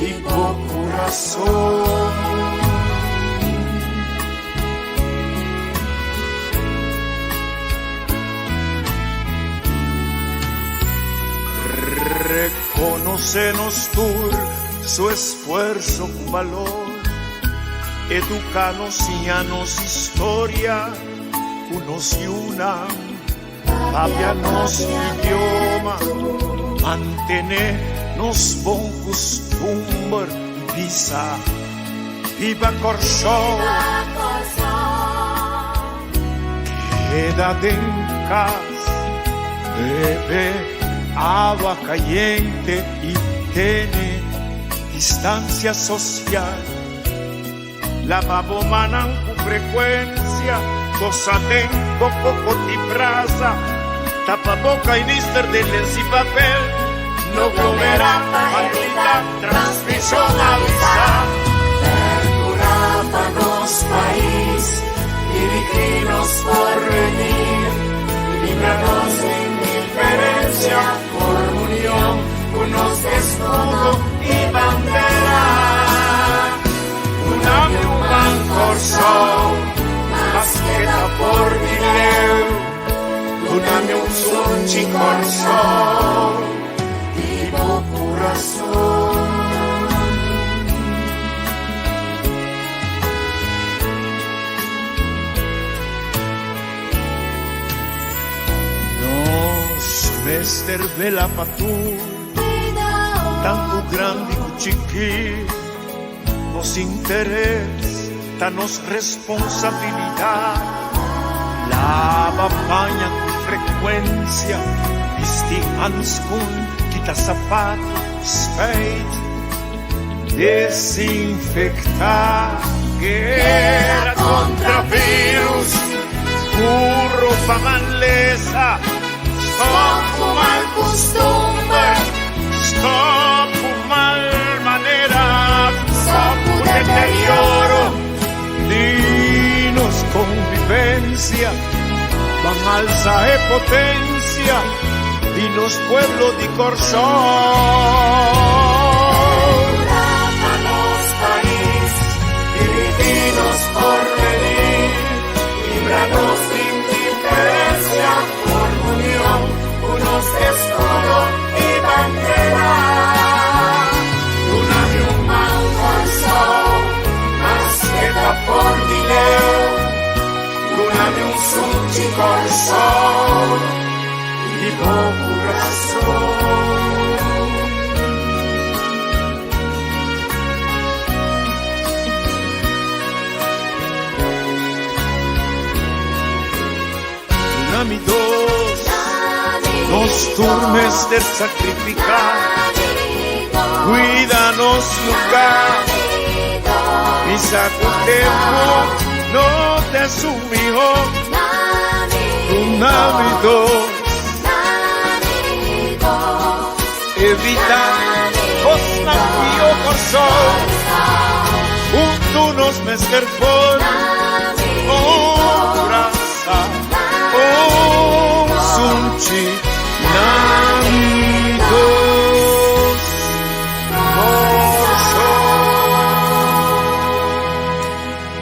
y por corazón. Reconocenos tú su esfuerzo con valor, educanos y anos historia, unos y una, papianos idioma, mantenernos bon costumbre y visa, viva Corso, quédate en casa, bebe agua caliente y tiene distancia social. Lavabo manan con frecuencia, cosa tengo poco de brasa, tapaboca y lister de lens y papel, no volverá a evitar transmisión alza. Percuraba nos país, dirigirnos por venir, libranos de indiferencia, por unión, unos escudo y bandera. Una mi un corso, más queda por dileu, una mi un sunchi corso, vivo corazón. Mester Vela Patu, tanto grande y chiquito, nos interés, danos responsabilidad, lava paña con frecuencia, visti hanskun, quita zapatos, spade, desinfectar, guerra contra virus, burro pa' manlesa. Stop mal costumbre, Stop mal manera, stop deterioro, dinos convivencia, van alza e potencia, dinos pueblo di Corso. Lávanos país, dirigirnos por venir, libranos de indiferencia, por unión, unos escudo y bandera. Una mi un mango al sol, más queda por dileu, una mi un sunchi corso, y por corazón. Nami dos, nos turmes de sacrificar, cuídanos lugar, y sacudemos, no te sumió, un hábito, evita, os navío por sol, juntos mester por, oh, brasa, oh, sunchi.